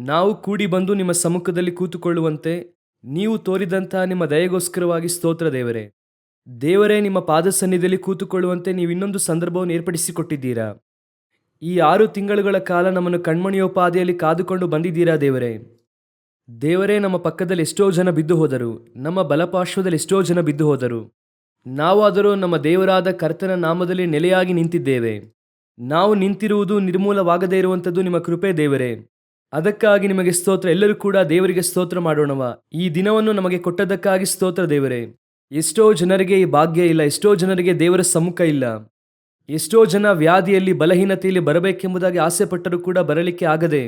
ನಾವು ಕೂಡಿ ಬಂದು ನಿಮ್ಮ ಸಮ್ಮುಖದಲ್ಲಿ ಕೂತುಕೊಳ್ಳುವಂತೆ ನೀವು ತೋರಿದಂತಹ ನಿಮ್ಮ ದಯೆಗೋಸ್ಕರವಾಗಿ ಸ್ತೋತ್ರ ದೇವರೇ. ದೇವರೇ, ನಿಮ್ಮ ಪಾದ ಸನ್ನಿಧಿಯಲ್ಲಿ ಕೂತುಕೊಳ್ಳುವಂತೆ ನೀವು ಇನ್ನೊಂದು ಸಂದರ್ಭವನ್ನು ಏರ್ಪಡಿಸಿಕೊಟ್ಟಿದ್ದೀರಾ. ಈ 6 ತಿಂಗಳುಗಳ ಕಾಲ ನಮ್ಮನ್ನು ಕಣ್ಮಣಿಯೋಪಾದಿಯಲ್ಲಿ ಕಾದುಕೊಂಡು ಬಂದಿದ್ದೀರಾ ದೇವರೇ. ದೇವರೇ, ನಮ್ಮ ಪಕ್ಕದಲ್ಲಿ ಎಷ್ಟೋ ಜನ ಬಿದ್ದು ಹೋದರು, ನಮ್ಮ ಬಲಪಾರ್ಶ್ವದಲ್ಲಿ ಎಷ್ಟೋ ಜನ ಬಿದ್ದು ಹೋದರು. ನಾವಾದರೂ ನಮ್ಮ ದೇವರಾದ ಕರ್ತನ ನಾಮದಲ್ಲಿ ನೆಲೆಯಾಗಿ ನಿಂತಿದ್ದೇವೆ. ನಾವು ನಿಂತಿರುವುದು ನಿರ್ಮೂಲವಾಗದೇ ಇರುವಂಥದ್ದು ನಿಮ್ಮ ಕೃಪೆ ದೇವರೇ. ಅದಕ್ಕಾಗಿ ನಿಮಗೆ ಸ್ತೋತ್ರ. ಎಲ್ಲರೂ ಕೂಡ ದೇವರಿಗೆ ಸ್ತೋತ್ರ ಮಾಡೋಣವ. ಈ ದಿನವನ್ನು ನಮಗೆ ಕೊಟ್ಟದ್ದಕ್ಕಾಗಿ ಸ್ತೋತ್ರ ದೇವರೇ. ಎಷ್ಟೋ ಜನರಿಗೆ ಈ ಭಾಗ್ಯ ಇಲ್ಲ, ಎಷ್ಟೋ ಜನರಿಗೆ ದೇವರ ಸಮ್ಮುಖ ಇಲ್ಲ. ಎಷ್ಟೋ ಜನ ವ್ಯಾಧಿಯಲ್ಲಿ ಬಲಹೀನತೆಯಲ್ಲಿ ಬರಬೇಕೆಂಬುದಾಗಿ ಆಸೆ ಪಟ್ಟರೂ ಕೂಡ ಬರಲಿಕ್ಕೆ ಆಗದೆ,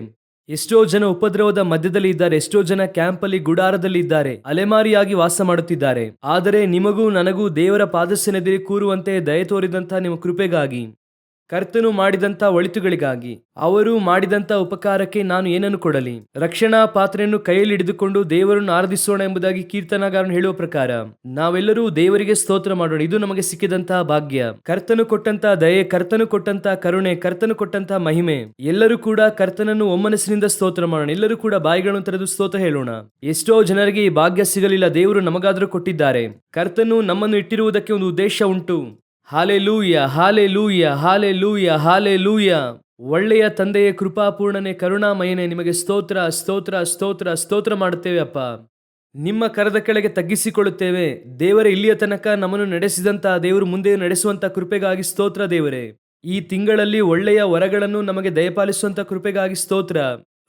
ಎಷ್ಟೋ ಜನ ಉಪದ್ರವದ ಮಧ್ಯದಲ್ಲಿ ಇದ್ದಾರೆ, ಎಷ್ಟೋ ಜನ ಕ್ಯಾಂಪಲ್ಲಿ ಗುಡಾರದಲ್ಲಿ ಇದ್ದಾರೆ, ಅಲೆಮಾರಿಯಾಗಿ ವಾಸ ಮಾಡುತ್ತಿದ್ದಾರೆ. ಆದರೆ ನಿಮಗೂ ನನಗೂ ದೇವರ ಪಾದಸನ್ನಿಧಿಯಲ್ಲಿ ಕೂರುವಂತೆ ದಯ ತೋರಿದಂತಹ ನಿಮ್ಮ ಕೃಪೆಗಾಗಿ, ಕರ್ತನು ಮಾಡಿದಂಥ ಒಳಿತುಗಳಿಗಾಗಿ, ಅವರು ಮಾಡಿದಂಥ ಉಪಕಾರಕ್ಕೆ ನಾನು ಏನನ್ನು ಕೊಡಲಿ? ರಕ್ಷಣಾ ಪಾತ್ರೆಯನ್ನು ಕೈಯಲ್ಲಿ ಹಿಡಿದುಕೊಂಡು ದೇವರನ್ನು ಆರಾಧಿಸೋಣ ಎಂಬುದಾಗಿ ಕೀರ್ತನಗಾರನು ಹೇಳುವ ಪ್ರಕಾರ ನಾವೆಲ್ಲರೂ ದೇವರಿಗೆ ಸ್ತೋತ್ರ ಮಾಡೋಣ. ಇದು ನಮಗೆ ಸಿಕ್ಕಿದಂತಹ ಭಾಗ್ಯ, ಕರ್ತನು ಕೊಟ್ಟಂತಹ ದಯೆ, ಕರ್ತನು ಕೊಟ್ಟಂತಹ ಕರುಣೆ, ಕರ್ತನು ಕೊಟ್ಟಂತಹ ಮಹಿಮೆ. ಎಲ್ಲರೂ ಕೂಡ ಕರ್ತನನ್ನು ಒಮ್ಮನಸ್ಸಿನಿಂದ ಸ್ತೋತ್ರ ಮಾಡೋಣ. ಎಲ್ಲರೂ ಕೂಡ ಬಾಯಿಗಳನ್ನು ತೆರೆದು ಸ್ತೋತ್ರ ಹೇಳೋಣ. ಎಷ್ಟೋ ಜನರಿಗೆ ಈ ಭಾಗ್ಯ ಸಿಗಲಿಲ್ಲ, ದೇವರು ನಮಗಾದರೂ ಕೊಟ್ಟಿದ್ದಾರೆ. ಕರ್ತನು ನಮ್ಮನ್ನು ಇಟ್ಟಿರುವುದಕ್ಕೆ ಒಂದು ಉದ್ದೇಶ ಉಂಟು. Hallelujah, hallelujah, hallelujah, hallelujah. ಒಳ್ಳೆಯ ತಂದೆಯೇ, ಕೃಪಾಪೂರ್ಣನೆ, ಕರುಣಾಮಯನೇ, ನಿಮಗೆ ಸ್ತೋತ್ರ, ಸ್ತೋತ್ರ, ಸ್ತೋತ್ರ, ಸ್ತೋತ್ರ ಮಾಡುತ್ತೇವೆ ಅಪ್ಪ. ನಿಮ್ಮ ಕರದ ಕೆಳಗೆ ತಗ್ಗಿಸಿಕೊಳ್ಳುತ್ತೇವೆ ದೇವರೇ. ಇಲ್ಲಿಯ ತನಕ ನಮ್ಮನ್ನು ನಡೆಸಿದಂತಹ ದೇವರು ಮುಂದೆ ನಡೆಸುವಂತ ಕೃಪೆಗಾಗಿ ಸ್ತೋತ್ರ ದೇವರೇ. ಈ ತಿಂಗಳಲ್ಲಿ ಒಳ್ಳೆಯ ವರಗಳನ್ನು ನಮಗೆ ದಯಪಾಲಿಸುವಂತ ಕೃಪೆಗಾಗಿ ಸ್ತೋತ್ರ.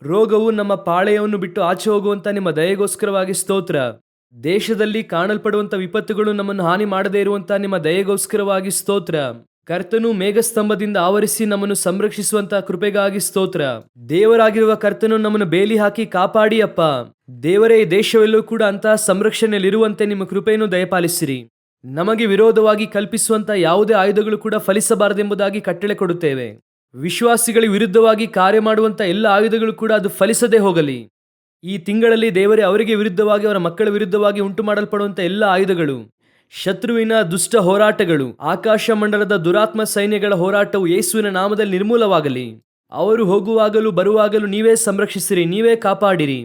ರೋಗವು ನಮ್ಮ ಪಾಳೆಯವನ್ನು ಬಿಟ್ಟು ಆಚೆ ಹೋಗುವಂತ ನಿಮ್ಮ ದಯೆಗೋಸ್ಕರವಾಗಿ ಸ್ತೋತ್ರ. ದೇಶದಲ್ಲಿ ಕಾಣಲ್ಪಡುವಂತ ವಿಪತ್ತುಗಳು ನಮ್ಮನ್ನು ಹಾನಿ ಮಾಡದೇ ಇರುವಂತಹ ನಿಮ್ಮ ದಯೆಗೋಸ್ಕರವಾಗಿ ಸ್ತೋತ್ರ. ಕರ್ತನು ಮೇಘಸ್ತಂಭದಿಂದ ಆವರಿಸಿ ನಮ್ಮನ್ನು ಸಂರಕ್ಷಿಸುವಂತಹ ಕೃಪೆಗಾಗಿ ಸ್ತೋತ್ರ. ದೇವರಾಗಿರುವ ಕರ್ತನು ನಮ್ಮನ್ನು ಬೇಲಿ ಹಾಕಿ ಕಾಪಾಡಿ ಅಪ್ಪ. ದೇವರೇ, ಈ ದೇಶವೆಲ್ಲೂ ಕೂಡ ಅಂತಹ ಸಂರಕ್ಷಣೆಯಲ್ಲಿರುವಂತೆ ನಿಮ್ಮ ಕೃಪೆಯನ್ನು ದಯಪಾಲಿಸಿರಿ. ನಮಗೆ ವಿರೋಧವಾಗಿ ಕಲ್ಪಿಸುವಂತ ಯಾವುದೇ ಆಯುಧಗಳು ಕೂಡ ಫಲಿಸಬಾರದೆಂಬುದಾಗಿ ಕಟ್ಟಳೆ ಕೊಡುತ್ತೇವೆ. ವಿಶ್ವಾಸಿಗಳಿಗೆ ವಿರುದ್ಧವಾಗಿ ಕಾರ್ಯ ಮಾಡುವಂತ ಎಲ್ಲ ಆಯುಧಗಳು ಕೂಡ ಅದು ಫಲಿಸದೆ ಹೋಗಲಿ. ಈ ತಿಂಗಳಲ್ಲಿ ದೇವರೇ, ಅವರಿಗೆ ವಿರುದ್ಧವಾಗಿ, ಅವರ ಮಕ್ಕಳ ವಿರುದ್ಧವಾಗಿ ಉಂಟು ಮಾಡಲ್ಪಡುವಂತ ಎಲ್ಲ ಆಯುಧಗಳು, ಶತ್ರುವಿನ ದುಷ್ಟ ಹೋರಾಟಗಳು, ಆಕಾಶ ಮಂಡಲದ ದುರಾತ್ಮ ಸೈನ್ಯಗಳ ಹೋರಾಟವು ಯೇಸುವಿನ ನಾಮದಲ್ಲಿ ನಿರ್ಮೂಲವಾಗಲಿ. ಅವರು ಹೋಗುವಾಗಲೂ ಬರುವಾಗಲೂ ನೀವೇ ಸಂರಕ್ಷಿಸಿರಿ, ನೀವೇ ಕಾಪಾಡಿರಿ.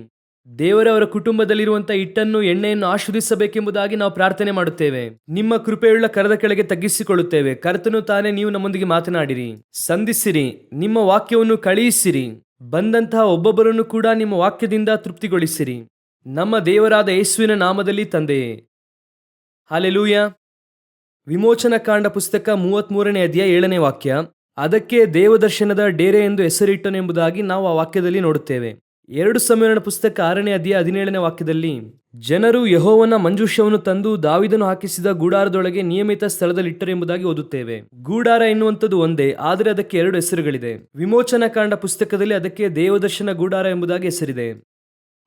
ದೇವರವರ ಕುಟುಂಬದಲ್ಲಿರುವಂಥ ಹಿಟ್ಟನ್ನು, ಎಣ್ಣೆಯನ್ನು ಆಶೀರ್ವದಿಸಬೇಕೆಂಬುದಾಗಿ ನಾವು ಪ್ರಾರ್ಥನೆ ಮಾಡುತ್ತೇವೆ. ನಿಮ್ಮ ಕೃಪೆಯುಳ್ಳ ಕರದ ಕೆಳಗೆ ತಗ್ಗಿಸಿಕೊಳ್ಳುತ್ತೇವೆ. ಕರ್ತನು ತಾನೇ ನೀವು ನಮ್ಮೊಂದಿಗೆ ಮಾತನಾಡಿರಿ, ಸಂಧಿಸಿರಿ, ನಿಮ್ಮ ವಾಕ್ಯವನ್ನು ಕಳುಹಿಸಿರಿ. ಬಂದಂತಹ ಒಬ್ಬೊಬ್ಬರನ್ನು ಕೂಡ ನಿಮ್ಮ ವಾಕ್ಯದಿಂದ ತೃಪ್ತಿಗೊಳಿಸಿರಿ. ನಮ್ಮ ದೇವರಾದ ಯೇಸುವಿನ ನಾಮದಲ್ಲಿ ತಂದೆಯೇ, ಹಾಲೆಲೂಯ. ವಿಮೋಚನ ಕಾಂಡ ಪುಸ್ತಕ 33ನೇ ಅಧ್ಯಾಯ 7ನೇ ವಾಕ್ಯ. ಅದಕ್ಕೆ ದೇವದರ್ಶನದ ಡೇರೆ ಎಂದು ಹೆಸರಿಟ್ಟನೆಂಬುದಾಗಿ ನಾವು ಆ ವಾಕ್ಯದಲ್ಲಿ ನೋಡುತ್ತೇವೆ. 2 ಸಮುವೇಲನ ಪುಸ್ತಕ 6ನೇ ಅಧ್ಯಾಯ 17ನೇ ವಾಕ್ಯದಲ್ಲಿ ಜನರು ಯೆಹೋವನ ಮಂಜೂಷವನ್ನು ತಂದು ದಾವೀದನು ಹಾಕಿಸಿದ ಗುಡಾರದೊಳಗೆ ನಿಯಮಿತ ಸ್ಥಳದಲ್ಲಿ ಇಟ್ಟರೆಂಬುದಾಗಿ ಓದುತ್ತೇವೆ. ಗೂಡಾರ ಎನ್ನುವಂಥದ್ದು ಒಂದೇ, ಆದರೆ ಅದಕ್ಕೆ 2 ಹೆಸರುಗಳಿದೆ. ವಿಮೋಚನ ಕಾಂಡ ಪುಸ್ತಕದಲ್ಲಿ ಅದಕ್ಕೆ ದೇವದರ್ಶನ ಗೂಡಾರ ಎಂಬುದಾಗಿ ಹೆಸರಿದೆ.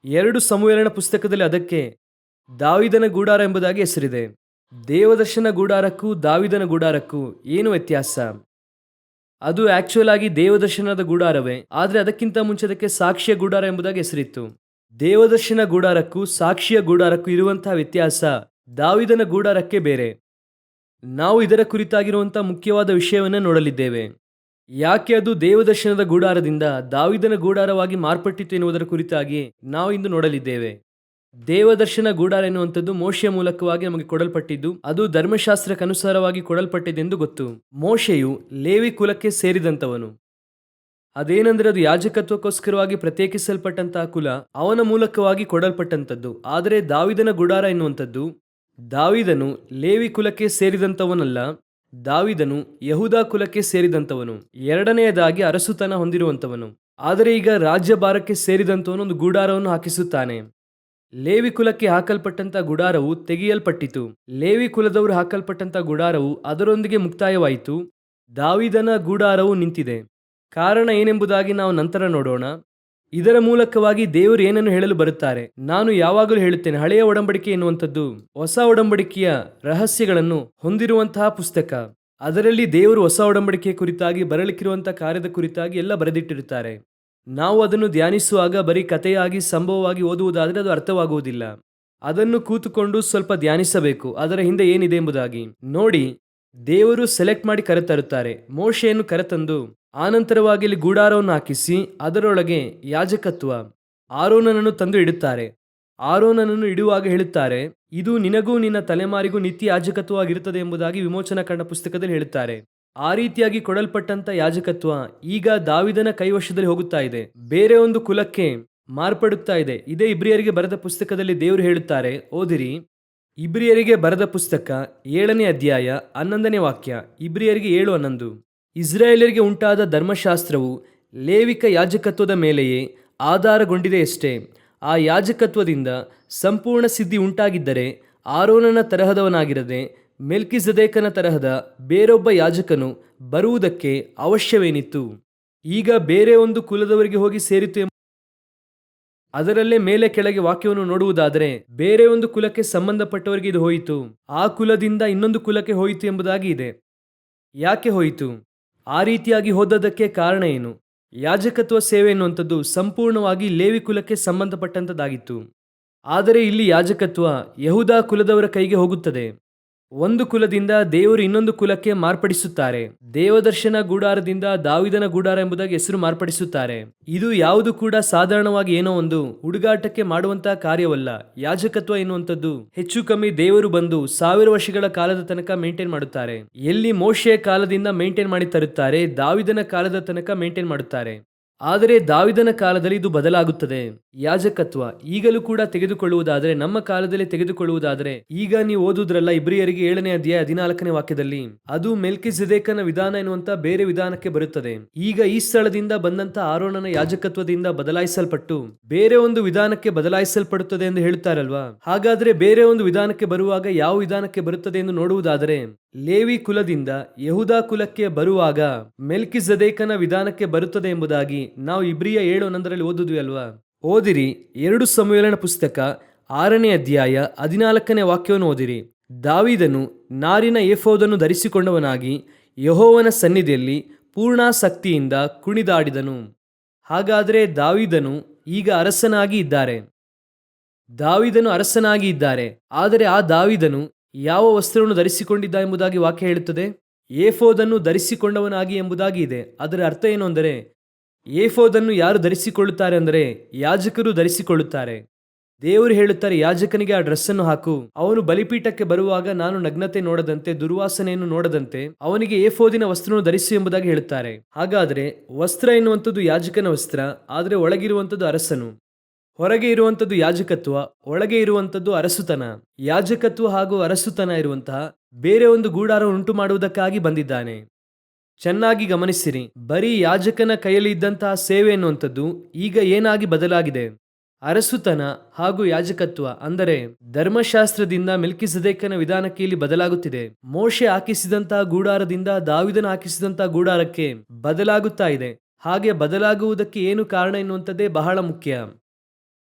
2 ಸಮುವೇಲನ ಪುಸ್ತಕದಲ್ಲಿ ಅದಕ್ಕೆ ದಾವೀದನ ಗೂಡಾರ ಎಂಬುದಾಗಿ ಹೆಸರಿದೆ. ದೇವದರ್ಶನ ಗೂಡಾರಕ್ಕೂ ದಾವೀದನ ಗೂಡಾರಕ್ಕೂ ಏನು ವ್ಯತ್ಯಾಸ? ಅದು ಆಕ್ಚುಯಲ್ ಆಗಿ ದೇವದರ್ಶನದ ಗೂಡಾರವೇ, ಆದರೆ ಅದಕ್ಕಿಂತ ಮುಂಚೆ ಅದಕ್ಕೆ ಸಾಕ್ಷಿಯ ಗೂಡಾರ ಎಂಬುದಾಗಿ ಹೆಸರಿತ್ತು. ದೇವದರ್ಶನ ಗೂಡಾರಕ್ಕೂ ಸಾಕ್ಷಿಯ ಗೂಡಾರಕ್ಕೂ ಇರುವಂತಹ ವ್ಯತ್ಯಾಸ ದಾವೀದನ ಗೂಡಾರಕ್ಕೆ ಬೇರೆ. ನಾವು ಇದರ ಕುರಿತಾಗಿರುವಂತಹ ಮುಖ್ಯವಾದ ವಿಷಯವನ್ನು ನೋಡಲಿದ್ದೇವೆ. ಯಾಕೆ ಅದು ದೇವದರ್ಶನದ ಗೂಡಾರದಿಂದ ದಾವೀದನ ಗೂಡಾರವಾಗಿ ಮಾರ್ಪಟ್ಟಿತು ಎನ್ನುವುದರ ಕುರಿತಾಗಿ ನಾವು ಇಂದು ನೋಡಲಿದ್ದೇವೆ. ದೇವದರ್ಶನ ಗೂಡಾರ ಎನ್ನುವಂಥದ್ದು ಮೋಶೆಯ ಮೂಲಕವಾಗಿ ನಮಗೆ ಕೊಡಲ್ಪಟ್ಟಿದ್ದು, ಅದು ಧರ್ಮಶಾಸ್ತ್ರಕ್ಕನುಸಾರವಾಗಿ ಕೊಡಲ್ಪಟ್ಟಿದ್ದೆಂದು ಗೊತ್ತು. ಮೋಶೆಯು ಲೇವಿ ಕುಲಕ್ಕೆ ಸೇರಿದಂಥವನು. ಅದೇನೆಂದರೆ ಅದು ಯಾಜಕತ್ವಕ್ಕೋಸ್ಕರವಾಗಿ ಪ್ರತ್ಯೇಕಿಸಲ್ಪಟ್ಟಂತಹ ಕುಲ, ಅವನ ಮೂಲಕವಾಗಿ ಕೊಡಲ್ಪಟ್ಟಂಥದ್ದು. ಆದರೆ ದಾವೀದನ ಗುಡಾರ ಎನ್ನುವಂಥದ್ದು, ದಾವೀದನು ಲೇವಿ ಕುಲಕ್ಕೆ ಸೇರಿದಂಥವನಲ್ಲ, ದಾವೀದನು ಯಹೂದ ಕುಲಕ್ಕೆ ಸೇರಿದಂಥವನು, ಎರಡನೆಯದಾಗಿ ಅರಸುತನ ಹೊಂದಿರುವಂಥವನು. ಆದರೆ ಈಗ ರಾಜ್ಯಭಾರಕ್ಕೆ ಸೇರಿದಂಥವನು ಒಂದು ಗುಡಾರವನ್ನು ಹಾಕಿಸುತ್ತಾನೆ. ಲೇವಿ ಕುಲಕ್ಕೆ ಹಾಕಲ್ಪಟ್ಟಂತ ಗುಡಾರವು ತೆಗೆಯಲ್ಪಟ್ಟಿತು. ಲೇವಿ ಕುಲದವರು ಹಾಕಲ್ಪಟ್ಟಂತ ಗುಡಾರವು ಅದರೊಂದಿಗೆ ಮುಕ್ತಾಯವಾಯಿತು. ದಾವೀದನ ಗುಡಾರವು ನಿಂತಿದೆ. ಕಾರಣ ಏನೆಂಬುದಾಗಿ ನಾವು ನಂತರ ನೋಡೋಣ. ಇದರ ಮೂಲಕವಾಗಿ ದೇವರು ಏನನ್ನು ಹೇಳಲು ಬರುತ್ತಾರೆ? ನಾನು ಯಾವಾಗಲೂ ಹೇಳುತ್ತೇನೆ, ಹಳೆಯ ಒಡಂಬಡಿಕೆ ಎನ್ನುವಂಥದ್ದು ಹೊಸ ಒಡಂಬಡಿಕೆಯ ರಹಸ್ಯಗಳನ್ನು ಹೊಂದಿರುವಂತಹ ಪುಸ್ತಕ. ಅದರಲ್ಲಿ ದೇವರು ಹೊಸ ಒಡಂಬಡಿಕೆಯ ಕುರಿತಾಗಿ, ಬರಲಿಕ್ಕಿರುವಂತಹ ಕಾರ್ಯದ ಕುರಿತಾಗಿ ಎಲ್ಲ ಬರೆದಿಟ್ಟಿರುತ್ತಾರೆ. ನಾವು ಅದನ್ನು ಧ್ಯಾನಿಸುವಾಗ ಬರೀ ಕಥೆಯಾಗಿ, ಸಂಭವವಾಗಿ ಓದುವುದಾದರೆ ಅದು ಅರ್ಥವಾಗುವುದಿಲ್ಲ. ಅದನ್ನು ಕೂತುಕೊಂಡು ಸ್ವಲ್ಪ ಧ್ಯಾನಿಸಬೇಕು, ಅದರ ಹಿಂದೆ ಏನಿದೆ ಎಂಬುದಾಗಿ ನೋಡಿ. ದೇವರು ಸೆಲೆಕ್ಟ್ ಮಾಡಿ ಕರೆತರುತ್ತಾರೆ. ಮೋಶೆಯನ್ನು ಕರೆತಂದು ಆನಂತರವಾಗಿ ಇಲ್ಲಿ ಗೂಡಾರವನ್ನು ಹಾಕಿಸಿ ಅದರೊಳಗೆ ಯಾಜಕತ್ವ, ಆರೋನನನ್ನು ತಂದು ಇಡುತ್ತಾರೆ. ಆರೋನನನ್ನು ಇಡುವಾಗ ಹೇಳುತ್ತಾರೆ, ಇದು ನಿನಗೂ ನಿನ್ನ ತಲೆಮಾರಿಗೂ ನಿತ್ಯ ಯಾಜಕತ್ವವಾಗಿರುತ್ತದೆ ಎಂಬುದಾಗಿ ವಿಮೋಚನಾಕಾಂಡ ಪುಸ್ತಕದಲ್ಲಿ ಹೇಳುತ್ತಾರೆ. ಆ ರೀತಿಯಾಗಿ ಕೊಡಲ್ಪಟ್ಟಂತ ಯಾಜಕತ್ವ ಈಗ ದಾವಿದನ ಕೈವಶದಲ್ಲಿ ಹೋಗುತ್ತಾ ಇದೆ, ಬೇರೆ ಒಂದು ಕುಲಕ್ಕೆ ಮಾರ್ಪಡುತ್ತಾ ಇದೆ. ಇದೇ ಇಬ್ರಿಯರಿಗೆ ಬರೆದ ಪುಸ್ತಕದಲ್ಲಿ ದೇವರು ಹೇಳುತ್ತಾರೆ, ಓದಿರಿ. ಇಬ್ರಿಯರಿಗೆ ಬರೆದ ಪುಸ್ತಕ 7ನೇ ಅಧ್ಯಾಯ 11ನೇ ವಾಕ್ಯ. ಇಬ್ರಿಯರಿಗೆ 7:11. ಇಸ್ರಾಯೇಲರಿಗೆ ಉಂಟಾದ ಧರ್ಮಶಾಸ್ತ್ರವು ಲೇವಿಕ ಯಾಜಕತ್ವದ ಮೇಲೆಯೇ ಆಧಾರಗೊಂಡಿದೆಯಷ್ಟೇ. ಆ ಯಾಜಕತ್ವದಿಂದ ಸಂಪೂರ್ಣ ಸಿದ್ಧಿ ಉಂಟಾಗಿದ್ದರೆ ಆರೋನನ ತರಹದವನಾಗಿರದೆ ಮೆಲ್ಕಿಜೆದೇಕನ ತರಹದ ಬೇರೊಬ್ಬ ಯಾಜಕನು ಬರುವುದಕ್ಕೆ ಅವಶ್ಯವೇನಿತ್ತು. ಈಗ ಬೇರೆ ಒಂದು ಕುಲದವರಿಗೆ ಹೋಗಿ ಸೇರಿತು. ಅದರಲ್ಲೇ ಮೇಲೆ ಕೆಳಗೆ ವಾಕ್ಯವನ್ನು ನೋಡುವುದಾದರೆ ಬೇರೆ ಒಂದು ಕುಲಕ್ಕೆ ಸಂಬಂಧಪಟ್ಟವರಿಗೆ ಇದು ಹೋಯಿತು, ಆ ಕುಲದಿಂದ ಇನ್ನೊಂದು ಕುಲಕ್ಕೆ ಹೋಯಿತು ಎಂಬುದಾಗಿ ಇದೆ. ಯಾಕೆ ಹೋಯಿತು? ಆ ರೀತಿಯಾಗಿ ಹೋದದಕ್ಕೆ ಕಾರಣ ಏನು? ಯಾಜಕತ್ವ ಸೇವೆ ಎನ್ನುವಂಥದ್ದು ಸಂಪೂರ್ಣವಾಗಿ ಲೇವಿ ಕುಲಕ್ಕೆ ಸಂಬಂಧಪಟ್ಟಂಥದ್ದಾಗಿತ್ತು. ಆದರೆ ಇಲ್ಲಿ ಯಾಜಕತ್ವ ಯಹೂದ ಕುಲದವರ ಕೈಗೆ ಹೋಗುತ್ತದೆ. ಒಂದು ಕುಲದಿಂದ ದೇವರು ಇನ್ನೊಂದು ಕುಲಕ್ಕೆ ಮಾರ್ಪಡಿಸುತ್ತಾರೆ. ದೇವದರ್ಶನ ಗುಡಾರದಿಂದ ದಾವಿದನ ಗುಡಾರ ಎಂಬುದಾಗಿ ಹೆಸರು ಮಾರ್ಪಡಿಸುತ್ತಾರೆ. ಇದು ಯಾವುದು ಕೂಡ ಸಾಧಾರಣವಾಗಿ ಏನೋ ಒಂದು ಹುಡುಗಾಟಕ್ಕೆ ಮಾಡುವಂತಹ ಕಾರ್ಯವಲ್ಲ. ಯಾಜಕತ್ವ ಎನ್ನುವಂಥದ್ದು ಹೆಚ್ಚು ಕಮ್ಮಿ ದೇವರು ಬಂದು 1000 ವರ್ಷಗಳ ಕಾಲದ ತನಕ ಮೇಂಟೈನ್ ಮಾಡುತ್ತಾರೆ. ಎಲ್ಲಿ ಮೋಶೆಯ ಕಾಲದಿಂದ ಮೇಂಟೈನ್ ಮಾಡಿ ತರುತ್ತಾರೆ, ದಾವಿದನ ಕಾಲದ ತನಕ ಮೇಂಟೈನ್ ಮಾಡುತ್ತಾರೆ. ಆದರೆ ದಾವಿದನ ಕಾಲದಲ್ಲಿ ಇದು ಬದಲಾಗುತ್ತದೆ. ಯಾಜಕತ್ವ ಈಗಲೂ ಕೂಡ ತೆಗೆದುಕೊಳ್ಳುವುದಾದರೆ, ನಮ್ಮ ಕಾಲದಲ್ಲಿ ತೆಗೆದುಕೊಳ್ಳುವುದಾದರೆ, ಈಗ ನೀವು ಓದುವುದ್ರಲ್ಲ ಇಬ್ರಿಯರಿಗೆ 7ನೇ ಅಧ್ಯಾಯ 14ನೇ ವಾಕ್ಯದಲ್ಲಿ, ಅದು ಮೆಲ್ಕಿಜೆದೇಕನ ವಿಧಾನ ಎನ್ನುವಂತ ಬೇರೆ ವಿಧಾನಕ್ಕೆ ಬರುತ್ತದೆ. ಈಗ ಈ ಸ್ಥಳದಿಂದ ಬಂದಂತ ಆರೋನನ ಯಾಜಕತ್ವದಿಂದ ಬದಲಾಯಿಸಲ್ಪಟ್ಟು ಬೇರೆ ಒಂದು ವಿಧಾನಕ್ಕೆ ಬದಲಾಯಿಸಲ್ಪಡುತ್ತದೆ ಎಂದು ಹೇಳುತ್ತಾರಲ್ವಾ? ಹಾಗಾದ್ರೆ ಬೇರೆ ಒಂದು ವಿಧಾನಕ್ಕೆ ಬರುವಾಗ ಯಾವ ವಿಧಾನಕ್ಕೆ ಬರುತ್ತದೆ ಎಂದು ನೋಡುವುದಾದರೆ, ಲೇವಿ ಕುಲದಿಂದ ಯಹೂದ ಕುಲಕ್ಕೆ ಬರುವಾಗ ಮೆಲ್ಕಿಜೆದೇಕನ ವಿಧಾನಕ್ಕೆ ಬರುತ್ತದೆ ಎಂಬುದಾಗಿ ನಾವು ಇಬ್ರಿಯ 7:11 ಓದುದ್ವಿ ಅಲ್ವಾ? ಓದಿರಿ. 2 ಸಮುವೇಲನ ಪುಸ್ತಕ 6ನೇ ಅಧ್ಯಾಯ 14ನೇ ವಾಕ್ಯವನ್ನು ಓದಿರಿ. ದಾವೀದನು ನಾರಿನ ಏಫೋದನ್ನು ಧರಿಸಿಕೊಂಡವನಾಗಿ ಯೆಹೋವನ ಸನ್ನಿಧಿಯಲ್ಲಿ ಪೂರ್ಣಾಸಕ್ತಿಯಿಂದ ಕುಣಿದಾಡಿದನು. ಹಾಗಾದರೆ ದಾವೀದನು ಈಗ ಅರಸನಾಗಿ ಇದ್ದಾರೆ. ದಾವೀದನು ಅರಸನಾಗಿ ಇದ್ದಾರೆ. ಆದರೆ ಆ ದಾವೀದನು ಯಾವ ವಸ್ತ್ರವನ್ನು ಧರಿಸಿಕೊಂಡಿದ್ದ ಎಂಬುದಾಗಿ ವಾಕ್ಯ ಹೇಳುತ್ತದೆ? ಏಫೋದನ್ನು ಧರಿಸಿಕೊಂಡವನಾಗಿ ಎಂಬುದಾಗಿ ಇದೆ. ಅದರ ಅರ್ಥ ಏನು ಅಂದರೆ, ಏಫೋದನ್ನು ಯಾರು ಧರಿಸಿಕೊಳ್ಳುತ್ತಾರೆ ಅಂದರೆ ಯಾಜಕರು ಧರಿಸಿಕೊಳ್ಳುತ್ತಾರೆ. ದೇವರು ಹೇಳುತ್ತಾರೆ, ಯಾಜಕನಿಗೆ ಆ ಡ್ರೆಸ್ ಅನ್ನು ಹಾಕು, ಅವನು ಬಲಿಪೀಠಕ್ಕೆ ಬರುವಾಗ ನಾನು ನಗ್ನತೆ ನೋಡದಂತೆ, ದುರ್ವಾಸನೆಯನ್ನು ನೋಡದಂತೆ ಅವನಿಗೆ ಏಫೋದಿನ ವಸ್ತ್ರವನ್ನು ಧರಿಸು ಎಂಬುದಾಗಿ ಹೇಳುತ್ತಾರೆ. ಹಾಗಾದ್ರೆ ವಸ್ತ್ರ ಎನ್ನುವಂಥದ್ದು ಯಾಜಕನ ವಸ್ತ್ರ, ಆದರೆ ಒಳಗಿರುವಂಥದ್ದು ಅರಸನು. ಹೊರಗೆ ಇರುವಂಥದ್ದು ಯಾಜಕತ್ವ, ಒಳಗೆ ಇರುವಂಥದ್ದು ಅರಸುತನ. ಯಾಜಕತ್ವ ಹಾಗೂ ಅರಸುತನ ಇರುವಂತಹ ಬೇರೆ ಒಂದು ಗೂಡಾರ ಉಂಟು ಮಾಡುವುದಕ್ಕಾಗಿ ಬಂದಿದ್ದಾನೆ. ಚೆನ್ನಾಗಿ ಗಮನಿಸಿರಿ. ಬರೀ ಯಾಜಕನ ಕೈಯಲ್ಲಿ ಇದ್ದಂತಹ ಸೇವೆ ಎನ್ನುವಂಥದ್ದು ಈಗ ಏನಾಗಿ ಬದಲಾಗಿದೆ? ಅರಸುತನ ಹಾಗೂ ಯಾಜಕತ್ವ ಅಂದರೆ ಧರ್ಮಶಾಸ್ತ್ರದಿಂದ ಮೆಲ್ಕಿಜೆದೇಕನ ವಿಧಾನಕ್ಕೆ ಇಲ್ಲಿ ಬದಲಾಗುತ್ತಿದೆ. ಮೋಶೆ ಹಾಕಿಸಿದಂತಹ ಗೂಡಾರದಿಂದ ದಾವಿದನ ಹಾಕಿಸಿದಂತಹ ಗೂಡಾರಕ್ಕೆ ಬದಲಾಗುತ್ತಾ ಇದೆ. ಹಾಗೆ ಬದಲಾಗುವುದಕ್ಕೆ ಏನು ಕಾರಣ ಎನ್ನುವಂಥದ್ದೇ ಬಹಳ ಮುಖ್ಯ.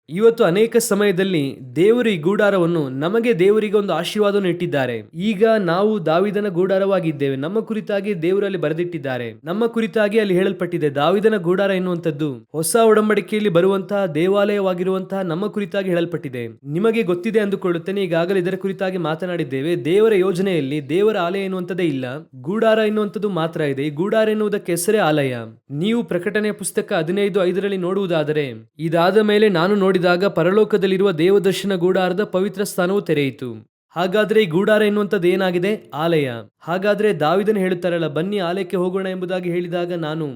ಇವತ್ತು ಅನೇಕ ಸಮಯದಲ್ಲಿ ದೇವರು ಈ ಗೂಡಾರವನ್ನು, ನಮಗೆ ದೇವರಿಗೆ ಒಂದು ಆಶೀರ್ವಾದವನ್ನು ಇಟ್ಟಿದ್ದಾರೆ. ಈಗ ನಾವು ದಾವಿದನ ಗೂಡಾರವಾಗಿದ್ದೇವೆ. ನಮ್ಮ ಕುರಿತಾಗಿ ದೇವರಲ್ಲಿ ಬರೆದಿಟ್ಟಿದ್ದಾರೆ. ನಮ್ಮ ಕುರಿತಾಗಿ ಅಲ್ಲಿ ಹೇಳಲ್ಪಟ್ಟಿದೆ. ದಾವಿದನ ಗೂಡಾರ ಎನ್ನುವಂಥದ್ದು ಹೊಸ ಒಡಂಬಡಿಕೆಯಲ್ಲಿ ಬರುವಂತಹ ದೇವಾಲಯವಾಗಿರುವಂತಹ ನಮ್ಮ ಕುರಿತಾಗಿ ಹೇಳಲ್ಪಟ್ಟಿದೆ. ನಿಮಗೆ ಗೊತ್ತಿದೆ ಅಂದುಕೊಳ್ಳುತ್ತೇನೆ, ಈಗಾಗಲೇ ಇದರ ಕುರಿತಾಗಿ ಮಾತನಾಡಿದ್ದೇವೆ. ದೇವರ ಯೋಜನೆಯಲ್ಲಿ ದೇವರ ಆಲಯ ಎನ್ನುವಂಥದ್ದೇ ಇಲ್ಲ, ಗೂಡಾರ ಎನ್ನುವಂಥದ್ದು ಮಾತ್ರ ಇದೆ. ಈ ಗೂಡಾರ ಎನ್ನುವುದಕ್ಕೆ ಹೆಸರೇ ಆಲಯ. ನೀವು ಪ್ರಕಟಣೆಯ ಪುಸ್ತಕ 15:5 ನೋಡುವುದಾದರೆ, ಇದಾದ ಮೇಲೆ ನಾನು ನೋಡಿದಾಗ ಪರಲೋಕದಲ್ಲಿರುವ ದೇವದರ್ಶನ ಗೂಡಾರದ ಪವಿತ್ರ ಸ್ಥಾನವು ತೆರೆಯಿತು. ಹಾಗಾದ್ರೆ ಈ ಗೂಡಾರ ಎನ್ನುವಂಥದ್ದು ಏನಾಗಿದೆ? ಆಲಯ. ಹಾಗಾದ್ರೆ ದಾವಿದನು ಹೇಳುತ್ತಾರಲ್ಲ, ಬನ್ನಿ ಆಲಯಕ್ಕೆ ಹೋಗೋಣ ಎಂಬುದಾಗಿ ಹೇಳಿದಾಗ ನಾನು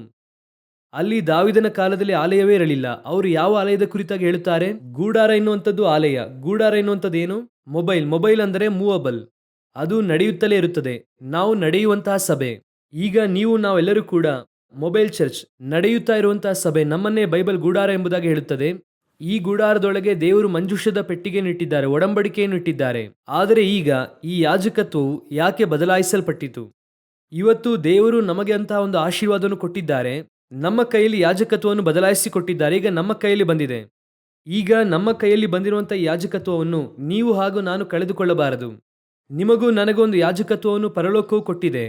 ಅಲ್ಲಿ ದಾವಿದನ ಕಾಲದಲ್ಲಿ ಆಲಯವೇ ಇರಲಿಲ್ಲ. ಅವರು ಯಾವ ಆಲಯದ ಕುರಿತಾಗಿ ಹೇಳುತ್ತಾರೆ? ಗೂಡಾರ ಎನ್ನುವಂಥದ್ದು ಆಲಯ. ಗೂಡಾರ ಎನ್ನುವಂಥದ್ದು ಏನು? ಮೊಬೈಲ್ ಅಂದರೆ ಮೂವಬಲ್, ಅದು ನಡೆಯುತ್ತಲೇ ಇರುತ್ತದೆ. ನಾವು ನಡೆಯುವಂತಹ ಸಭೆ. ಈಗ ನಾವೆಲ್ಲರೂ ಕೂಡ ಮೊಬೈಲ್ ಚರ್ಚ್, ನಡೆಯುತ್ತಾ ಇರುವಂತಹ ಸಭೆ. ನಮ್ಮನ್ನೇ ಬೈಬಲ್ ಗೂಡಾರ ಎಂಬುದಾಗಿ ಹೇಳುತ್ತದೆ. ಈ ಗುಡಾರದೊಳಗೆ ದೇವರು ಮಂಜೂಷದ ಪೆಟ್ಟಿಗೆಯನ್ನು ಇಟ್ಟಿದ್ದಾರೆ, ಒಡಂಬಡಿಕೆಯನ್ನು ಇಟ್ಟಿದ್ದಾರೆ. ಆದರೆ ಈಗ ಈ ಯಾಜಕತ್ವವು ಯಾಕೆ ಬದಲಾಯಿಸಲ್ಪಟ್ಟಿತು? ಇವತ್ತು ದೇವರು ನಮಗೆ ಅಂತಹ ಒಂದು ಆಶೀರ್ವಾದವನ್ನು ಕೊಟ್ಟಿದ್ದಾರೆ. ನಮ್ಮ ಕೈಯಲ್ಲಿ ಯಾಜಕತ್ವವನ್ನು ಬದಲಾಯಿಸಿಕೊಟ್ಟಿದ್ದಾರೆ. ಈಗ ನಮ್ಮ ಕೈಯಲ್ಲಿ ಬಂದಿದೆ. ಈಗ ನಮ್ಮ ಕೈಯಲ್ಲಿ ಬಂದಿರುವಂತಹ ಯಾಜಕತ್ವವನ್ನು ನೀವು ಹಾಗೂ ನಾನು ಕಳೆದುಕೊಳ್ಳಬಾರದು. ನಿಮಗೂ ನನಗೂ ಒಂದು ಯಾಜಕತ್ವವನ್ನು ಪರಲೋಕವು ಕೊಟ್ಟಿದೆ.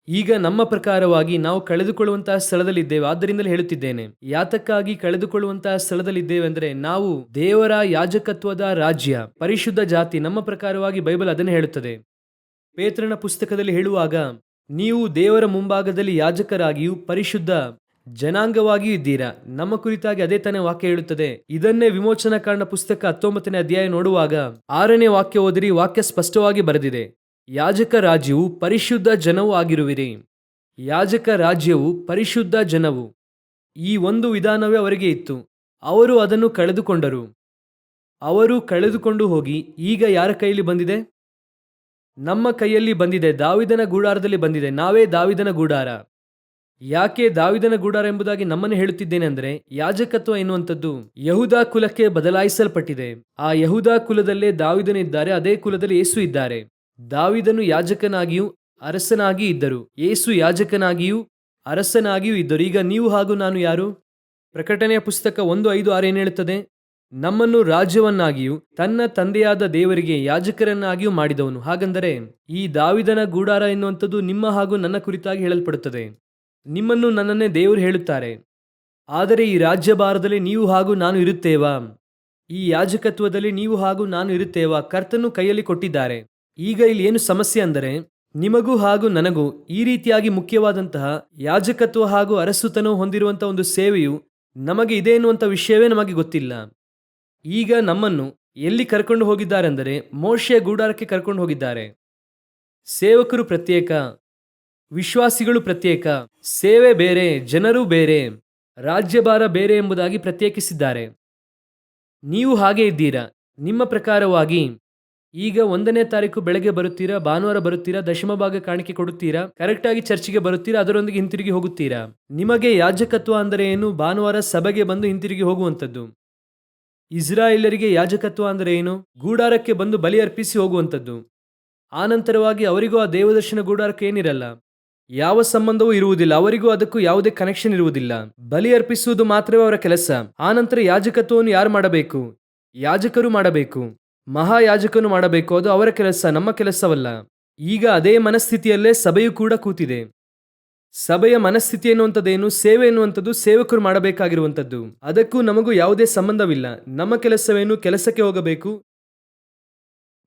ಈಗ ನಮ್ಮ ಪ್ರಕಾರವಾಗಿ ನಾವು ಕಳೆದುಕೊಳ್ಳುವಂತಹ ಸ್ಥಳದಲ್ಲಿದ್ದೇವೆ. ಆದ್ದರಿಂದಲೇ ಹೇಳುತ್ತಿದ್ದೇನೆ, ಯಾತಕ್ಕಾಗಿ ಕಳೆದುಕೊಳ್ಳುವಂತಹ ಸ್ಥಳದಲ್ಲಿದ್ದೇವೆ ಅಂದರೆ, ನಾವು ದೇವರ ಯಾಜಕತ್ವದ ರಾಜ್ಯ, ಪರಿಶುದ್ಧ ಜಾತಿ. ನಮ್ಮ ಪ್ರಕಾರವಾಗಿ ಬೈಬಲ್ ಅದನ್ನೇ ಹೇಳುತ್ತದೆ. ಪೇತ್ರನ ಪುಸ್ತಕದಲ್ಲಿ ಹೇಳುವಾಗ, ನೀವು ದೇವರ ಮುಂಭಾಗದಲ್ಲಿ ಯಾಜಕರಾಗಿಯೂ ಪರಿಶುದ್ಧ ಜನಾಂಗವಾಗಿಯೂ ಇದ್ದೀರಾ. ನಮ್ಮ ಕುರಿತಾಗಿ ಅದೇ ತಾನೇ ವಾಕ್ಯ ಹೇಳುತ್ತದೆ. ಇದನ್ನೇ ವಿಮೋಚನಾ ಕಾಂಡ ಪುಸ್ತಕ 19ನೇ ಅಧ್ಯಾಯ ನೋಡುವಾಗ 6ನೇ ವಾಕ್ಯ ಓದಿರಿ. ವಾಕ್ಯ ಸ್ಪಷ್ಟವಾಗಿ ಬರೆದಿದೆ, ಯಾಜಕ ರಾಜ್ಯವು ಪರಿಶುದ್ಧ ಜನವೂ ಆಗಿರುವಿರಿ. ಯಾಜಕ ರಾಜ್ಯವು ಪರಿಶುದ್ಧ ಜನವು. ಈ ಒಂದು ವಿಧಾನವೇ ಅವರಿಗೆ ಇತ್ತು. ಅವರು ಅದನ್ನು ಕಳೆದುಕೊಂಡರು. ಅವರು ಕಳೆದುಕೊಂಡು ಹೋಗಿ ಈಗ ಯಾರ ಕೈಯಲ್ಲಿ ಬಂದಿದೆ? ನಮ್ಮ ಕೈಯಲ್ಲಿ ಬಂದಿದೆ. ದಾವಿದನ ಗುಡಾರದಲ್ಲಿ ಬಂದಿದೆ. ನಾವೇ ದಾವಿದನ ಗುಡಾರ. ಯಾಕೆ ದಾವಿದನ ಗುಡಾರ ಎಂಬುದಾಗಿ ನಮ್ಮನ್ನು ಹೇಳುತ್ತಿದ್ದೇನೆ ಅಂದರೆ, ಯಾಜಕತ್ವ ಎನ್ನುವಂಥದ್ದು ಯಹೂದ ಕುಲಕ್ಕೆ ಬದಲಾಯಿಸಲ್ಪಟ್ಟಿದೆ. ಆ ಯಹೂದ ಕುಲದಲ್ಲೇ ದಾವಿದನು ಇದ್ದಾರೆ. ಅದೇ ಕುಲದಲ್ಲಿ ಯೇಸು ಇದ್ದಾರೆ. ದಾವಿದನು ಯಾಜಕನಾಗಿಯೂ ಅರಸನಾಗಿ ಇದ್ದರು. ಯೇಸು ಯಾಜಕನಾಗಿಯೂ ಅರಸನಾಗಿಯೂ ಇದ್ದರು. ಈಗ ನೀವು ಹಾಗೂ ನಾನು ಯಾರು? ಪ್ರಕಟಣೆಯ ಪುಸ್ತಕ 1:5-6 ಏನು ಹೇಳುತ್ತದೆ? ನಮ್ಮನ್ನು ರಾಜ್ಯವನ್ನಾಗಿಯೂ ತನ್ನ ತಂದೆಯಾದ ದೇವರಿಗೆ ಯಾಜಕರನ್ನಾಗಿಯೂ ಮಾಡಿದವನು. ಹಾಗಂದರೆ ಈ ದಾವಿದನ ಗೂಡಾರ ಎನ್ನುವಂಥದ್ದು ನಿಮ್ಮ ಹಾಗೂ ನನ್ನ ಕುರಿತಾಗಿ ಹೇಳಲ್ಪಡುತ್ತದೆ. ನಿಮ್ಮನ್ನು ನನ್ನನ್ನೇ ದೇವರು ಹೇಳುತ್ತಾರೆ. ಆದರೆ ಈ ರಾಜ್ಯಭಾರದಲ್ಲಿ ನೀವು ಹಾಗೂ ನಾನು ಇರುತ್ತೇವಾ? ಈ ಯಾಜಕತ್ವದಲ್ಲಿ ನೀವು ಹಾಗೂ ನಾನು ಇರುತ್ತೇವಾ? ಕರ್ತನು ಕೈಯಲ್ಲಿ ಕೊಟ್ಟಿದ್ದಾರೆ. ಈಗ ಇಲ್ಲಿ ಏನು ಸಮಸ್ಯೆ ಅಂದರೆ, ನಿಮಗೂ ಹಾಗೂ ನನಗೂ ಈ ರೀತಿಯಾಗಿ ಮುಖ್ಯವಾದಂತಹ ಯಾಜಕತ್ವ ಹಾಗೂ ಅರಸುತನವು ಹೊಂದಿರುವಂತಹ ಒಂದು ಸೇವೆಯು ನಮಗೆ ಇದೆ ಎನ್ನುವಂಥ ವಿಷಯವೇ ನಮಗೆ ಗೊತ್ತಿಲ್ಲ. ಈಗ ನಮ್ಮನ್ನು ಎಲ್ಲಿ ಕರ್ಕೊಂಡು ಹೋಗಿದ್ದಾರೆ ಅಂದರೆ, ಮೋಶೆಯ ಗೂಡಾರಕ್ಕೆ ಕರ್ಕೊಂಡು ಹೋಗಿದ್ದಾರೆ. ಸೇವಕರು ಪ್ರತ್ಯೇಕ, ವಿಶ್ವಾಸಿಗಳು ಪ್ರತ್ಯೇಕ, ಸೇವೆ ಬೇರೆ, ಜನರು ಬೇರೆ, ರಾಜ್ಯಭಾರ ಬೇರೆ ಎಂಬುದಾಗಿ ಪ್ರತ್ಯೇಕಿಸಿದ್ದಾರೆ. ನೀವು ಹಾಗೆ ಇದ್ದೀರಾ. ನಿಮ್ಮ ಪ್ರಕಾರವಾಗಿ ಈಗ 1ನೇ ತಾರೀಕು ಬೆಳಗ್ಗೆ ಬರುತ್ತೀರಾ, ಭಾನುವಾರ ಬರುತ್ತೀರಾ, ದಶಮ ಭಾಗ ಕಾಣಿಕೆ ಕೊಡುತ್ತೀರಾ, ಕರೆಕ್ಟಾಗಿ ಚರ್ಚಿಗೆ ಬರುತ್ತೀರಾ, ಅದರೊಂದಿಗೆ ಹಿಂತಿರುಗಿ ಹೋಗುತ್ತೀರಾ. ನಿಮಗೆ ಯಾಜಕತ್ವ ಅಂದರೆ ಏನು? ಭಾನುವಾರ ಸಭೆಗೆ ಬಂದು ಹಿಂತಿರುಗಿ ಹೋಗುವಂಥದ್ದು. ಇಸ್ರಾಯೇಲರಿಗೆ ಯಾಜಕತ್ವ ಅಂದರೆ ಏನು? ಗೂಡಾರಕ್ಕೆ ಬಂದು ಬಲಿ ಅರ್ಪಿಸಿ ಹೋಗುವಂಥದ್ದು. ಆನಂತರವಾಗಿ ಅವರಿಗೂ ಆ ದೇವದರ್ಶನ ಗೂಡಾರಕ್ಕೆ ಏನಿರಲ್ಲ, ಯಾವ ಸಂಬಂಧವೂ ಇರುವುದಿಲ್ಲ. ಅವರಿಗೂ ಅದಕ್ಕೂ ಯಾವುದೇ ಕನೆಕ್ಷನ್ ಇರುವುದಿಲ್ಲ. ಬಲಿ ಅರ್ಪಿಸುವುದು ಮಾತ್ರವೇ ಅವರ ಕೆಲಸ. ಆನಂತರ ಯಾಜಕತ್ವವನ್ನು ಯಾರು ಮಾಡಬೇಕು? ಯಾಜಕರು ಮಾಡಬೇಕು. ಮಹಾಯಾಜಕನು ಮಾಡಬೇಕು. ಅದು ಅವರ ಕೆಲಸ, ನಮ್ಮ ಕೆಲಸವಲ್ಲ. ಈಗ ಅದೇ ಮನಸ್ಥಿತಿಯಲ್ಲೇ ಸಭೆಯು ಕೂಡ ಕೂತಿದೆ. ಸಭೆಯ ಮನಸ್ಥಿತಿ ಎನ್ನುವಂಥದ್ದೇನು? ಸೇವೆ ಎನ್ನುವಂಥದ್ದು ಸೇವಕರು ಮಾಡಬೇಕಾಗಿರುವಂಥದ್ದು. ಅದಕ್ಕೂ ನಮಗೂ ಯಾವುದೇ ಸಂಬಂಧವಿಲ್ಲ. ನಮ್ಮ ಕೆಲಸವೇನು? ಕೆಲಸಕ್ಕೆ ಹೋಗಬೇಕು,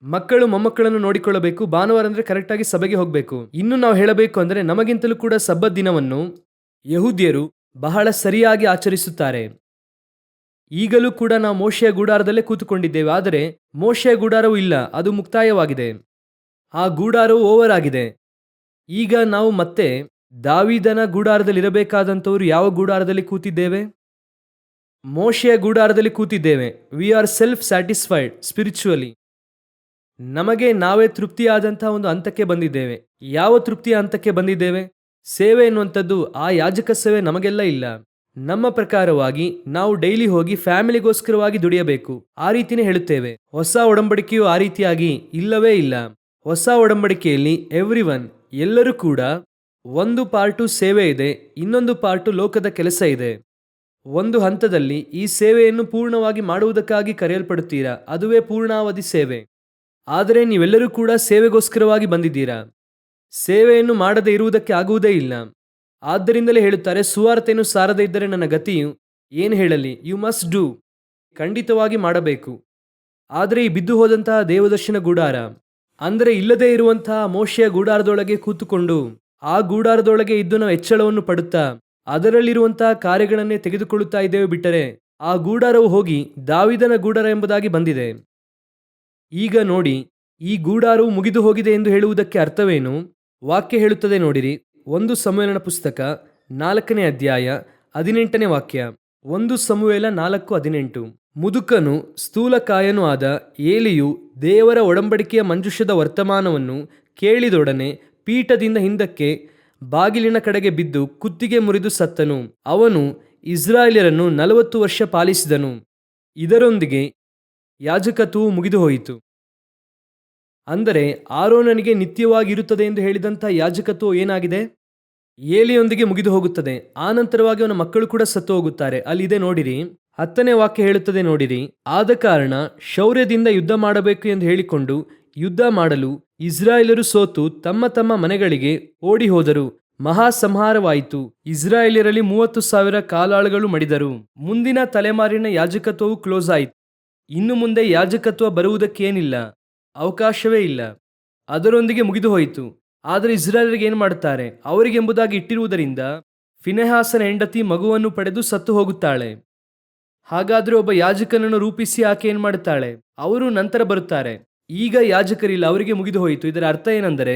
ಮಕ್ಕಳು ಮೊಮ್ಮಕ್ಕಳನ್ನು ನೋಡಿಕೊಳ್ಳಬೇಕು, ಭಾನುವಾರ ಅಂದರೆ ಕರೆಕ್ಟಾಗಿ ಸಭೆಗೆ ಹೋಗಬೇಕು. ಇನ್ನು ನಾವು ಹೇಳಬೇಕು ಅಂದರೆ, ನಮಗಿಂತಲೂ ಕೂಡ ಸಬ್ಬತ್ ದಿನವನ್ನು ಯಹೂದ್ಯರು ಬಹಳ ಸರಿಯಾಗಿ ಆಚರಿಸುತ್ತಾರೆ. ಈಗಲೂ ಕೂಡ ನಾವು ಮೋಶೆಯ ಗುಡಾರದಲ್ಲೇ ಕೂತುಕೊಂಡಿದ್ದೇವೆ. ಆದರೆ ಮೋಶೆಯ ಗುಡಾರವೂ ಇಲ್ಲ, ಅದು ಮುಕ್ತಾಯವಾಗಿದೆ. ಆ ಗೂಡಾರವು ಓವರ್ ಆಗಿದೆ. ಈಗ ನಾವು ಮತ್ತೆ ದಾವೀದನ ಗುಡಾರದಲ್ಲಿ ಇರಬೇಕಾದಂಥವರು ಯಾವ ಗುಡಾರದಲ್ಲಿ ಕೂತಿದ್ದೇವೆ? ಮೋಶೆಯ ಗುಡಾರದಲ್ಲಿ ಕೂತಿದ್ದೇವೆ. We are self satisfied spiritually. ನಮಗೆ ನಾವೇ ತೃಪ್ತಿಯಾದಂತಹ ಒಂದು ಹಂತಕ್ಕೆ ಬಂದಿದ್ದೇವೆ. ಯಾವ ತೃಪ್ತಿಯ ಹಂತಕ್ಕೆ ಬಂದಿದ್ದೇವೆ? ಸೇವೆ ಎನ್ನುವಂಥದ್ದು, ಆ ಯಾಜಕ ಸೇವೆ ನಮಗೆಲ್ಲ ಇಲ್ಲ. ನಮ್ಮ ಪ್ರಕಾರವಾಗಿ ನಾವು ಡೈಲಿ ಹೋಗಿ ಫ್ಯಾಮಿಲಿಗೋಸ್ಕರವಾಗಿ ದುಡಿಯಬೇಕು, ಆ ರೀತಿನೇ ಹೇಳುತ್ತೇವೆ. ಹೊಸ ಒಡಂಬಡಿಕೆಯು ಆ ರೀತಿಯಾಗಿ ಇಲ್ಲವೇ ಇಲ್ಲ. ಹೊಸ ಒಡಂಬಡಿಕೆಯಲ್ಲಿ ಎಲ್ಲರೂ ಕೂಡ ಒಂದು ಪಾರ್ಟು ಸೇವೆ ಇದೆ, ಇನ್ನೊಂದು ಪಾರ್ಟು ಲೋಕದ ಕೆಲಸ ಇದೆ. ಒಂದು ಹಂತದಲ್ಲಿ ಈ ಸೇವೆಯನ್ನು ಪೂರ್ಣವಾಗಿ ಮಾಡುವುದಕ್ಕಾಗಿ ಕರೆಯಲ್ಪಡುತ್ತೀರಾ, ಅದುವೇ ಪೂರ್ಣಾವಧಿ ಸೇವೆ. ಆದರೆ ನೀವೆಲ್ಲರೂ ಕೂಡ ಸೇವೆಗೋಸ್ಕರವಾಗಿ ಬಂದಿದ್ದೀರಾ. ಸೇವೆಯನ್ನು ಮಾಡದೇ ಇರುವುದಕ್ಕೆ ಆಗುವುದೇ ಇಲ್ಲ. ಆದ್ದರಿಂದಲೇ ಹೇಳುತ್ತಾರೆ, ಸುವಾರ್ತೆಯನ್ನು ಸಾರದೇ ಇದ್ದರೆ ನನ್ನ ಗತಿಯು ಏನು ಹೇಳಲಿ? ಯು ಮಸ್ಟ್ ಡೂ, ಖಂಡಿತವಾಗಿ ಮಾಡಬೇಕು. ಆದರೆ ಈ ಬಿದ್ದು ಹೋದಂತಹ ದೇವದರ್ಶನ ಗೂಡಾರ ಅಂದರೆ ಇಲ್ಲದೇ ಇರುವಂತಹ ಮೋಶೆಯ ಗೂಡಾರದೊಳಗೆ ಕೂತುಕೊಂಡು ಆ ಗೂಡಾರದೊಳಗೆ ಇದ್ದು ನಾವು ಹೆಚ್ಚಳವನ್ನು ಪಡುತ್ತಾ ಅದರಲ್ಲಿರುವಂತಹ ಕಾರ್ಯಗಳನ್ನೇ ತೆಗೆದುಕೊಳ್ಳುತ್ತಾ ಇದ್ದೇವೆ. ಬಿಟ್ಟರೆ ಆ ಗೂಡಾರವು ಹೋಗಿ ದಾವಿದನ ಗೂಡಾರ ಎಂಬುದಾಗಿ ಬಂದಿದೆ. ಈಗ ನೋಡಿ, ಈ ಗೂಡಾರವು ಮುಗಿದು ಹೋಗಿದೆ ಎಂದು ಹೇಳುವುದಕ್ಕೆ ಅರ್ಥವೇನು? ವಾಕ್ಯ ಹೇಳುತ್ತದೆ ನೋಡಿರಿ. 1 ಸಮುವೇಲನ ಪುಸ್ತಕ 4ನೇ ಅಧ್ಯಾಯ 18ನೇ ವಾಕ್ಯ. 1 ಸಮುವೇಲ 4:18. ಮುದುಕನು ಸ್ಥೂಲಕಾಯನೂ ಆದ ಏಲಿಯು ದೇವರ ಒಡಂಬಡಿಕೆಯ ಮಂಜೂಷದ ವರ್ತಮಾನವನ್ನು ಕೇಳಿದೊಡನೆ ಪೀಠದಿಂದ ಹಿಂದಕ್ಕೆ ಬಾಗಿಲಿನ ಕಡೆಗೆ ಬಿದ್ದು ಕುತ್ತಿಗೆ ಮುರಿದು ಸತ್ತನು. ಅವನು ಇಸ್ರಾಯೇಲ್ಯರನ್ನು 40 ವರ್ಷ ಪಾಲಿಸಿದನು. ಇದರೊಂದಿಗೆ ಯಾಜಕತ್ವವು ಮುಗಿದು ಹೋಯಿತು. ಅಂದರೆ ಆರೋನನಿಗೆ ನಿತ್ಯವಾಗಿರುತ್ತದೆ ಎಂದು ಹೇಳಿದಂಥ ಯಾಜಕತ್ವವು ಏನಾಗಿದೆ? ಏಲಿಯೊಂದಿಗೆ ಮುಗಿದು ಹೋಗುತ್ತದೆ. ಆನಂತರವಾಗಿ ಅವನ ಮಕ್ಕಳು ಕೂಡ ಸತ್ತು ಹೋಗುತ್ತಾರೆ. ಅಲ್ಲಿದೆ ನೋಡಿರಿ, 10ನೇ ವಾಕ್ಯ ಹೇಳುತ್ತದೆ ನೋಡಿರಿ. ಆದ ಕಾರಣ ಶೌರ್ಯದಿಂದ ಯುದ್ಧ ಮಾಡಬೇಕು ಎಂದು ಹೇಳಿಕೊಂಡು ಯುದ್ಧ ಮಾಡಲು ಇಸ್ರಾಯೇಲರು ಸೋತು ತಮ್ಮ ತಮ್ಮ ಮನೆಗಳಿಗೆ ಓಡಿ ಹೋದರು. ಮಹಾ ಸಂಹಾರವಾಯಿತು. ಇಸ್ರಾಯೇಲರಲ್ಲಿ 30,000 ಕಾಲಾಳುಗಳು ಮಡಿದರು. ಮುಂದಿನ ತಲೆಮಾರಿನ ಯಾಜಕತ್ವವು ಕ್ಲೋಸ್ ಆಯಿತು. ಇನ್ನು ಮುಂದೆ ಯಾಜಕತ್ವ ಬರುವುದಕ್ಕೇನಿಲ್ಲ, ಅವಕಾಶವೇ ಇಲ್ಲ. ಅದರೊಂದಿಗೆ ಮುಗಿದು ಹೋಯಿತು. ಆದರೆ ಇಸ್ರಾಯೇಲರಿಗೆ ಏನು ಮಾಡುತ್ತಾರೆ? ಅವರಿಗೆಂಬುದಾಗಿ ಇಟ್ಟಿರುವುದರಿಂದ ಫಿನೆಹಾಸನ ಹೆಂಡತಿ ಮಗುವನ್ನು ಪಡೆದು ಸತ್ತು ಹೋಗುತ್ತಾಳೆ. ಹಾಗಾದ್ರೆ ಒಬ್ಬ ಯಾಜಕನನ್ನು ರೂಪಿಸಿ ಆಕೆ ಏನ್ ಮಾಡುತ್ತಾಳೆ? ಅವರು ನಂತರ ಬರುತ್ತಾರೆ. ಈಗ ಯಾಜಕರಿಲ್ಲ, ಅವರಿಗೆ ಮುಗಿದು ಹೋಯಿತು. ಇದರ ಅರ್ಥ ಏನೆಂದರೆ,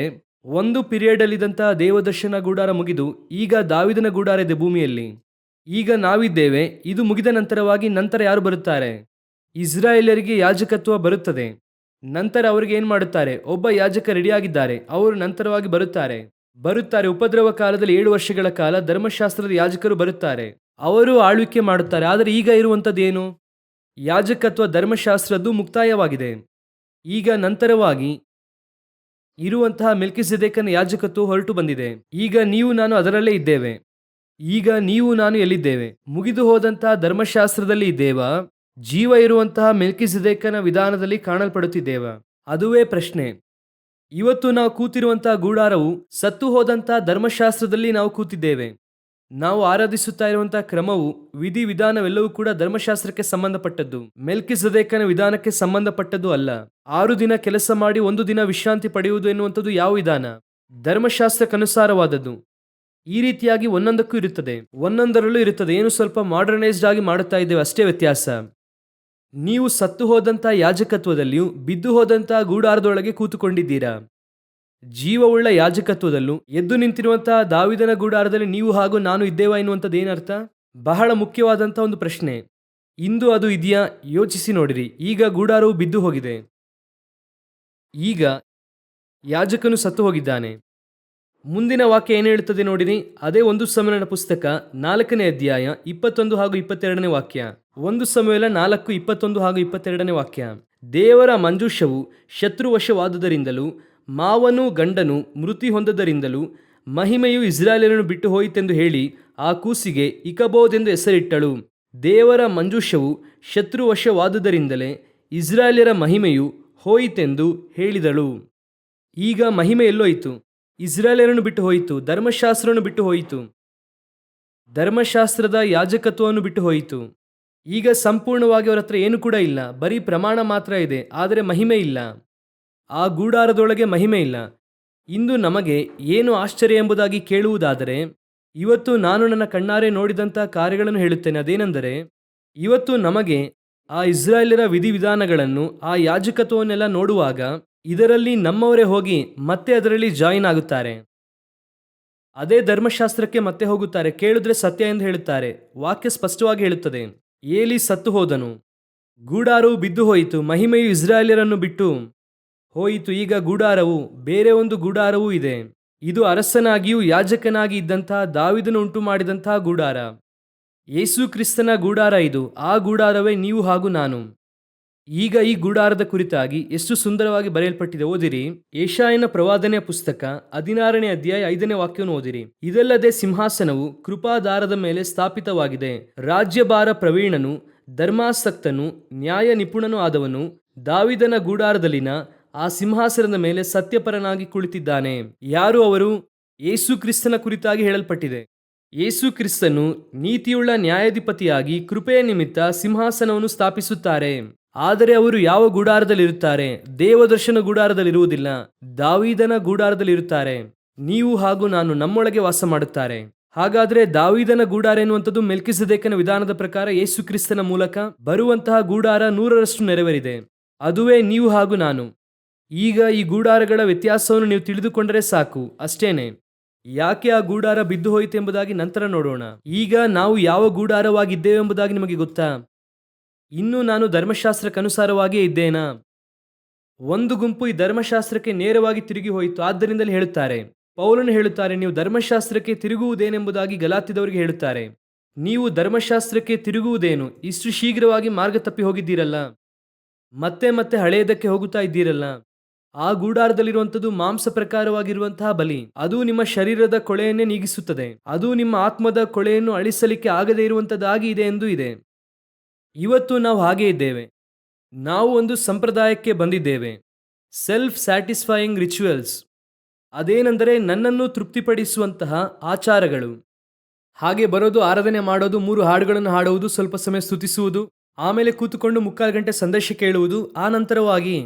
ಒಂದು ಪೀರಿಯಡ್ ಅಲ್ಲಿದ್ದಂತಹ ದೇವದರ್ಶನ ಗುಡಾರ ಮುಗಿದು ಈಗ ದಾವಿದನ ಗುಡಾರ ಇದೆ ಭೂಮಿಯಲ್ಲಿ. ಈಗ ನಾವಿದ್ದೇವೆ. ಇದು ಮುಗಿದ ನಂತರವಾಗಿ ನಂತರ ಯಾರು ಬರುತ್ತಾರೆ? ಇಸ್ರಾಯೇಲರಿಗೆ ಯಾಜಕತ್ವ ಬರುತ್ತದೆ. ನಂತರ ಅವರಿಗೆ ಏನ್ ಮಾಡುತ್ತಾರೆ? ಒಬ್ಬ ಯಾಜಕ ರೆಡಿಯಾಗಿದ್ದಾರೆ, ಅವರು ನಂತರವಾಗಿ ಬರುತ್ತಾರೆ. ಉಪದ್ರವ ಕಾಲದಲ್ಲಿ 7 ವರ್ಷಗಳ ಕಾಲ ಧರ್ಮಶಾಸ್ತ್ರದ ಯಾಜಕರು ಬರುತ್ತಾರೆ. ಅವರು ಆಳ್ವಿಕೆ ಮಾಡುತ್ತಾರೆ. ಆದರೆ ಈಗ ಇರುವಂಥದ್ದೇನು? ಯಾಜಕತ್ವ ಧರ್ಮಶಾಸ್ತ್ರದ್ದು ಮುಕ್ತಾಯವಾಗಿದೆ. ಈಗ ನಂತರವಾಗಿ ಇರುವಂತಹ ಮೆಲ್ಕಿಸೆದೇಕನ ಯಾಜಕತ್ವ ಹೊರಟು ಬಂದಿದೆ. ಈಗ ನೀವು ನಾನು ಅದರಲ್ಲೇ ಇದ್ದೇವೆ. ಈಗ ನೀವು ನಾನು ಎಲ್ಲಿದ್ದೇವೆ? ಮುಗಿದು ಹೋದಂತಹ ಧರ್ಮಶಾಸ್ತ್ರದಲ್ಲಿ ಇದ್ದೇವಾ? ಜೀವ ಇರುವಂತಹ ಮೆಲ್ಕಿಸೆದೇಕನ ವಿಧಾನದಲ್ಲಿ ಕಾಣಲ್ಪಡುತ್ತಿದ್ದೇವಾ? ಅದುವೇ ಪ್ರಶ್ನೆ. ಇವತ್ತು ನಾವು ಕೂತಿರುವಂತಹ ಗುಡಾರವು ಸತ್ತು ಹೋದಂತಹ ಧರ್ಮಶಾಸ್ತ್ರದಲ್ಲಿ ನಾವು ಕೂತಿದ್ದೇವೆ. ನಾವು ಆರಾಧಿಸುತ್ತಾ ಇರುವಂತಹ ಕ್ರಮವು, ವಿಧಿ ವಿಧಾನವೆಲ್ಲವೂ ಕೂಡ ಧರ್ಮಶಾಸ್ತ್ರಕ್ಕೆ ಸಂಬಂಧಪಟ್ಟದ್ದು, ಮೆಲ್ಕಿಸೆದೇಕನ ವಿಧಾನಕ್ಕೆ ಸಂಬಂಧಪಟ್ಟದ್ದು ಅಲ್ಲ. 6 ದಿನ ಕೆಲಸ ಮಾಡಿ 1 ದಿನ ವಿಶ್ರಾಂತಿ ಪಡೆಯುವುದು ಎನ್ನುವಂಥದ್ದು ಯಾವ ವಿಧಾನ? ಧರ್ಮಶಾಸ್ತ್ರಕ್ಕನುಸಾರವಾದದ್ದು. ಈ ರೀತಿಯಾಗಿ ಒಂದೊಂದಕ್ಕೂ ಇರುತ್ತದೆ, ಒಂದೊಂದರಲ್ಲೂ ಇರುತ್ತದೆ. ಏನು ಸ್ವಲ್ಪ ಮಾಡರ್ನೈಸ್ಡ್ ಆಗಿ ಮಾಡುತ್ತಾ ಇದ್ದೇವೆ, ಅಷ್ಟೇ ವ್ಯತ್ಯಾಸ. ನೀವು ಸತ್ತು ಹೋದಂತಹ ಯಾಜಕತ್ವದಲ್ಲಿಯೂ ಬಿದ್ದು ಹೋದಂತಹ ಗೂಡಾರದೊಳಗೆ ಕೂತುಕೊಂಡಿದ್ದೀರಾ. ಜೀವವುಳ್ಳ ಯಾಜಕತ್ವದಲ್ಲೂ ಎದ್ದು ನಿಂತಿರುವಂತಹ ದಾವಿದನ ಗುಡಾರದಲ್ಲಿ ನೀವು ಹಾಗೂ ನಾನು ಇದ್ದೇವಾ ಎನ್ನುವಂಥದ್ದು ಏನರ್ಥ? ಬಹಳ ಮುಖ್ಯವಾದಂತಹ ಒಂದು ಪ್ರಶ್ನೆ. ಇಂದು ಅದು ಇದೆಯಾ? ಯೋಚಿಸಿ ನೋಡಿರಿ. ಈಗ ಗುಡಾರವು ಬಿದ್ದು ಹೋಗಿದೆ. ಈಗ ಯಾಜಕನು ಸತ್ತು ಹೋಗಿದ್ದಾನೆ. ಮುಂದಿನ ವಾಕ್ಯ ಏನು ಹೇಳುತ್ತದೆ ನೋಡಿರಿ. ಅದೇ 1 ಸಮುವೇಲನ ಪುಸ್ತಕ 4ನೇ ಅಧ್ಯಾಯ 21 ಹಾಗೂ 22ನೇ ವಾಕ್ಯ. 1 ಸಮುವೇಲ 4, 21 ಹಾಗೂ 22ನೇ ವಾಕ್ಯ. ದೇವರ ಮಂಜೂಷವು ಶತ್ರುವಶವಾದುದರಿಂದಲೂ ಮಾವನೂ ಗಂಡನು ಮೃತಿ ಹೊಂದದರಿಂದಲೂ ಮಹಿಮೆಯು ಇಸ್ರಾಯೇಲರನ್ನು ಬಿಟ್ಟು ಹೋಯಿತೆಂದು ಹೇಳಿ ಆ ಕೂಸಿಗೆ ಇಕಬೋದ್ ಎಂದು ಹೆಸರಿಟ್ಟಳು. ದೇವರ ಮಂಜೂಷವು ಶತ್ರುವಶವಾದುದರಿಂದಲೇ ಇಸ್ರಾಯೇಲರ ಮಹಿಮೆಯು ಹೋಯಿತೆಂದು ಹೇಳಿದಳು. ಈಗ ಮಹಿಮೆ ಎಲ್ಲೋಯಿತು? ಇಸ್ರಾಯೇಲರನ್ನು ಬಿಟ್ಟು ಹೋಯಿತು. ಧರ್ಮಶಾಸ್ತ್ರವನ್ನು ಬಿಟ್ಟು ಹೋಯಿತು. ಧರ್ಮಶಾಸ್ತ್ರದ ಯಾಜಕತ್ವವನ್ನು ಬಿಟ್ಟು ಹೋಯಿತು. ಈಗ ಸಂಪೂರ್ಣವಾಗಿ ಅವರ ಹತ್ರ ಏನು ಕೂಡ ಇಲ್ಲ, ಬರೀ ಪ್ರಮಾಣ ಮಾತ್ರ ಇದೆ, ಆದರೆ ಮಹಿಮೆ ಇಲ್ಲ. ಆ ಗೂಡಾರದೊಳಗೆ ಮಹಿಮೆ ಇಲ್ಲ. ಇಂದು ನಮಗೆ ಏನು ಆಶ್ಚರ್ಯ ಎಂಬುದಾಗಿ ಕೇಳುವುದಾದರೆ, ಇವತ್ತು ನಾನು ನನ್ನ ಕಣ್ಣಾರೆ ನೋಡಿದಂಥ ಕಾರ್ಯಗಳನ್ನು ಹೇಳುತ್ತೇನೆ. ಅದೇನೆಂದರೆ, ಇವತ್ತು ನಮಗೆ ಆ ಇಸ್ರಾಯೇಲರ ವಿಧಿವಿಧಾನಗಳನ್ನು, ಆ ಯಾಜಕತ್ವವನ್ನೆಲ್ಲ ನೋಡುವಾಗ ಇದರಲ್ಲಿ ನಮ್ಮವರೇ ಹೋಗಿ ಮತ್ತೆ ಅದರಲ್ಲಿ ಜಾಯಿನ್ ಆಗುತ್ತಾರೆ. ಅದೇ ಧರ್ಮಶಾಸ್ತ್ರಕ್ಕೆ ಮತ್ತೆ ಹೋಗುತ್ತಾರೆ. ಕೇಳಿದ್ರೆ ಸತ್ಯ ಎಂದು ಹೇಳುತ್ತಾರೆ. ವಾಕ್ಯ ಸ್ಪಷ್ಟವಾಗಿ ಹೇಳುತ್ತದೆ. ಏಲಿ ಸತ್ತು ಹೋದನು, ಗೂಡಾರವು ಬಿದ್ದು ಹೋಯಿತು, ಮಹಿಮೆಯು ಇಸ್ರಾಯೇಲರನ್ನು ಬಿಟ್ಟು ಹೋಯಿತು. ಈಗ ಗೂಡಾರವು, ಬೇರೆ ಒಂದು ಗೂಡಾರವೂ ಇದೆ. ಇದು ಅರಸನಾಗಿಯೂ ಯಾಜಕನಾಗಿ ಇದ್ದಂತಹ ದಾವಿದನು ಉಂಟು ಮಾಡಿದಂತಹ ಗೂಡಾರ. ಯೇಸು ಕ್ರಿಸ್ತನ ಗೂಡಾರ ಇದು. ಆ ಗೂಡಾರವೇ ನೀವು ಹಾಗೂ ನಾನು. ಈಗ ಈ ಗೂಡಾರದ ಕುರಿತಾಗಿ ಎಷ್ಟು ಸುಂದರವಾಗಿ ಬರೆಯಲ್ಪಟ್ಟಿದೆ ಓದಿರಿ. ಯೆಶಾಯನ ಪ್ರವಾದನೆಯ ಪುಸ್ತಕ 16ನೇ ಅಧ್ಯಾಯ 5ನೇ ವಾಕ್ಯವನ್ನು ಓದಿರಿ. ಇದಲ್ಲದೆ ಸಿಂಹಾಸನವು ಕೃಪಾಧಾರದ ಮೇಲೆ ಸ್ಥಾಪಿತವಾಗಿದೆ. ರಾಜ್ಯಭಾರ ಪ್ರವೀಣನು, ಧರ್ಮಾಸಕ್ತನು, ನ್ಯಾಯ ನಿಪುಣನೂ ಆದವನು ದಾವಿದನ ಗೂಡಾರದಲ್ಲಿನ ಆ ಸಿಂಹಾಸನದ ಮೇಲೆ ಸತ್ಯಪರನಾಗಿ ಕುಳಿತಿದ್ದಾನೆ. ಯಾರು ಅವರು? ಯೇಸು ಕ್ರಿಸ್ತನ ಕುರಿತಾಗಿ ಹೇಳಲ್ಪಟ್ಟಿದೆ. ಯೇಸು ಕ್ರಿಸ್ತನು ನೀತಿಯುಳ್ಳ ನ್ಯಾಯಾಧಿಪತಿಯಾಗಿ ಕೃಪೆಯ ನಿಮಿತ್ತ ಸಿಂಹಾಸನವನ್ನು ಸ್ಥಾಪಿಸುತ್ತಾರೆ. ಆದರೆ ಅವರು ಯಾವ ಗುಡಾರದಲ್ಲಿರುತ್ತಾರೆ? ದೇವದರ್ಶನ ಗುಡಾರದಲ್ಲಿರುವುದಿಲ್ಲ, ದಾವೀದನ ಗುಡಾರದಲ್ಲಿರುತ್ತಾರೆ. ನೀವು ಹಾಗೂ ನಾನು ನಮ್ಮೊಳಗೆ ವಾಸ ಮಾಡುತ್ತಾರೆ. ಹಾಗಾದ್ರೆ ದಾವೀದನ ಗೂಡಾರ ಎನ್ನುವಂಥದ್ದು ಮೆಲ್ಕಿಸೆದೇಕನ ವಿಧಾನದ ಪ್ರಕಾರ ಯೇಸು ಕ್ರಿಸ್ತನ ಮೂಲಕ ಬರುವಂತಹ ಗೂಡಾರ 100ರಷ್ಟು ನೆರವೇರಿದೆ. ಅದುವೇ ನೀವು ಹಾಗೂ ನಾನು. ಈಗ ಈ ಗೂಡಾರಗಳ ವ್ಯತ್ಯಾಸವನ್ನು ನೀವು ತಿಳಿದುಕೊಂಡರೆ ಸಾಕು, ಅಷ್ಟೇನೆ. ಯಾಕೆ ಆ ಗೂಡಾರ ಬಿದ್ದು ಹೋಯಿತು ಎಂಬುದಾಗಿ ನಂತರ ನೋಡೋಣ. ಈಗ ನಾವು ಯಾವ ಗೂಡಾರವಾಗಿದ್ದೇವೆ ಎಂಬುದಾಗಿ ನಿಮಗೆ ಗೊತ್ತಾ? ಇನ್ನೂ ನಾನು ಧರ್ಮಶಾಸ್ತ್ರಕ್ಕನುಸಾರವಾಗಿಯೇ ಇದ್ದೇನಾ? ಒಂದು ಗುಂಪು ಈ ಧರ್ಮಶಾಸ್ತ್ರಕ್ಕೆ ನೇರವಾಗಿ ತಿರುಗಿ ಹೋಯಿತು. ಆದ್ದರಿಂದಲೇ ಹೇಳುತ್ತಾರೆ, ಪೌಲನು ಹೇಳುತ್ತಾರೆ, ನೀವು ಧರ್ಮಶಾಸ್ತ್ರಕ್ಕೆ ತಿರುಗುವುದೇನೆಂಬುದಾಗಿ ಗಲಾತ್ಯದವರಿಗೆ ಹೇಳುತ್ತಾರೆ. ನೀವು ಧರ್ಮಶಾಸ್ತ್ರಕ್ಕೆ ತಿರುಗುವುದೇನು? ಇಷ್ಟು ಶೀಘ್ರವಾಗಿ ಮಾರ್ಗ ತಪ್ಪಿ ಹೋಗಿದ್ದೀರಲ್ಲ, ಮತ್ತೆ ಮತ್ತೆ ಹಳೆಯದಕ್ಕೆ ಹೋಗುತ್ತಾ ಇದ್ದೀರಲ್ಲ. ಆ ಗೂಡಾರದಲ್ಲಿರುವಂಥದ್ದು ಮಾಂಸ ಪ್ರಕಾರವಾಗಿರುವಂತಹ ಬಲಿ. ಅದು ನಿಮ್ಮ ಶರೀರದ ಕೊಳೆಯನ್ನೇ ನೀಗಿಸುತ್ತದೆ. ಅದು ನಿಮ್ಮ ಆತ್ಮದ ಕೊಳೆಯನ್ನು ಅಳಿಸಲಿಕ್ಕೆ ಆಗದೇ ಇರುವಂಥದ್ದಾಗಿ ಇದೆ ಎಂದು ಇದೆ. ಇವತ್ತು ನಾವು ಹಾಗೇ ಇದ್ದೇವೆ. ನಾವು ಒಂದು ಸಂಪ್ರದಾಯಕ್ಕೆ ಬಂದಿದ್ದೇವೆ, ಸೆಲ್ಫ್ ಸ್ಯಾಟಿಸ್ಫೈಯಿಂಗ್ ರಿಚುವಲ್ಸ್. ಅದೇನೆಂದರೆ ನನ್ನನ್ನು ತೃಪ್ತಿಪಡಿಸುವಂತಹ ಆಚಾರಗಳು. ಹಾಗೆ ಬರೋದು, ಆರಾಧನೆ ಮಾಡೋದು, 3 ಹಾಡುಗಳನ್ನು ಹಾಡುವುದು, ಸ್ವಲ್ಪ ಸಮಯ ಸ್ತುತಿಸುವುದು, ಆಮೇಲೆ ಕೂತುಕೊಂಡು 3/4 ಗಂಟೆ ಸಂದೇಶ ಕೇಳುವುದು, ಆ ನಂತರವಾಗಿ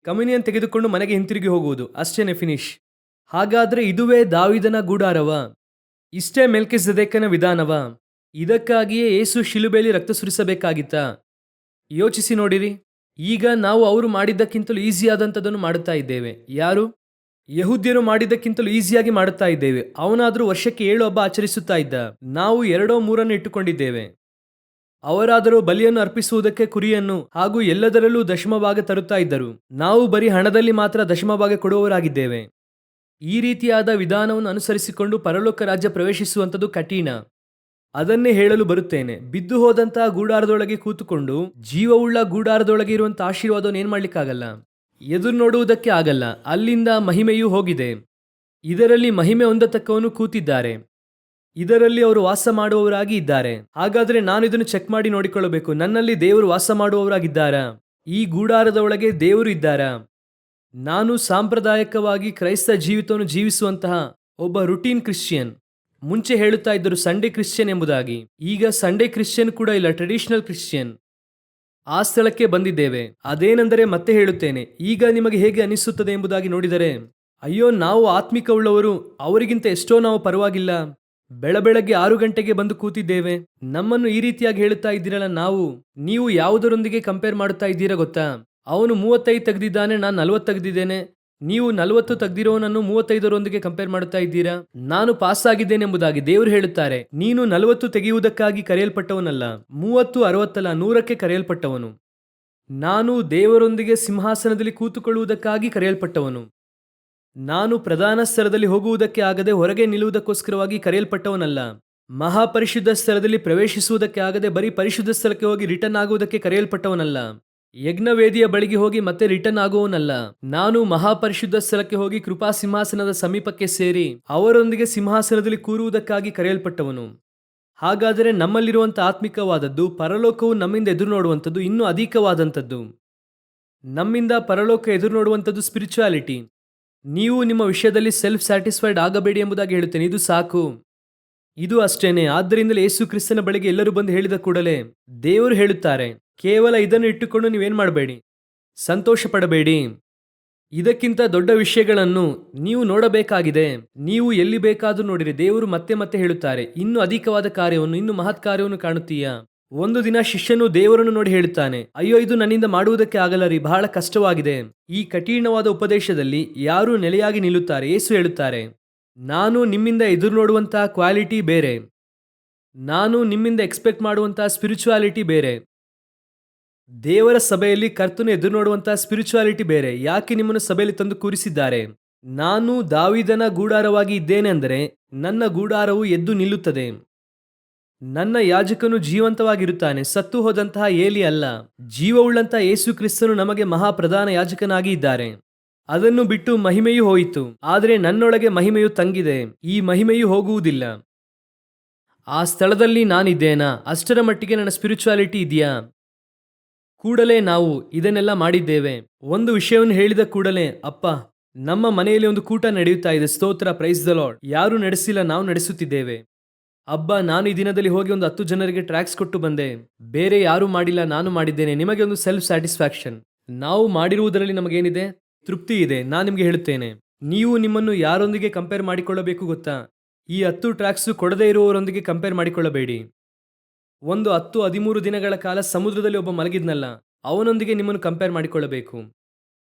ಕಮ್ಯುನಿಯನ್ ತೆಗೆದುಕೊಂಡು ಮನೆಗೆ ಹಿಂತಿರುಗಿ ಹೋಗುವುದು, ಅಷ್ಟೇನೆ, ಫಿನಿಶ್. ಹಾಗಾದ್ರೆ ಇದುವೇ ದಾವೀದನ ಗೂಡಾರವ? ಇಷ್ಟೇ ಮೆಲ್ಕಿಸೆದೇಕನ ವಿಧಾನವ? ಇದಕ್ಕಾಗಿಯೇ ಯೇಸು ಶಿಲುಬೆಯಲ್ಲಿ ರಕ್ತ ಸುರಿಸಬೇಕಾಗಿತ್ತಾ? ಯೋಚಿಸಿ ನೋಡಿರಿ. ಈಗ ನಾವು ಅವರು ಮಾಡಿದ್ದಕ್ಕಿಂತಲೂ ಈಸಿಯಾದಂಥದ್ದನ್ನು ಮಾಡುತ್ತಾ ಇದ್ದೇವೆ. ಯಾರು? ಯಹೂದ್ಯರು ಮಾಡಿದ್ದಕ್ಕಿಂತಲೂ ಈಸಿಯಾಗಿ ಮಾಡುತ್ತಾ ಇದ್ದೇವೆ. ಅವನಾದರೂ ವರ್ಷಕ್ಕೆ 7 ಹಬ್ಬ ಆಚರಿಸುತ್ತಾ ಇದ್ದ. ನಾವು 2 3 ಇಟ್ಟುಕೊಂಡಿದ್ದೇವೆ. ಅವರಾದರೂ ಬಲಿಯನ್ನು ಅರ್ಪಿಸುವುದಕ್ಕೆ ಕುರಿಯನ್ನು ಹಾಗೂ ಎಲ್ಲದರಲ್ಲೂ ದಶಮಭಾಗ ತರುತ್ತಾ ಇದ್ದರು. ನಾವು ಬರೀ ಹಣದಲ್ಲಿ ಮಾತ್ರ ದಶಮಭಾಗ ಕೊಡುವವರಾಗಿದ್ದೇವೆ. ಈ ರೀತಿಯಾದ ವಿಧಾನವನ್ನು ಅನುಸರಿಸಿಕೊಂಡು ಪರಲೋಕ ರಾಜ್ಯ ಪ್ರವೇಶಿಸುವಂಥದ್ದು ಕಠಿಣ. ಅದನ್ನೇ ಹೇಳಲು ಬರುತ್ತೇನೆ. ಬಿದ್ದು ಹೋದಂತಹ ಗೂಡಾರದೊಳಗೆ ಕೂತುಕೊಂಡು ಜೀವವುಳ್ಳ ಗೂಡಾರದೊಳಗೆ ಇರುವಂತಹ ಆಶೀರ್ವಾದವನ್ನು ಏನ್ ಮಾಡ್ಲಿಕ್ಕಾಗಲ್ಲ, ಎದುರು ನೋಡುವುದಕ್ಕೆ ಆಗಲ್ಲ. ಅಲ್ಲಿಂದ ಮಹಿಮೆಯೂ ಹೋಗಿದೆ. ಇದರಲ್ಲಿ ಮಹಿಮೆ ಹೊಂದತಕ್ಕವನು ಕೂತಿದ್ದಾರೆ. ಇದರಲ್ಲಿ ಅವರು ವಾಸ ಮಾಡುವವರಾಗಿ ಇದ್ದಾರೆ. ಹಾಗಾದ್ರೆ ನಾನು ಇದನ್ನು ಚೆಕ್ ಮಾಡಿ ನೋಡಿಕೊಳ್ಳಬೇಕು. ನನ್ನಲ್ಲಿ ದೇವರು ವಾಸ ಮಾಡುವವರಾಗಿದ್ದಾರಾ? ಈ ಗೂಡಾರದ ಒಳಗೆ ದೇವರು ಇದ್ದಾರಾ? ನಾನು ಸಾಂಪ್ರದಾಯಿಕವಾಗಿ ಕ್ರೈಸ್ತ ಜೀವಿತವನ್ನು ಜೀವಿಸುವಂತಹ ಒಬ್ಬ ರುಟೀನ್ ಕ್ರಿಶ್ಚಿಯನ್. ಮುಂಚೆ ಹೇಳುತ್ತಾ ಇದ್ದರು ಸಂಡೇ ಕ್ರಿಶ್ಚಿಯನ್ ಎಂಬುದಾಗಿ. ಈಗ ಸಂಡೇ ಕ್ರಿಶ್ಚಿಯನ್ ಕೂಡ ಇಲ್ಲ, ಟ್ರೆಡಿಷನಲ್ ಕ್ರಿಶ್ಚಿಯನ್. ಆ ಸ್ಥಳಕ್ಕೆ ಬಂದಿದ್ದೇವೆ. ಅದೇನೆಂದರೆ ಮತ್ತೆ ಹೇಳುತ್ತೇನೆ, ಈಗ ನಿಮಗೆ ಹೇಗೆ ಅನಿಸುತ್ತದೆ ಎಂಬುದಾಗಿ ನೋಡಿದರೆ, ಅಯ್ಯೋ ನಾವು ಆತ್ಮಿಕವುಳ್ಳವರು, ಅವರಿಗಿಂತ ಎಷ್ಟೋ ನಾವು ಪರವಾಗಿಲ್ಲ. ಬೆಳಬೆಳಗ್ಗೆ 6 ಗಂಟೆಗೆ ಬಂದು ಕೂತಿದ್ದೇವೆ. ನಮ್ಮನ್ನು ಈ ರೀತಿಯಾಗಿ ಹೇಳುತ್ತಾ ಇದ್ದೀರಲ್ಲ. ನೀವು ಯಾವುದರೊಂದಿಗೆ ಕಂಪೇರ್ ಮಾಡುತ್ತಾ ಇದ್ದೀರಾ ಗೊತ್ತಾ? ಅವನು 35 ತೆಗೆದಿದ್ದಾನೆ, ನಾನು 40 ತೆಗೆದಿದ್ದೇನೆ. ನೀವು 40 ತೆಗೆದಿರೋನನ್ನು 35ರೊಂದಿಗೆ ಕಂಪೇರ್ ಮಾಡುತ್ತಾ ಇದ್ದೀರಾ. ನಾನು ಪಾಸ್ ಆಗಿದ್ದೇನೆ ಎಂಬುದಾಗಿ ದೇವರು ಹೇಳುತ್ತಾರೆ. ನೀನು 40 ತೆಗೆಯುವುದಕ್ಕಾಗಿ ಕರೆಯಲ್ಪಟ್ಟವನಲ್ಲ, 30, 60 ಅಲ್ಲ, 100ಕ್ಕೆ ಕರೆಯಲ್ಪಟ್ಟವನು. ನಾನು ದೇವರೊಂದಿಗೆ ಸಿಂಹಾಸನದಲ್ಲಿ ಕೂತುಕೊಳ್ಳುವುದಕ್ಕಾಗಿ ಕರೆಯಲ್ಪಟ್ಟವನು. ನಾನು ಪ್ರಧಾನ ಸ್ತರದಲ್ಲಿ ಹೋಗುವುದಕ್ಕೆ ಆಗದೆ ಹೊರಗೆ ನಿಲ್ಲುವುದಕ್ಕೋಸ್ಕರವಾಗಿ ಕರೆಯಲ್ಪಟ್ಟವನಲ್ಲ. ಮಹಾಪರಿಶುದ್ಧ ಸ್ಥಳದಲ್ಲಿ ಪ್ರವೇಶಿಸುವುದಕ್ಕೆ ಆಗದೆ ಬರೀ ಪರಿಶುದ್ಧ ಸ್ಥಳಕ್ಕೆ ಹೋಗಿ ರಿಟರ್ನ್ ಆಗುವುದಕ್ಕೆ ಕರೆಯಲ್ಪಟ್ಟವನಲ್ಲ. ಯಜ್ಞವೇದಿಯ ಬಳಿಗೆ ಹೋಗಿ ಮತ್ತೆ ರಿಟರ್ನ್ ಆಗುವವನಲ್ಲ. ನಾನು ಮಹಾಪರಿಶುದ್ಧ ಸ್ಥಳಕ್ಕೆ ಹೋಗಿ ಕೃಪಾ ಸಿಂಹಾಸನದ ಸಮೀಪಕ್ಕೆ ಸೇರಿ ಅವರೊಂದಿಗೆ ಸಿಂಹಾಸನದಲ್ಲಿ ಕೂರುವುದಕ್ಕಾಗಿ ಕರೆಯಲ್ಪಟ್ಟವನು. ಹಾಗಾದರೆ ನಮ್ಮಲ್ಲಿರುವಂಥ ಆತ್ಮಿಕವಾದದ್ದು, ಪರಲೋಕವು ನಮ್ಮಿಂದ ಎದುರು ನೋಡುವಂಥದ್ದು ಇನ್ನೂ ಅಧಿಕವಾದಂಥದ್ದು. ನಮ್ಮಿಂದ ಪರಲೋಕ ಎದುರು ನೋಡುವಂಥದ್ದು ಸ್ಪಿರಿಚುಯಾಲಿಟಿ. ನೀವು ನಿಮ್ಮ ವಿಷಯದಲ್ಲಿ ಸೆಲ್ಫ್ ಸ್ಯಾಟಿಸ್ಫೈಡ್ ಆಗಬೇಡಿ ಎಂಬುದಾಗಿ ಹೇಳುತ್ತೇನೆ. ಇದು ಸಾಕು, ಇದು ಅಷ್ಟೇನೆ. ಆದ್ದರಿಂದಲೇ ಯೇಸು ಕ್ರಿಸ್ತನ ಬಳಿಗೆ ಎಲ್ಲರೂ ಬಂದು ಹೇಳಿದ ಕೂಡಲೇ ದೇವರು ಹೇಳುತ್ತಾರೆ, ಕೇವಲ ಇದನ್ನು ಇಟ್ಟುಕೊಂಡು ನೀವೇನ್ ಮಾಡಬೇಡಿ, ಸಂತೋಷ ಪಡಬೇಡಿ. ಇದಕ್ಕಿಂತ ದೊಡ್ಡ ವಿಷಯಗಳನ್ನು ನೀವು ನೋಡಬೇಕಾಗಿದೆ. ನೀವು ಎಲ್ಲಿ ಬೇಕಾದರೂ ನೋಡಿರಿ. ದೇವರು ಮತ್ತೆ ಮತ್ತೆ ಹೇಳುತ್ತಾರೆ, ಇನ್ನೂ ಅಧಿಕವಾದ ಕಾರ್ಯವನ್ನು, ಇನ್ನು ಮಹತ್ ಕಾರ್ಯವನ್ನು ಕಾಣುತ್ತೀಯಾ? ಒಂದು ದಿನ ಶಿಷ್ಯನು ದೇವರನ್ನು ನೋಡಿ ಹೇಳುತ್ತಾನೆ, ಅಯ್ಯೋ ಇದು ನನ್ನಿಂದ ಮಾಡುವುದಕ್ಕೆ ಆಗಲ್ಲ ರೀ, ಬಹಳ ಕಷ್ಟವಾಗಿದೆ. ಈ ಕಠಿಣವಾದ ಉಪದೇಶದಲ್ಲಿ ಯಾರು ನೆಲೆಯಾಗಿ ನಿಲ್ಲುತ್ತಾರೆ? ಯೇಸು ಹೇಳುತ್ತಾರೆ, ನಾನು ನಿಮ್ಮಿಂದ ಎದುರು ನೋಡುವಂತಹ ಕ್ವಾಲಿಟಿ ಬೇರೆ, ನಾನು ನಿಮ್ಮಿಂದ ಎಕ್ಸ್ಪೆಕ್ಟ್ ಮಾಡುವಂತಹ ಸ್ಪಿರಿಚುಯಾಲಿಟಿ ಬೇರೆ. ದೇವರ ಸಭೆಯಲ್ಲಿ ಕರ್ತನು ಎದುರು ನೋಡುವಂತಹ ಸ್ಪಿರಿಚುಯಾಲಿಟಿ ಬೇರೆ. ಯಾಕೆ ನಿಮ್ಮನ್ನು ಸಭೆಯಲ್ಲಿ ತಂದು ಕೂರಿಸಿದ್ದಾರೆ? ನಾನು ದಾವೀದನ ಗೂಡಾರವಾಗಿ ಇದ್ದೇನೆ ಅಂದರೆ ನನ್ನ ಗೂಡಾರವು ಎದ್ದು ನಿಲ್ಲುತ್ತದೆ. ನನ್ನ ಯಾಜಕನು ಜೀವಂತವಾಗಿರುತ್ತಾನೆ, ಸತ್ತು ಹೋದಂತಹ ಏಲಿ ಅಲ್ಲ. ಜೀವವುಳ್ಳಂತಹ ಯೇಸು ಕ್ರಿಸ್ತನು ನಮಗೆ ಮಹಾಪ್ರಧಾನ ಯಾಜಕನಾಗಿ ಇದ್ದಾರೆ. ಅದನ್ನು ಬಿಟ್ಟು ಮಹಿಮೆಯೂ ಹೋಯಿತು, ಆದರೆ ನನ್ನೊಳಗೆ ಮಹಿಮೆಯು ತಂಗಿದೆ. ಈ ಮಹಿಮೆಯು ಹೋಗುವುದಿಲ್ಲ. ಆ ಸ್ಥಳದಲ್ಲಿ ನಾನಿದ್ದೇನಾ? ಅಷ್ಟರ ಮಟ್ಟಿಗೆ ನನ್ನ ಸ್ಪಿರಿಚುಯಾಲಿಟಿ ಇದೆಯಾ? ಕೂಡಲೇ ನಾವು ಇದನ್ನೆಲ್ಲ ಮಾಡಿದ್ದೇವೆ. ಒಂದು ವಿಷಯವನ್ನು ಹೇಳಿದ ಕೂಡಲೇ, ಅಪ್ಪ ನಮ್ಮ ಮನೆಯಲ್ಲಿ ಒಂದು ಕೂಟ ನಡೆಯುತ್ತಾ ಇದೆ, ಸ್ತೋತ್ರ, ಪ್ರೈಸ್ ದ ಲಾರ್ಡ್. ಯಾರು ನಡೆಸಿಲ್ಲ, ನಾವು ನಡೆಸುತ್ತಿದ್ದೇವೆ. ಅಬ್ಬಾ ನಾನು ಈ ದಿನದಲ್ಲಿ ಹೋಗಿ ಒಂದು 10 ಜನರಿಗೆ ಟ್ರ್ಯಾಕ್ಸ್ ಕೊಟ್ಟು ಬಂದೆ, ಬೇರೆ ಯಾರೂ ಮಾಡಿಲ್ಲ, ನಾನು ಮಾಡಿದ್ದೇನೆ. ನಿಮಗೆ ಒಂದು ಸೆಲ್ಫ್ ಸ್ಯಾಟಿಸ್ಫ್ಯಾಕ್ಷನ್. ನಾವು ಮಾಡಿರುವುದರಲ್ಲಿ ನಮಗೇನಿದೆ? ತೃಪ್ತಿ ಇದೆ. ನಾನು ನಿಮಗೆ ಹೇಳುತ್ತೇನೆ, ನೀವು ನಿಮ್ಮನ್ನು ಯಾರೊಂದಿಗೆ ಕಂಪೇರ್ ಮಾಡಿಕೊಳ್ಳಬೇಕು ಗೊತ್ತಾ? ಈ 10 ಟ್ರ್ಯಾಕ್ಸು ಕೊಡದೇ ಇರುವವರೊಂದಿಗೆ ಕಂಪೇರ್ ಮಾಡಿಕೊಳ್ಳಬೇಡಿ. ಒಂದು 10-13 ದಿನಗಳ ಕಾಲ ಸಮುದ್ರದಲ್ಲಿ ಒಬ್ಬ ಮಲಗಿದ್ನಲ್ಲ, ಅವನೊಂದಿಗೆ ನಿಮ್ಮನ್ನು ಕಂಪೇರ್ ಮಾಡಿಕೊಳ್ಳಬೇಕು.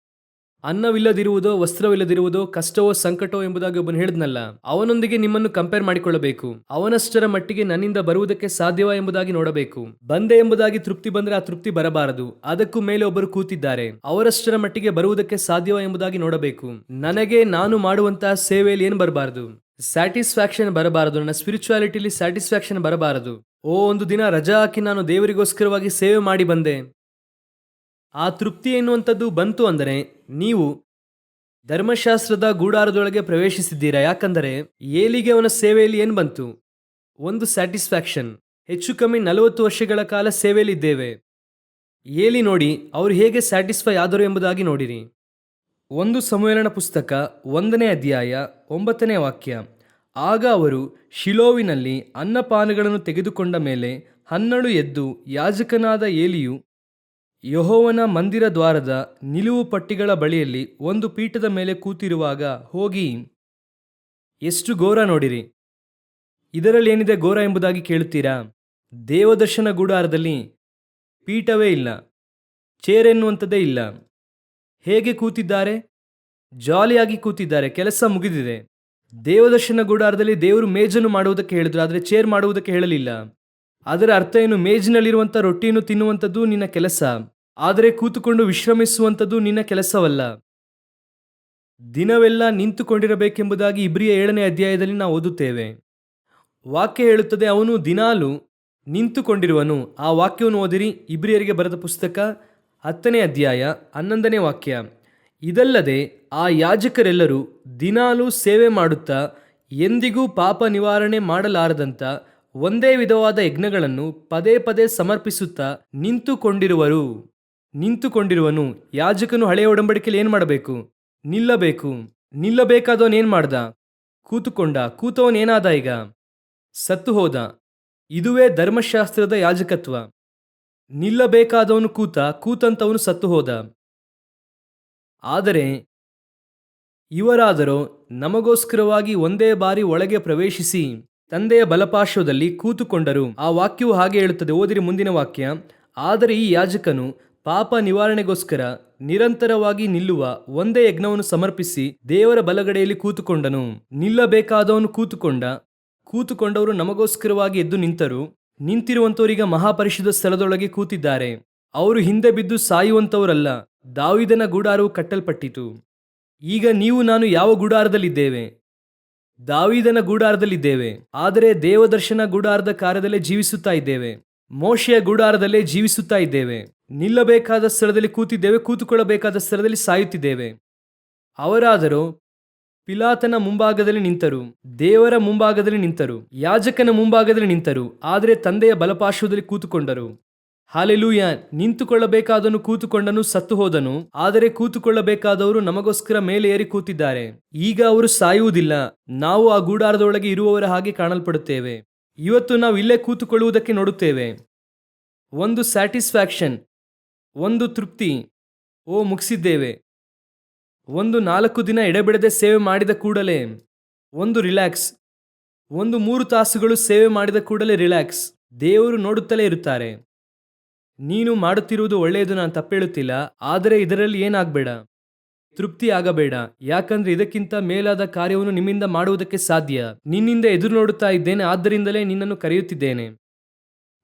ಅನ್ನವಿಲ್ಲದಿರುವುದೋ, ವಸ್ತ್ರವಿಲ್ಲದಿರುವುದೋ, ಕಷ್ಟವೋ ಸಂಕಟವೋ ಎಂಬುದಾಗಿ ಒಬ್ಬನು ಹೇಳಿದ್ನಲ್ಲ, ಅವನೊಂದಿಗೆ ನಿಮ್ಮನ್ನು ಕಂಪೇರ್ ಮಾಡಿಕೊಳ್ಳಬೇಕು. ಅವನಷ್ಟರ ಮಟ್ಟಿಗೆ ನನ್ನಿಂದ ಬರುವುದಕ್ಕೆ ಸಾಧ್ಯವಾ ಎಂಬುದಾಗಿ ನೋಡಬೇಕು. ಬಂದೆ ಎಂಬುದಾಗಿ ತೃಪ್ತಿ ಬಂದರೆ ಆ ತೃಪ್ತಿ ಬರಬಾರದು. ಅದಕ್ಕೂ ಮೇಲೆ ಒಬ್ಬರು ಕೂತಿದ್ದಾರೆ, ಅವರಷ್ಟರ ಮಟ್ಟಿಗೆ ಬರುವುದಕ್ಕೆ ಸಾಧ್ಯವಾ ಎಂಬುದಾಗಿ ನೋಡಬೇಕು. ನನಗೆ ನಾನು ಮಾಡುವಂತಹ ಸೇವೆಯಲ್ಲಿ ಏನು ಬರಬಾರದು? ಸ್ಯಾಟಿಸ್ಫ್ಯಾಕ್ಷನ್ ಬರಬಾರದು. ನನ್ನ ಸ್ಪಿರಿಚುಯಾಲಿಟಿಲಿ ಸ್ಯಾಟಿಸ್ಫ್ಯಾಕ್ಷನ್ ಬರಬಾರದು. ಒಂದು ದಿನ ರಜಾ ಹಾಕಿ ನಾನು ದೇವರಿಗೋಸ್ಕರವಾಗಿ ಸೇವೆ ಮಾಡಿ ಬಂದೆ, ಆ ತೃಪ್ತಿ ಎನ್ನುವಂಥದ್ದು ಬಂತು ಅಂದರೆ ನೀವು ಧರ್ಮಶಾಸ್ತ್ರದ ಗೂಡಾರದೊಳಗೆ ಪ್ರವೇಶಿಸಿದ್ದೀರಾ. ಯಾಕಂದರೆ ಏಲಿಗೆ ಅವನ ಸೇವೆಯಲ್ಲಿ ಏನು ಬಂತು? ಒಂದು ಸ್ಯಾಟಿಸ್ಫ್ಯಾಕ್ಷನ್. ಹೆಚ್ಚು ಕಮ್ಮಿ 40 ವರ್ಷಗಳ ಕಾಲ ಸೇವೆಯಲ್ಲಿದ್ದೇವೆ. ಏಲಿ ನೋಡಿ ಅವರು ಹೇಗೆ ಸ್ಯಾಟಿಸ್ಫೈ ಆದರು ಎಂಬುದಾಗಿ ನೋಡಿರಿ. 1 ಸಮುವೇಲನ ಪುಸ್ತಕ 1ನೇ ಅಧ್ಯಾಯ 9ನೇ ವಾಕ್ಯ. ಆಗ ಅವರು ಶಿಲೋವಿನಲ್ಲಿ ಅನ್ನಪಾನಗಳನ್ನು ತೆಗೆದುಕೊಂಡ ಮೇಲೆ ಹನ್ನಳು ಎದ್ದು ಯಾಜಕನಾದ ಏಲಿಯು ಯೆಹೋವನ ಮಂದಿರ ದ್ವಾರದ ನಿಲುವು ಪಟ್ಟಿಗಳ ಬಳಿಯಲ್ಲಿ ಒಂದು ಪೀಠದ ಮೇಲೆ ಕೂತಿರುವಾಗ ಹೋಗಿ, ಎಷ್ಟು ಘೋರ ನೋಡಿರಿ, ಇದರಲ್ಲಿ ಏನಿದೆ ಘೋರ ಎಂಬುದಾಗಿ ಕೇಳುತ್ತೀರಾ? ದೇವದರ್ಶನ ಗುಡಾರದಲ್ಲಿ ಪೀಠವೇ ಇಲ್ಲ, ಚೇರ್ ಎನ್ನುವಂಥದ್ದೇ ಇಲ್ಲ. ಹೇಗೆ ಕೂತಿದ್ದಾರೆ? ಜಾಲಿಯಾಗಿ ಕೂತಿದ್ದಾರೆ, ಕೆಲಸ ಮುಗಿದಿದೆ. ದೇವದರ್ಶನ ಗುಡಾರದಲ್ಲಿ ದೇವರು ಮೇಜನ್ನು ಮಾಡುವುದಕ್ಕೆ ಹೇಳಿದ್ರು, ಆದರೆ ಚೇರ್ ಮಾಡುವುದಕ್ಕೆ ಹೇಳಲಿಲ್ಲ. ಅದರ ಅರ್ಥ ಏನು? ಮೇಜಿನಲ್ಲಿರುವಂಥ ರೊಟ್ಟಿಯನ್ನು ತಿನ್ನುವಂಥದ್ದು ನಿನ್ನ ಕೆಲಸ, ಆದರೆ ಕೂತುಕೊಂಡು ವಿಶ್ರಮಿಸುವಂಥದ್ದು ನಿನ್ನ ಕೆಲಸವಲ್ಲ. ದಿನವೆಲ್ಲ ನಿಂತುಕೊಂಡಿರಬೇಕೆಂಬುದಾಗಿ ಇಬ್ರಿಯ 7ನೇ ಅಧ್ಯಾಯದಲ್ಲಿ ನಾವು ಓದುತ್ತೇವೆ. ವಾಕ್ಯ ಹೇಳುತ್ತದೆ, ಅವನು ದಿನಾಲು ನಿಂತುಕೊಂಡಿರುವನು. ಆ ವಾಕ್ಯವನ್ನು ಓದಿರಿ, ಇಬ್ರಿಯರಿಗೆ ಬರೆದ ಪುಸ್ತಕ 10ನೇ ಅಧ್ಯಾಯ 11ನೇ ವಾಕ್ಯ. ಇದಲ್ಲದೆ ಆ ಯಾಜಕರೆಲ್ಲರೂ ದಿನಾಲೂ ಸೇವೆ ಮಾಡುತ್ತಾ ಎಂದಿಗೂ ಪಾಪ ನಿವಾರಣೆ ಮಾಡಲಾರದಂಥ ಒಂದೇ ವಿಧವಾದ ಯಜ್ಞಗಳನ್ನು ಪದೇ ಪದೇ ಸಮರ್ಪಿಸುತ್ತಾ ನಿಂತುಕೊಂಡಿರುವನು. ಯಾಜಕನು ಹಳೆಯ ಒಡಂಬಡಿಕೆಯಲ್ಲಿ ಏನು ಮಾಡಬೇಕು? ನಿಲ್ಲಬೇಕು. ನಿಲ್ಲಬೇಕಾದವನು ಏನು ಮಾಡ್ದ? ಕೂತವನೇನಾದ? ಈಗ ಸತ್ತು ಹೋದ. ಇದುವೇ ಧರ್ಮಶಾಸ್ತ್ರದ ಯಾಜಕತ್ವ. ನಿಲ್ಲಬೇಕಾದವನು ಕೂತಂತವನು ಸತ್ತು ಹೋದ. ಆದರೆ ಇವರಾದರೋ ನಮಗೋಸ್ಕರವಾಗಿ ಒಂದೇ ಬಾರಿ ಒಳಗೆ ಪ್ರವೇಶಿಸಿ ತಂದೆಯ ಬಲಪಾರ್ಶ್ವದಲ್ಲಿ ಕೂತುಕೊಂಡರು. ಆ ವಾಕ್ಯವು ಹಾಗೆ ಹೇಳುತ್ತದೆ, ಓದಿರಿ ಮುಂದಿನ ವಾಕ್ಯ. ಆದರೆ ಈ ಯಾಜಕನು ಪಾಪ ನಿವಾರಣೆಗೋಸ್ಕರ ನಿರಂತರವಾಗಿ ನಿಲ್ಲುವ ಒಂದೇ ಯಜ್ಞವನ್ನು ಸಮರ್ಪಿಸಿ ದೇವರ ಬಲಗಡೆಯಲ್ಲಿ ಕೂತುಕೊಂಡನು. ನಿಲ್ಲಬೇಕಾದವನು ಕೂತುಕೊಂಡವರು ನಮಗೋಸ್ಕರವಾಗಿ ಎದ್ದು ನಿಂತರು. ನಿಂತಿರುವಂತವರೀಗ ಮಹಾಪರಿಶುದ್ಧ ಸ್ಥಳದೊಳಗೆ ಕೂತಿದ್ದಾರೆ. ಅವರು ಹಿಂದೆ ಬಿದ್ದು ಸಾಯುವಂತವರಲ್ಲ. ದಾವೀದನ ಗುಡಾರವು ಕಟ್ಟಲ್ಪಟ್ಟಿತು. ಈಗ ನೀವು ನಾನು ಯಾವ ಗುಡಾರದಲ್ಲಿದ್ದೇವೆ? ದಾವೀದನ ಗುಡಾರದಲ್ಲಿದ್ದೇವೆ. ಆದರೆ ದೇವದರ್ಶನ ಗುಡಾರದ ಕಾರ್ಯದಲ್ಲೇ ಜೀವಿಸುತ್ತಾ ಇದ್ದೇವೆ. ಮೋಶೆಯ ಗುಡಾರದಲ್ಲೇ ಜೀವಿಸುತ್ತಾ ಇದ್ದೇವೆ. ನಿಲ್ಲಬೇಕಾದ ಸ್ಥಳದಲ್ಲಿ ಕೂತಿದ್ದೇವೆ, ಕೂತುಕೊಳ್ಳಬೇಕಾದ ಸ್ಥಳದಲ್ಲಿ ಸಾಯುತ್ತಿದ್ದೇವೆ. ಅವರಾದರೂ ಪಿಲಾತನ ಮುಂಭಾಗದಲ್ಲಿ ನಿಂತರು, ದೇವರ ಮುಂಭಾಗದಲ್ಲಿ ನಿಂತರು, ಯಾಜಕನ ಮುಂಭಾಗದಲ್ಲಿ ನಿಂತರು, ಆದರೆ ತಂದೆಯ ಬಲಪಾರ್ಶ್ವದಲ್ಲಿ ಕೂತುಕೊಂಡರು. ಹಾಲೆಲೂಯ! ನಿಂತುಕೊಳ್ಳಬೇಕಾದವನು ಕೂತುಕೊಂಡನು, ಸತ್ತು ಹೋದನು. ಆದರೆ ಕೂತುಕೊಳ್ಳಬೇಕಾದವರು ನಮಗೋಸ್ಕರ ಮೇಲೆ ಏರಿ ಕೂತಿದ್ದಾರೆ. ಈಗ ಅವರು ಸಾಯುವುದಿಲ್ಲ. ನಾವು ಆ ಗುಡಾರದೊಳಗೆ ಇರುವವರ ಹಾಗೆ ಕಾಣಲ್ಪಡುತ್ತೇವೆ. ಇವತ್ತು ನಾವು ಇಲ್ಲೇ ಕೂತುಕೊಳ್ಳುವುದಕ್ಕೆ ನೋಡುತ್ತೇವೆ. ಒಂದು ಸ್ಯಾಟಿಸ್ಫ್ಯಾಕ್ಷನ್, ಒಂದು ತೃಪ್ತಿ. ಓ, ಮುಗಿಸಿದ್ದೇವೆ. ಒಂದು 4 ದಿನ ಎಡೆಬಿಡದೆ ಸೇವೆ ಮಾಡಿದ ಕೂಡಲೇ ಒಂದು ರಿಲ್ಯಾಕ್ಸ್. ಒಂದು 3 ತಾಸುಗಳು ಸೇವೆ ಮಾಡಿದ ಕೂಡಲೇ ರಿಲ್ಯಾಕ್ಸ್. ದೇವರು ನೋಡುತ್ತಲೇ ಇರುತ್ತಾರೆ. ನೀನು ಮಾಡುತ್ತಿರುವುದು ಒಳ್ಳೆಯದು, ನಾನು ತಪ್ಪೇಳುತ್ತಿಲ್ಲ. ಆದರೆ ಇದರಲ್ಲಿ ಏನಾಗಬೇಡ, ತೃಪ್ತಿ ಆಗಬೇಡ. ಯಾಕಂದ್ರೆ ಇದಕ್ಕಿಂತ ಮೇಲಾದ ಕಾರ್ಯವನ್ನು ನಿಮ್ಮಿಂದ ಮಾಡುವುದಕ್ಕೆ ಸಾಧ್ಯ. ನಿನ್ನಿಂದ ಎದುರು ನೋಡುತ್ತಾ ಇದ್ದೇನೆ, ಆದ್ದರಿಂದಲೇ ನಿನ್ನನ್ನು ಕರೆಯುತ್ತಿದ್ದೇನೆ.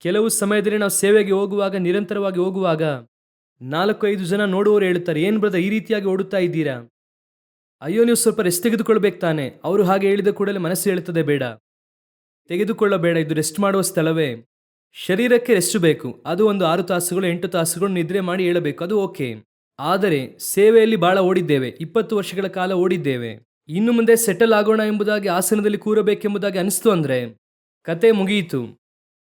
ಕೆಲವು ಸಮಯದಲ್ಲಿ ನಾವು ಸೇವೆಗೆ ಹೋಗುವಾಗ, ನಿರಂತರವಾಗಿ ಹೋಗುವಾಗ 4-5 ಜನ ನೋಡುವವರು ಹೇಳುತ್ತಾರೆ, ಏನು ಬ್ರದರ್ ಈ ರೀತಿಯಾಗಿ ಓಡುತ್ತಾ ಇದ್ದೀರಾ? ಅಯ್ಯೋ, ನೀವು ಸ್ವಲ್ಪ ರೆಸ್ಟ್ ತೆಗೆದುಕೊಳ್ಬೇಕು ತಾನೆ. ಅವರು ಹಾಗೆ ಹೇಳಿದ ಕೂಡಲೇ ಮನಸ್ಸು ಹೇಳುತ್ತದೆ, ಬೇಡ, ತೆಗೆದುಕೊಳ್ಳಬೇಡ, ಇದು ರೆಸ್ಟ್ ಮಾಡುವ ಸ್ಥಳವೇ. ಶರೀರಕ್ಕೆ ರೆಸ್ಟ್ ಬೇಕು. ಅದು ಒಂದು 6 ತಾಸುಗಳು 8 ತಾಸುಗಳು ನಿದ್ರೆ ಮಾಡಿ ಹೇಳಬೇಕು, ಅದು ಓಕೆ. ಆದರೆ ಸೇವೆಯಲ್ಲಿ ಬಹಳ ಓಡಿದ್ದೇವೆ, 20 ವರ್ಷಗಳ ಕಾಲ ಓಡಿದ್ದೇವೆ. ಇನ್ನು ಮುಂದೆ ಸೆಟಲ್ ಆಗೋಣ ಎಂಬುದಾಗಿ, ಆಸನದಲ್ಲಿ ಕೂರಬೇಕೆಂಬುದಾಗಿ ಅನಿಸ್ತು ಅಂದರೆ ಕತೆ ಮುಗಿಯಿತು.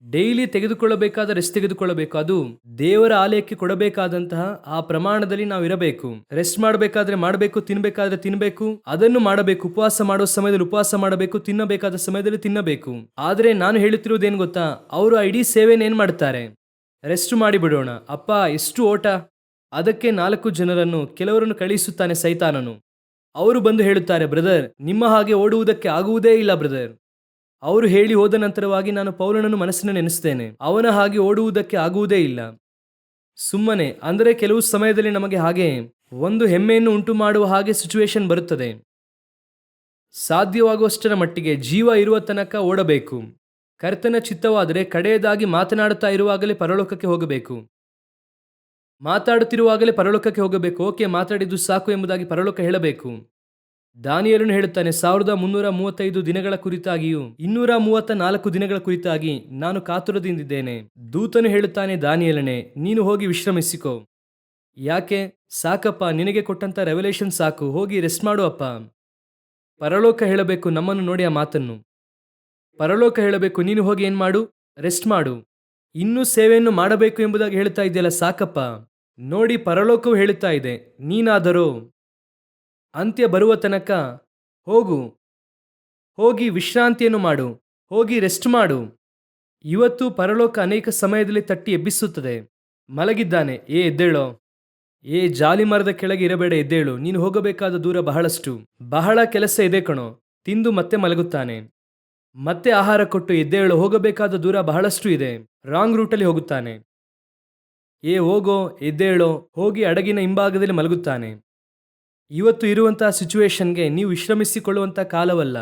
ಡೈಲಿ ತೆಗೆದುಕೊಳ್ಳಬೇಕಾದ ರೆಸ್ಟ್ ತೆಗೆದುಕೊಳ್ಳಬೇಕು. ಅದು ದೇವರ ಆಲಯಕ್ಕೆ ಕೊಡಬೇಕಾದಂತಹ ಆ ಪ್ರಮಾಣದಲ್ಲಿ ನಾವು ಇರಬೇಕು. ರೆಸ್ಟ್ ಮಾಡಬೇಕಾದ್ರೆ ಮಾಡಬೇಕು, ತಿನ್ನಬೇಕಾದ್ರೆ ತಿನ್ನಬೇಕು, ಅದನ್ನು ಮಾಡಬೇಕು. ಉಪವಾಸ ಮಾಡುವ ಸಮಯದಲ್ಲಿ ಉಪವಾಸ ಮಾಡಬೇಕು, ತಿನ್ನಬೇಕಾದ ಸಮಯದಲ್ಲಿ ತಿನ್ನಬೇಕು. ಆದರೆ ನಾನು ಹೇಳುತ್ತಿರುವುದೇನು ಗೊತ್ತಾ? ಅವರು ಆ ಇಡೀ ಸೇವೆಯನ್ನು ಏನು ಮಾಡ್ತಾರೆ? ರೆಸ್ಟ್ ಮಾಡಿಬಿಡೋಣ ಅಪ್ಪ, ಎಷ್ಟು ಓಟ. ಅದಕ್ಕೆ 4 ಜನರನ್ನು, ಕೆಲವರನ್ನು ಕಳಿಸುತ್ತಾನೆ ಸೈತಾನನು. ಅವರು ಬಂದು ಹೇಳುತ್ತಾರೆ, ಬ್ರದರ್ ನಿಮ್ಮ ಹಾಗೆ ಓಡುವುದಕ್ಕೆ ಆಗುವುದೇ ಇಲ್ಲ ಬ್ರದರ್. ಅವರು ಹೇಳಿ ಹೋದ ನಂತರವಾಗಿ ನಾನು ಪೌಲನನ್ನು ಮನಸ್ಸಿನ ನೆನೆಸ್ತೇನೆ, ಅವನ ಹಾಗೆ ಓಡುವುದಕ್ಕೆ ಆಗುವುದೇ ಇಲ್ಲ. ಸುಮ್ಮನೆ ಅಂದರೆ ಕೆಲವು ಸಮಯದಲ್ಲಿ ನಮಗೆ ಹಾಗೆ ಒಂದು ಹೆಮ್ಮೆಯನ್ನು ಉಂಟು ಮಾಡುವ ಹಾಗೆ ಸಿಚುವೇಶನ್ ಬರುತ್ತದೆ. ಸಾಧ್ಯವಾಗುವಷ್ಟರ ಮಟ್ಟಿಗೆ ಜೀವ ಇರುವ ತನಕ ಓಡಬೇಕು. ಕರ್ತನ ಚಿತ್ತವಾದರೆ ಕಡೆಯದಾಗಿ ಮಾತನಾಡುತ್ತಾ ಇರುವಾಗಲೇ ಪರಲೋಕಕ್ಕೆ ಹೋಗಬೇಕು. ಮಾತಾಡುತ್ತಿರುವಾಗಲೇ ಪರಲೋಕಕ್ಕೆ ಹೋಗಬೇಕು. ಓಕೆ, ಮಾತಾಡಿದ್ದು ಸಾಕು ಎಂಬುದಾಗಿ ಪರಲೋಕ ಹೇಳಬೇಕು. ದಾನಿಯೇಲನು ಹೇಳುತ್ತಾನೆ, 1335 ದಿನಗಳ ಕುರಿತಾಗಿಯೂ 234 ದಿನಗಳ ಕುರಿತಾಗಿ ನಾನು ಕಾತುರದಿಂದಿದ್ದೇನೆ. ದೂತನು ಹೇಳುತ್ತಾನೆ, ದಾನಿಯೇಲನೇ, ನೀನು ಹೋಗಿ ವಿಶ್ರಮಿಸಿಕೋ. ಯಾಕೆ? ಸಾಕಪ್ಪ, ನಿನಗೆ ಕೊಟ್ಟಂತ ರೆವಲೇಷನ್ ಸಾಕು, ಹೋಗಿ ರೆಸ್ಟ್ ಮಾಡು ಅಪ್ಪ. ಪರಲೋಕ ಹೇಳಬೇಕು ನಮ್ಮನ್ನು ನೋಡಿ ಆ ಮಾತನ್ನು. ಪರಲೋಕ ಹೇಳಬೇಕು, ನೀನು ಹೋಗಿ ಏನು ಮಾಡು? ರೆಸ್ಟ್ ಮಾಡು. ಇನ್ನೂ ಸೇವೆಯನ್ನು ಮಾಡಬೇಕು ಎಂಬುದಾಗಿ ಹೇಳ್ತಾ ಇದೆಯಲ್ಲ, ಸಾಕಪ್ಪ. ನೋಡಿ, ಪರಲೋಕವು ಹೇಳುತ್ತಾ ಇದೆ, ನೀನಾದರೋ ಅಂತ್ಯ ಬರುವ ತನಕ ಹೋಗಿ ವಿಶ್ರಾಂತಿಯನ್ನು ಮಾಡು, ಹೋಗಿ ರೆಸ್ಟ್ ಮಾಡು. ಇವತ್ತು ಪರಲೋಕ ಅನೇಕ ಸಮಯದಲ್ಲಿ ತಟ್ಟಿ ಎಬ್ಬಿಸುತ್ತದೆ. ಮಲಗಿದ್ದಾನೆ, ಎದ್ದೇಳೋ, ಜಾಲಿ ಮರದ ಕೆಳಗೆ ಇರಬೇಡ, ಎದ್ದೇಳು, ನೀನು ಹೋಗಬೇಕಾದ ದೂರ ಬಹಳ ಕೆಲಸ ಇದೆ ಕಣೋ. ತಿಂದು ಮತ್ತೆ ಮಲಗುತ್ತಾನೆ. ಮತ್ತೆ ಆಹಾರ ಕೊಟ್ಟು ಎದ್ದೇಳು, ಹೋಗಬೇಕಾದ ದೂರ ಬಹಳಷ್ಟು ಇದೆ. ರಾಂಗ್ ರೂಟಲ್ಲಿ ಹೋಗುತ್ತಾನೆ. ಹೋಗೋ, ಎದ್ದೇಳೋ, ಹೋಗಿ ಹಡಗಿನ ಹಿಂಭಾಗದಲ್ಲಿ ಮಲಗುತ್ತಾನೆ. ಇವತ್ತು ಇರುವಂತಹ ಸಿಚುವೇಶನ್ಗೆ ನೀವು ವಿಶ್ರಮಿಸಿಕೊಳ್ಳುವಂಥ ಕಾಲವಲ್ಲ.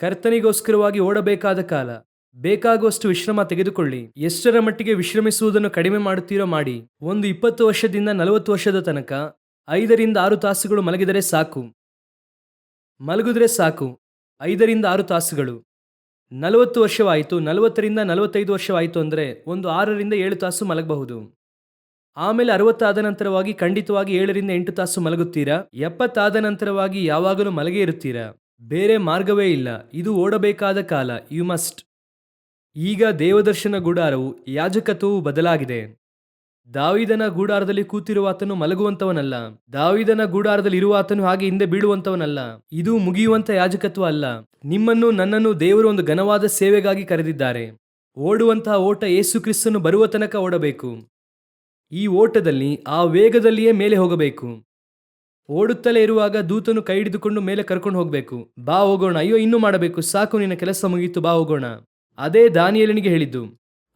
ಕರ್ತನಿಗೋಸ್ಕರವಾಗಿ ಓಡಬೇಕಾದ ಕಾಲ. ಬೇಕಾಗುವಷ್ಟು ವಿಶ್ರಮ ತೆಗೆದುಕೊಳ್ಳಿ. ಎಷ್ಟರ ಮಟ್ಟಿಗೆ ವಿಶ್ರಮಿಸುವುದನ್ನು ಕಡಿಮೆ ಮಾಡುತ್ತೀರೋ ಮಾಡಿ. ಒಂದು 20 ವರ್ಷದಿಂದ 40 ವರ್ಷದ ತನಕ 5 ರಿಂದ 6 ತಾಸುಗಳು ಮಲಗಿದರೆ ಸಾಕು. ಮಲಗಿದ್ರೆ ಸಾಕು 5 ರಿಂದ 6 ತಾಸುಗಳು. 40 ವರ್ಷವಾಯಿತು, 40 ರಿಂದ 45 ವರ್ಷವಾಯಿತು ಅಂದರೆ ಒಂದು 6 ರಿಂದ 7 ತಾಸು ಮಲಗಬಹುದು. ಆಮೇಲೆ 60 ಆದ ನಂತರವಾಗಿ ಖಂಡಿತವಾಗಿ 7 ರಿಂದ 8 ತಾಸು ಮಲಗುತ್ತೀರಾ. 70 ಆದ ನಂತರವಾಗಿ ಯಾವಾಗಲೂ ಮಲಗೇ ಇರುತ್ತೀರಾ. ಬೇರೆ ಮಾರ್ಗವೇ ಇಲ್ಲ. ಇದು ಓಡಬೇಕಾದ ಕಾಲ. You must. ಈಗ ದೇವದರ್ಶನ ಗುಡಾರವು, ಯಾಜಕತ್ವವು ಬದಲಾಗಿದೆ. ದಾವೀದನ ಗುಡಾರದಲ್ಲಿ ಕೂತಿರುವಾತನು ಮಲಗುವಂತವನಲ್ಲ. ದಾವೀದನ ಗುಡಾರದಲ್ಲಿ ಇರುವಾತನು ಹಾಗೆ ಹಿಂದೆ ಬೀಳುವಂತವನಲ್ಲ. ಇದು ಮುಗಿಯುವಂತ ಯಾಜಕತ್ವ ಅಲ್ಲ. ನಿಮ್ಮನ್ನು ನನ್ನನ್ನು ದೇವರು ಒಂದು ಘನವಾದ ಸೇವೆಗಾಗಿ ಕರೆದಿದ್ದಾರೆ. ಓಡುವಂತಹ ಓಟ ಯೇಸು ಕ್ರಿಸ್ತನು ಬರುವ ತನಕ ಓಡಬೇಕು. ಈ ಓಟದಲ್ಲಿ ಆ ವೇಗದಲ್ಲಿಯೇ ಮೇಲೆ ಹೋಗಬೇಕು. ಓಡುತ್ತಲೇ ಇರುವಾಗ ದೂತನು ಕೈ ಹಿಡಿದುಕೊಂಡು ಮೇಲೆ ಕರ್ಕೊಂಡು ಹೋಗಬೇಕು. ಬಾ ಹೋಗೋಣ, ಅಯ್ಯೋ ಇನ್ನೂ ಮಾಡಬೇಕು, ಸಾಕು ನಿನ್ನ ಕೆಲಸ ಮುಗೀತು, ಬಾ ಹೋಗೋಣ. ಅದೇ ದಾನಿಯೇಲನಿಗೆ ಹೇಳಿದ್ದು.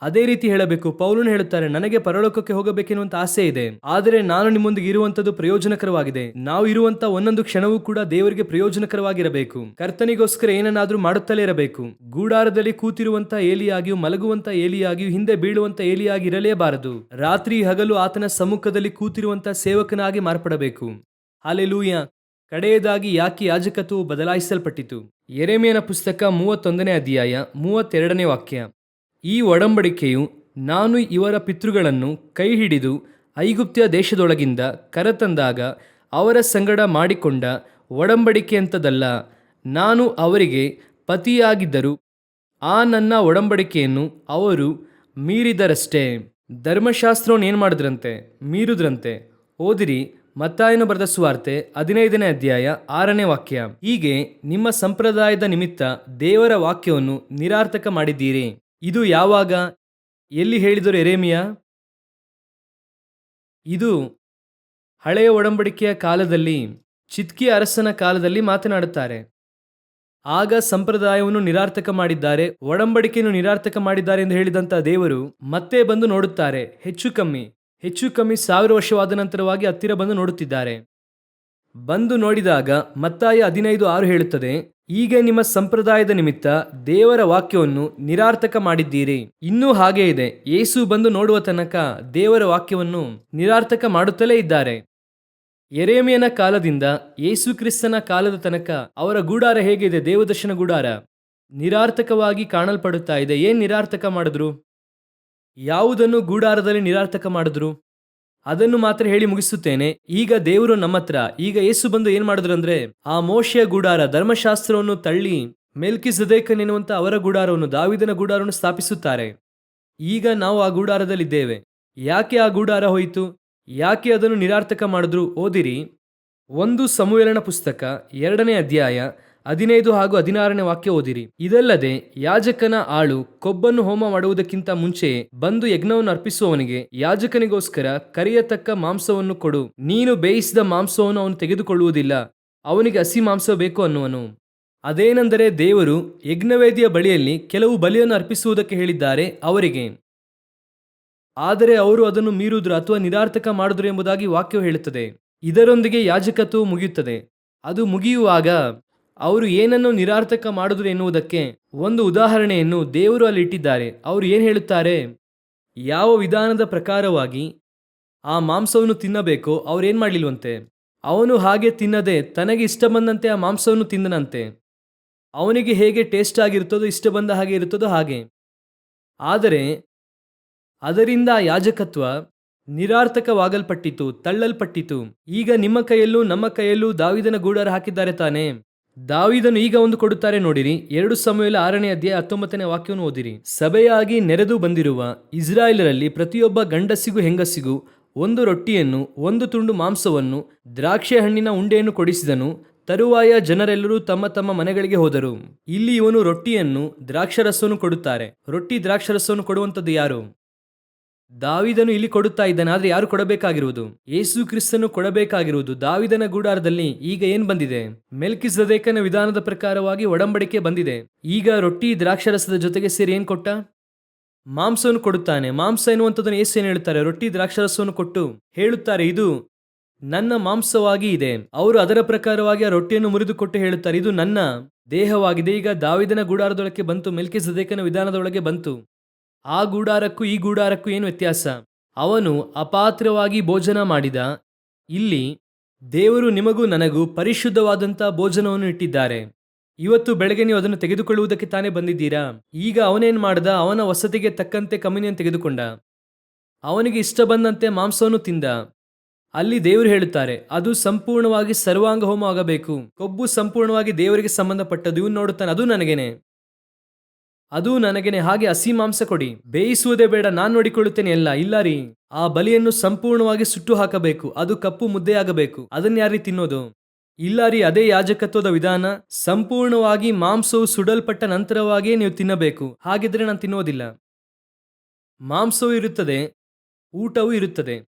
ಅದೇ ರೀತಿ ಹೇಳಬೇಕು. ಪೌಲನು ಹೇಳುತ್ತಾರೆ, ನನಗೆ ಪರಲೋಕಕ್ಕೆ ಹೋಗಬೇಕೆನ್ನುವಂತ ಆಸೆ ಇದೆ, ಆದರೆ ನಾನು ನಿಮ್ಮೊಂದಿಗೆ ಇರುವಂತದ್ದು ಪ್ರಯೋಜನಕರವಾಗಿದೆ. ನಾವು ಇರುವಂತ ಒಂದೊಂದು ಕ್ಷಣವೂ ಕೂಡ ದೇವರಿಗೆ ಪ್ರಯೋಜನಕರವಾಗಿರಬೇಕು. ಕರ್ತನಿಗೋಸ್ಕರ ಏನನ್ನಾದ್ರೂ ಮಾಡುತ್ತಲೇ ಇರಬೇಕು. ಗೂಡಾರದಲ್ಲಿ ಕೂತಿರುವಂತ ಏಲಿಯಾಗಿಯೂ ಮಲಗುವಂತ ಏಲಿಯಾಗಿಯೂ ಹಿಂದೆ ಬೀಳುವಂತ ಏಲಿಯಾಗಿ ಇರಲೇಬಾರದು. ರಾತ್ರಿ ಹಗಲು ಆತನ ಸಮ್ಮುಖದಲ್ಲಿ ಕೂತಿರುವಂತ ಸೇವಕನಾಗಿ ಮಾರ್ಪಡಬೇಕು. ಹಲ್ಲೆಲೂಯಾ. ಕಡೆಯದಾಗಿ ಯಾಕೆ ಯಾಜಕತ್ವವು ಬದಲಾಯಿಸಲ್ಪಟ್ಟಿತು? ಯೆರೆಮೀಯನ ಪುಸ್ತಕ 31ನೇ ಅಧ್ಯಾಯ 32ನೇ ವಾಕ್ಯ. ಈ ಒಡಂಬಡಿಕೆಯು ನಾನು ಇವರ ಪಿತೃಗಳನ್ನು ಕೈ ಹಿಡಿದು ಐಗುಪ್ತ್ಯ ದೇಶದೊಳಗಿಂದ ಕರೆತಂದಾಗ ಅವರ ಸಂಗಡ ಮಾಡಿಕೊಂಡ ಒಡಂಬಡಿಕೆಯಂಥದ್ದಲ್ಲ. ನಾನು ಅವರಿಗೆ ಪತಿಯಾಗಿದ್ದರೂ ಆ ನನ್ನ ಒಡಂಬಡಿಕೆಯನ್ನು ಅವರು ಮೀರಿದರಷ್ಟೇ. ಧರ್ಮಶಾಸ್ತ್ರವನ್ನು ಏನು ಮಾಡಿದ್ರಂತೆ? ಮೀರಿದ್ರಂತೆ. ಓದಿರಿ, ಮತ್ತಾಯನು ಬರೆದ ಸುವಾರ್ತೆ 15ನೇ ಅಧ್ಯಾಯ 6ನೇ ವಾಕ್ಯ. ಹೀಗೆ ನಿಮ್ಮ ಸಂಪ್ರದಾಯದ ನಿಮಿತ್ತ ದೇವರ ವಾಕ್ಯವನ್ನು ನಿರಾರ್ಥಕ ಮಾಡಿದ್ದೀರಿ. ಇದು ಯಾವಾಗ, ಎಲ್ಲಿ ಹೇಳಿದರು ಯೆರೆಮೀಯ? ಇದು ಹಳೆಯ ಒಡಂಬಡಿಕೆಯ ಕಾಲದಲ್ಲಿ, ಚಿದ್ಕೀಯ ಅರಸನ ಕಾಲದಲ್ಲಿ ಮಾತನಾಡುತ್ತಾರೆ. ಆಗ ಸಂಪ್ರದಾಯವನ್ನು ನಿರಾರ್ಥಕ ಮಾಡಿದ್ದಾರೆ, ಒಡಂಬಡಿಕೆಯನ್ನು ನಿರಾರ್ಥಕ ಮಾಡಿದ್ದಾರೆ ಎಂದು ಹೇಳಿದಂಥ ದೇವರು ಮತ್ತೆ ಬಂದು ನೋಡುತ್ತಾರೆ. ಹೆಚ್ಚು ಕಮ್ಮಿ 1000 ವರ್ಷವಾದ ನಂತರವಾಗಿ ಹತ್ತಿರ ಬಂದು ನೋಡುತ್ತಿದ್ದಾರೆ. ಬಂದು ನೋಡಿದಾಗ ಮತ್ತಾಯ 15:6 ಹೇಳುತ್ತದೆ, ಈಗ ನಿಮ್ಮ ಸಂಪ್ರದಾಯದ ನಿಮಿತ್ತ ದೇವರ ವಾಕ್ಯವನ್ನು ನಿರಾರ್ಥಕ ಮಾಡಿದ್ದೀರಿ. ಇನ್ನೂ ಹಾಗೇ ಇದೆ. ಯೇಸು ಬಂದು ನೋಡುವ ತನಕ ದೇವರ ವಾಕ್ಯವನ್ನು ನಿರಾರ್ಥಕ ಮಾಡುತ್ತಲೇ ಇದ್ದಾರೆ. ಯೆರೆಮೀಯನ ಕಾಲದಿಂದ ಯೇಸು ಕ್ರಿಸ್ತನ ಕಾಲದ ತನಕ ಅವರ ಗೂಡಾರ ಹೇಗಿದೆ? ದೇವದರ್ಶನ ಗುಡಾರ ನಿರಾರ್ಥಕವಾಗಿ ಕಾಣಲ್ಪಡುತ್ತಾ ಇದೆ. ಏನ್ ನಿರಾರ್ಥಕ ಮಾಡಿದ್ರು? ಯಾವುದನ್ನು ಗೂಡಾರದಲ್ಲಿ ನಿರಾರ್ಥಕ ಮಾಡಿದ್ರು? ಅದನ್ನು ಮಾತ್ರ ಹೇಳಿ ಮುಗಿಸುತ್ತೇನೆ. ಈಗ ದೇವರು ನಮ್ಮ ಹತ್ರ, ಈಗ ಯೇಸು ಬಂದು ಏನ್ ಮಾಡಿದ್ರು ಅಂದ್ರೆ, ಆ ಮೋಶೆಯ ಗುಡಾರ, ಧರ್ಮಶಾಸ್ತ್ರವನ್ನು ತಳ್ಳಿ ಮೆಲ್ಕಿಜೆದೇಕನೆನ್ನುವಂತ ಅವರ ಗುಡಾರವನ್ನು, ದಾವೀದನ ಗುಡಾರವನ್ನು ಸ್ಥಾಪಿಸುತ್ತಾರೆ. ಈಗ ನಾವು ಆ ಗುಡಾರದಲ್ಲಿದ್ದೇವೆ. ಯಾಕೆ ಆ ಗುಡಾರ ಹೋಯಿತು? ಯಾಕೆ ಅದನ್ನು ನಿರಾರ್ಥಕ ಮಾಡಿದ್ರು? ಓದಿರಿ, 1 ಸಮುವೇಲನ ಪುಸ್ತಕ 2ನೇ ಅಧ್ಯಾಯ 15 ಹಾಗೂ 16ನೇ ವಾಕ್ಯ ಓದಿರಿ. ಇದಲ್ಲದೆ ಯಾಜಕನ ಆಳು ಕೊಬ್ಬನ್ನು ಹೋಮ ಮಾಡುವುದಕ್ಕಿಂತ ಮುಂಚೆ ಬಂದು ಯಜ್ಞವನ್ನು ಅರ್ಪಿಸುವವನಿಗೆ ಯಾಜಕನಿಗೋಸ್ಕರ ಕರಿಯತಕ್ಕ ಮಾಂಸವನ್ನು ಕೊಡು. ನೀನು ಬೇಯಿಸಿದ ಮಾಂಸವನ್ನು ಅವನು ತೆಗೆದುಕೊಳ್ಳುವುದಿಲ್ಲ, ಅವನಿಗೆ ಹಸಿ ಮಾಂಸ ಬೇಕು ಅನ್ನುವನು. ಅದೇನೆಂದರೆ, ದೇವರು ಯಜ್ಞವೇದಿಯ ಬಳಿಯಲ್ಲಿ ಕೆಲವು ಬಲಿಯನ್ನು ಅರ್ಪಿಸುವುದಕ್ಕೆ ಹೇಳಿದ್ದಾರೆ ಅವರಿಗೆ, ಆದರೆ ಅವರು ಅದನ್ನು ಮೀರುದ್ರು ಅಥವಾ ನಿರಾರ್ಥಕ ಮಾಡಿದ್ರು ಎಂಬುದಾಗಿ ವಾಕ್ಯವು ಹೇಳುತ್ತದೆ. ಇದರೊಂದಿಗೆ ಯಾಜಕತ್ವವು ಮುಗಿಯುತ್ತದೆ. ಅದು ಮುಗಿಯುವಾಗ ಅವರು ಏನನ್ನು ನಿರಾರ್ಥಕ ಮಾಡಿದ್ರು ಎನ್ನುವುದಕ್ಕೆ ಒಂದು ಉದಾಹರಣೆಯನ್ನು ದೇವರು ಅಲ್ಲಿ ಇಟ್ಟಿದ್ದಾರೆ. ಅವರು ಏನು ಹೇಳುತ್ತಾರೆ? ಯಾವ ವಿಧಾನದ ಪ್ರಕಾರವಾಗಿ ಆ ಮಾಂಸವನ್ನು ತಿನ್ನಬೇಕೋ ಅವ್ರೇನು ಮಾಡಲಿಲ್ವಂತೆ. ಅವನು ಹಾಗೆ ತಿನ್ನದೆ ತನಗೆ ಇಷ್ಟ ಬಂದಂತೆ ಆ ಮಾಂಸವನ್ನು ತಿಂದನಂತೆ. ಅವನಿಗೆ ಹೇಗೆ ಟೇಸ್ಟ್ ಆಗಿರುತ್ತದೋ, ಇಷ್ಟ ಬಂದ ಹಾಗೆ ಇರುತ್ತದೋ ಹಾಗೆ. ಆದರೆ ಅದರಿಂದ ಯಾಜಕತ್ವ ನಿರಾರ್ಥಕವಾಗಲ್ಪಟ್ಟಿತು, ತಳ್ಳಲ್ಪಟ್ಟಿತು. ಈಗ ನಿಮ್ಮ ಕೈಯಲ್ಲೂ ನಮ್ಮ ಕೈಯಲ್ಲೂ ದಾವೀದನ ಗೂಡಾರ ಹಾಕಿದ್ದಾರೆ ತಾನೇ. ದಾವೀದನು ಈಗ ಒಂದು ಕೊಡುತ್ತಾರೆ ನೋಡಿರಿ. 2 ಸಮುವೇಲ 6ನೇ ಅಧ್ಯಾಯ 19ನೇ ವಾಕ್ಯವನ್ನು ಓದಿರಿ. ಸಭೆಯಾಗಿ ನೆರೆದು ಬಂದಿರುವ ಇಸ್ರಾಯೇಲರಲ್ಲಿ ಪ್ರತಿಯೊಬ್ಬ ಗಂಡಸಿಗೂ ಹೆಂಗಸಿಗೂ 1 ರೊಟ್ಟಿಯನ್ನು 1 ತುಂಡು ಮಾಂಸವನ್ನು ದ್ರಾಕ್ಷಿ ಹಣ್ಣಿನ ಉಂಡೆಯನ್ನು ಕೊಡಿಸಿದನು. ತರುವಾಯ ಜನರೆಲ್ಲರೂ ತಮ್ಮ ತಮ್ಮ ಮನೆಗಳಿಗೆ ಹೋದರು. ಇಲ್ಲಿ ಇವನು ರೊಟ್ಟಿಯನ್ನು ದ್ರಾಕ್ಷರಸವನ್ನು ಕೊಡುತ್ತಾರೆ. ರೊಟ್ಟಿ ದ್ರಾಕ್ಷರಸವನ್ನು ಕೊಡುವಂಥದ್ದು ಯಾರು? ದಾವಿದನು ಇಲ್ಲಿ ಕೊಡುತ್ತಾ ಇದ್ದಾನೆ, ಆದ್ರೆ ಯಾರು ಕೊಡಬೇಕಾಗಿರುವುದು? ಯೇಸು ಕ್ರಿಸ್ತನು ಕೊಡಬೇಕಾಗಿರುವುದು. ದಾವಿದನ ಗುಡಾರದಲ್ಲಿ ಈಗ ಏನ್ ಬಂದಿದೆ? ಮೆಲ್ಕಿಸೆದೇಕನ ವಿಧಾನದ ಪ್ರಕಾರವಾಗಿ ಒಡಂಬಡಿಕೆ ಬಂದಿದೆ. ಈಗ ರೊಟ್ಟಿ ದ್ರಾಕ್ಷಾರಸದ ಜೊತೆಗೆ ಸೇರಿ ಏನ್ ಕೊಟ್ಟ? ಮಾಂಸವನ್ನು ಕೊಡುತ್ತಾನೆ. ಮಾಂಸ ಎನ್ನುವಂಥದ್ದನ್ನು ಯೇಸು ಏನ್ ಹೇಳ್ತಾರೆ? ರೊಟ್ಟಿ ದ್ರಾಕ್ಷಾರಸವನ್ನು ಕೊಟ್ಟು ಹೇಳುತ್ತಾರೆ, ಇದು ನನ್ನ ಮಾಂಸವಾಗಿ ಇದೆ. ಅವರು ಅದರ ಪ್ರಕಾರವಾಗಿ ಆ ರೊಟ್ಟಿಯನ್ನು ಮುರಿದುಕೊಟ್ಟು ಹೇಳುತ್ತಾರೆ, ಇದು ನನ್ನ ದೇಹವಾಗಿದೆ. ಈಗ ದಾವಿದನ ಗುಡಾರದೊಳಗೆ ಬಂತು, ಮೆಲ್ಕಿಸೆದೇಕನ ವಿಧಾನದೊಳಗೆ ಬಂತು. ಆ ಗುಡಾರಕ್ಕೂ ಈ ಗುಡಾರಕ್ಕೂ ಏನು ವ್ಯತ್ಯಾಸ? ಅವನು ಅಪಾತ್ರವಾಗಿ ಭೋಜನ ಮಾಡಿದ. ಇಲ್ಲಿ ದೇವರು ನಿಮಗೂ ನನಗೂ ಪರಿಶುದ್ಧವಾದಂಥ ಭೋಜನವನ್ನು ಇಟ್ಟಿದ್ದಾರೆ. ಇವತ್ತು ಬೆಳಗ್ಗೆ ನೀವು ಅದನ್ನು ತೆಗೆದುಕೊಳ್ಳುವುದಕ್ಕೆ ತಾನೇ ಬಂದಿದ್ದೀರಾ? ಈಗ ಅವನೇನ್ ಮಾಡ್ದ? ಅವನ ವಸತಿಗೆ ತಕ್ಕಂತೆ ಕಮ್ಯುನಿಯನ್ ತೆಗೆದುಕೊಂಡ. ಅವನಿಗೆ ಇಷ್ಟ ಬಂದಂತೆ ಮಾಂಸವನ್ನು ತಿಂದ. ಅಲ್ಲಿ ದೇವರು ಹೇಳುತ್ತಾರೆ, ಅದು ಸಂಪೂರ್ಣವಾಗಿ ಸರ್ವಾಂಗ ಹೋಮ ಆಗಬೇಕು. ಕೊಬ್ಬು ಸಂಪೂರ್ಣವಾಗಿ ದೇವರಿಗೆ ಸಂಬಂಧಪಟ್ಟದ್ದು. ಇವನು ನೋಡುತ್ತಾನೆ, ಅದು ನನಗೇನೆ, ಹಾಗೆ ಹಸಿ ಮಾಂಸ ಕೊಡಿ, ಬೇಯಿಸುವುದೇ ಬೇಡ, ನಾನು ನೋಡಿಕೊಳ್ಳುತ್ತೇನೆ ಎಲ್ಲ. ಇಲ್ಲ ರೀ, ಆ ಬಲಿಯನ್ನು ಸಂಪೂರ್ಣವಾಗಿ ಸುಟ್ಟು ಹಾಕಬೇಕು, ಅದು ಕಪ್ಪು ಮುದ್ದೆಯಾಗಬೇಕು. ಅದನ್ನ ಯಾರೀ ತಿನ್ನೋದು? ಇಲ್ಲ ರೀ, ಅದೇ ಯಾಜಕತ್ವದ ವಿಧಾನ. ಸಂಪೂರ್ಣವಾಗಿ ಮಾಂಸವು ಸುಡಲ್ಪಟ್ಟ ನಂತರವಾಗಿಯೇ ನೀವು ತಿನ್ನಬೇಕು, ಹಾಗಿದ್ರೆ ನಾನು ತಿನ್ನೋದಿಲ್ಲ. ಮಾಂಸವೂ ಇರುತ್ತದೆ, ಊಟವೂ ಇರುತ್ತದೆ.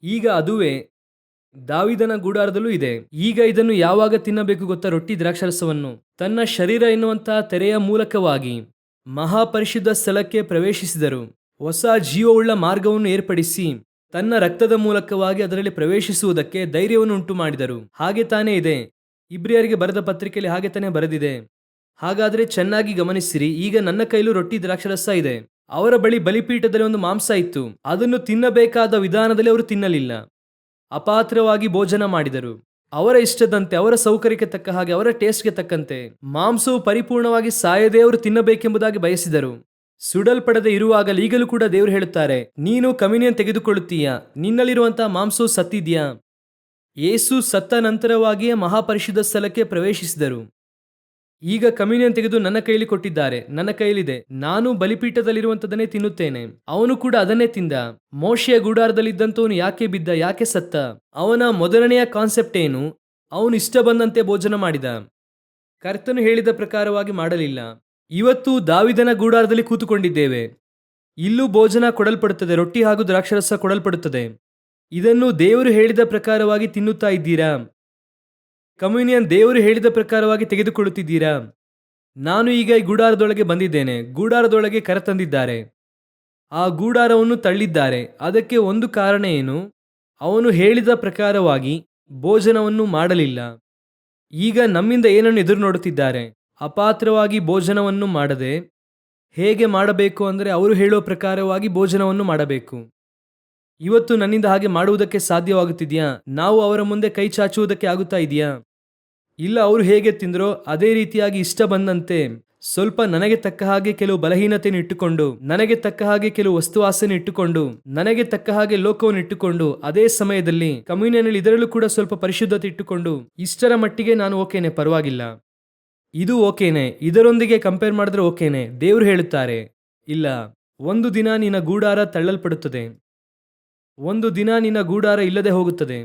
ಈಗ ಅದುವೇ ದಾವಿದನ ಗುಡಾರದಲ್ಲೂ ಇದೆ. ಈಗ ಇದನ್ನು ಯಾವಾಗ ತಿನ್ನಬೇಕು ಗೊತ್ತಾ? ರೊಟ್ಟಿ ದ್ರಾಕ್ಷಾರಸವನ್ನು ತನ್ನ ಶರೀರ ಎನ್ನುವಂತಹ ತೆರೆಯ ಮೂಲಕವಾಗಿ ಮಹಾಪರಿಶುದ್ಧ ಸ್ಥಳಕ್ಕೆ ಪ್ರವೇಶಿಸಿದರು. ಹೊಸ ಜೀವವುಳ್ಳ ಮಾರ್ಗವನ್ನು ಏರ್ಪಡಿಸಿ ತನ್ನ ರಕ್ತದ ಮೂಲಕವಾಗಿ ಅದರಲ್ಲಿ ಪ್ರವೇಶಿಸುವುದಕ್ಕೆ ಧೈರ್ಯವನ್ನು ಉಂಟು ಮಾಡಿದರು. ಹಾಗೆ ತಾನೇ ಇದೆ, ಇಬ್ರಿಯರಿಗೆ ಬರೆದ ಪತ್ರಿಕೆಯಲ್ಲಿ ಹಾಗೆ ತಾನೇ ಬರೆದಿದೆ. ಹಾಗಾದ್ರೆ ಚೆನ್ನಾಗಿ ಗಮನಿಸಿರಿ. ಈಗ ನನ್ನ ಕೈಲೂ ರೊಟ್ಟಿ ದ್ರಾಕ್ಷಾರಸ ಇದೆ. ಅವರ ಬಳಿ ಬಲಿಪೀಠದಲ್ಲಿ ಒಂದು ಮಾಂಸ ಇತ್ತು. ಅದನ್ನು ತಿನ್ನಬೇಕಾದ ವಿಧಾನದಲ್ಲಿ ಅವರು ತಿನ್ನಲಿಲ್ಲ. ಅಪಾತ್ರವಾಗಿ ಭೋಜನ ಮಾಡಿದರು. ಅವರ ಇಷ್ಟದಂತೆ, ಅವರ ಸೌಕರ್ಯಕ್ಕೆ ತಕ್ಕ ಹಾಗೆ, ಅವರ ಟೇಸ್ಟ್ಗೆ ತಕ್ಕಂತೆ. ಮಾಂಸವು ಪರಿಪೂರ್ಣವಾಗಿ ಸಾಯದೆ ಅವರು ತಿನ್ನಬೇಕೆಂಬುದಾಗಿ ಬಯಸಿದರು. ಸುಡಲ್ಪಡದೆ ಇರುವಾಗಲೂ ಈಗಲೂ ಕೂಡ ದೇವರು ಹೇಳುತ್ತಾರೆ, ನೀನು ಕಮ್ಯುನಿಯನ್ ತೆಗೆದುಕೊಳ್ಳುತ್ತೀಯಾ? ನಿನ್ನಲ್ಲಿರುವಂತಹ ಮಾಂಸವು ಸತ್ತಿದ್ಯಾ? ಯೇಸು ಸತ್ತ ನಂತರವಾಗಿಯೇ ಮಹಾಪರಿಶುದ್ಧ ಸ್ಥಳಕ್ಕೆ ಪ್ರವೇಶಿಸಿದರು. ಈಗ ಕಮ್ಯುನಿಯನ್ ತೆಗೆದು ನನ್ನ ಕೈಲಿ ಕೊಟ್ಟಿದ್ದಾರೆ, ನನ್ನ ಕೈಲಿದೆ. ನಾನು ಬಲಿಪೀಠದಲ್ಲಿರುವಂಥದ್ದನ್ನೇ ತಿನ್ನುತ್ತೇನೆ. ಅವನು ಕೂಡ ಅದನ್ನೇ ತಿಂದ. ಮೋಶೆಯ ಗುಡಾರದಲ್ಲಿದ್ದಂಥವನು ಯಾಕೆ ಬಿದ್ದ? ಯಾಕೆ ಸತ್ತ? ಅವನ ಮೊದಲನೆಯ ಕಾನ್ಸೆಪ್ಟ್ ಏನು? ಅವನು ಇಷ್ಟ ಬಂದಂತೆ ಭೋಜನ ಮಾಡಿದ. ಕರ್ತನು ಹೇಳಿದ ಪ್ರಕಾರವಾಗಿ ಮಾಡಲಿಲ್ಲ. ಇವತ್ತು ದಾವಿದನ ಗುಡಾರದಲ್ಲಿ ಕೂತುಕೊಂಡಿದ್ದೇವೆ. ಇಲ್ಲೂ ಭೋಜನ ಕೊಡಲ್ಪಡುತ್ತದೆ, ರೊಟ್ಟಿ ಹಾಗೂ ದ್ರಾಕ್ಷಾರಸ ಕೊಡಲ್ಪಡುತ್ತದೆ. ಇದನ್ನು ದೇವರು ಹೇಳಿದ ಪ್ರಕಾರವಾಗಿ ತಿನ್ನುತ್ತಾ ಇದ್ದೀರಾ? ಕಮ್ಯುನಿಯನ್ ದೇವರು ಹೇಳಿದ ಪ್ರಕಾರವಾಗಿ ತೆಗೆದುಕೊಳ್ಳುತ್ತಿದ್ದೀರಾ? ನಾನು ಈಗ ಈ ಗುಡಾರದೊಳಗೆ ಬಂದಿದ್ದೇನೆ. ಗುಡಾರದೊಳಗೆ ಕರೆತಂದಿದ್ದಾರೆ, ಆ ಗೂಡಾರವನ್ನು ತಳ್ಳಿದ್ದಾರೆ. ಅದಕ್ಕೆ ಒಂದು ಕಾರಣ ಏನು? ಅವನು ಹೇಳಿದ ಪ್ರಕಾರವಾಗಿ ಭೋಜನವನ್ನು ಮಾಡಲಿಲ್ಲ. ಈಗ ನಮ್ಮಿಂದ ಏನನ್ನು ಎದುರು ನೋಡುತ್ತಿದ್ದಾರೆ? ಅಪಾತ್ರವಾಗಿ ಭೋಜನವನ್ನು ಮಾಡದೆ ಹೇಗೆ ಮಾಡಬೇಕು ಅಂದರೆ ಅವರು ಹೇಳುವ ಪ್ರಕಾರವಾಗಿ ಭೋಜನವನ್ನು ಮಾಡಬೇಕು. ಇವತ್ತು ನನ್ನಿಂದ ಹಾಗೆ ಮಾಡುವುದಕ್ಕೆ ಸಾಧ್ಯವಾಗುತ್ತಿದೆಯಾ? ನಾವು ಅವರ ಮುಂದೆ ಕೈ ಚಾಚುವುದಕ್ಕೆ ಆಗುತ್ತಾ ಇದೆಯಾ? ಇಲ್ಲ, ಅವರು ಹೇಗೆ ತಿಂದ್ರೋ ಅದೇ ರೀತಿಯಾಗಿ ಇಷ್ಟ ಬಂದಂತೆ ಸ್ವಲ್ಪ ನನಗೆ ತಕ್ಕ ಹಾಗೆ ಕೆಲವು ಬಲಹೀನತೆಯನ್ನು ಇಟ್ಟುಕೊಂಡು, ನನಗೆ ತಕ್ಕ ಹಾಗೆ ಕೆಲವು ವಸ್ತುವಾಸನೆ ಇಟ್ಟುಕೊಂಡು, ನನಗೆ ತಕ್ಕ ಹಾಗೆ ಲೋಕವನ್ನು ಇಟ್ಟುಕೊಂಡು, ಅದೇ ಸಮಯದಲ್ಲಿ ಕಮ್ಯುನಿಯನ್ ಇದರಲ್ಲೂ ಕೂಡ ಸ್ವಲ್ಪ ಪರಿಶುದ್ಧತೆ ಇಟ್ಟುಕೊಂಡು, ಇಷ್ಟರ ಮಟ್ಟಿಗೆ ನಾನು ಓಕೆನೆ, ಪರವಾಗಿಲ್ಲ, ಇದು ಓಕೆನೆ, ಇದರೊಂದಿಗೆ ಕಂಪೇರ್ ಮಾಡಿದ್ರೆ ಓಕೆನೆ. ದೇವರು ಹೇಳುತ್ತಾರೆ, ಇಲ್ಲ, ಒಂದು ದಿನ ನಿನ್ನ ಗೂಡಾರ ತಳ್ಳಲ್ಪಡುತ್ತದೆ, ಒಂದು ದಿನ ನಿನ್ನ ಗೂಡಾರ ಇಲ್ಲದೆ ಹೋಗುತ್ತದೆ.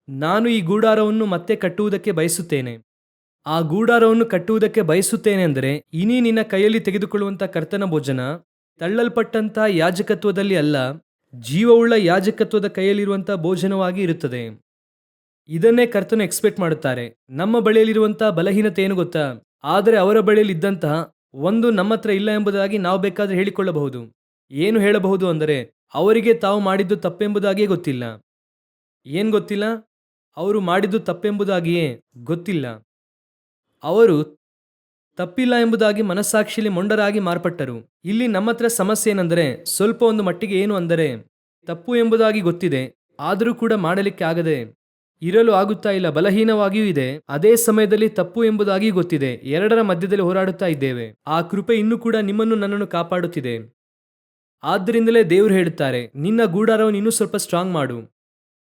ನಾನು ಈ ಗೂಡಾರವನ್ನು ಮತ್ತೆ ಕಟ್ಟುವುದಕ್ಕೆ ಬಯಸುತ್ತೇನೆ. ಆ ಗೂಡಾರವನ್ನು ಕಟ್ಟುವುದಕ್ಕೆ ಬಯಸುತ್ತೇನೆ ಅಂದರೆ ಇನಿ ನಿನ್ನ ಕೈಯಲ್ಲಿ ತೆಗೆದುಕೊಳ್ಳುವಂಥ ಕರ್ತನ ಭೋಜನ ತಳ್ಳಲ್ಪಟ್ಟಂಥ ಯಾಜಕತ್ವದಲ್ಲಿ ಅಲ್ಲ, ಜೀವವುಳ್ಳ ಯಾಜಕತ್ವದ ಕೈಯಲ್ಲಿರುವಂಥ ಭೋಜನವಾಗಿ ಇರುತ್ತದೆ. ಇದನ್ನೇ ಕರ್ತನು ಎಕ್ಸ್ಪೆಕ್ಟ್ ಮಾಡುತ್ತಾರೆ. ನಮ್ಮ ಬಳಿಯಲ್ಲಿರುವಂಥ ಬಲಹೀನತೆ ಏನು ಗೊತ್ತಾ? ಆದರೆ ಅವರ ಬಳಿಯಲ್ಲಿ ಇದ್ದಂತಹ ಒಂದು ನಮ್ಮ ಹತ್ರ ಇಲ್ಲ ಎಂಬುದಾಗಿ ನಾವು ಬೇಕಾದರೆ ಹೇಳಿಕೊಳ್ಳಬಹುದು. ಏನು ಹೇಳಬಹುದು ಅಂದರೆ ಅವರಿಗೆ ತಾವು ಮಾಡಿದ್ದು ತಪ್ಪೆಂಬುದಾಗಿಯೇ ಗೊತ್ತಿಲ್ಲ. ಏನು ಗೊತ್ತಿಲ್ಲ? ಅವರು ಮಾಡಿದ್ದು ತಪ್ಪೆಂಬುದಾಗಿಯೇ ಗೊತ್ತಿಲ್ಲ. ಅವರು ತಪ್ಪಿಲ್ಲ ಎಂಬುದಾಗಿ ಮನಸ್ಸಾಕ್ಷಿಯಲ್ಲಿ ಮೊಂಡರಾಗಿ ಮಾರ್ಪಟ್ಟರು. ಇಲ್ಲಿ ನಮ್ಮ ಹತ್ರ ಸಮಸ್ಯೆ ಏನೆಂದರೆ ಸ್ವಲ್ಪ ಒಂದು ಮಟ್ಟಿಗೆ ಏನು ಅಂದರೆ ತಪ್ಪು ಎಂಬುದಾಗಿ ಗೊತ್ತಿದೆ, ಆದರೂ ಕೂಡ ಮಾಡಲಿಕ್ಕೆ ಆಗದೆ ಇರಲು ಆಗುತ್ತಾ ಇಲ್ಲ. ಬಲಹೀನವಾಗಿಯೂ ಇದೆ, ಅದೇ ಸಮಯದಲ್ಲಿ ತಪ್ಪು ಎಂಬುದಾಗಿ ಗೊತ್ತಿದೆ. ಎರಡರ ಮಧ್ಯದಲ್ಲಿ ಹೋರಾಡುತ್ತಾ ಇದ್ದೇವೆ. ಆ ಕೃಪೆ ಇನ್ನೂ ಕೂಡ ನಿಮ್ಮನ್ನು ನನ್ನನ್ನು ಕಾಪಾಡುತ್ತಿದೆ. ಆದ್ದರಿಂದಲೇ ದೇವರು ಹೇಳುತ್ತಾರೆ, ನಿನ್ನ ಗೂಡಾರವನ್ನು ಇನ್ನೂ ಸ್ವಲ್ಪ ಸ್ಟ್ರಾಂಗ್ ಮಾಡು,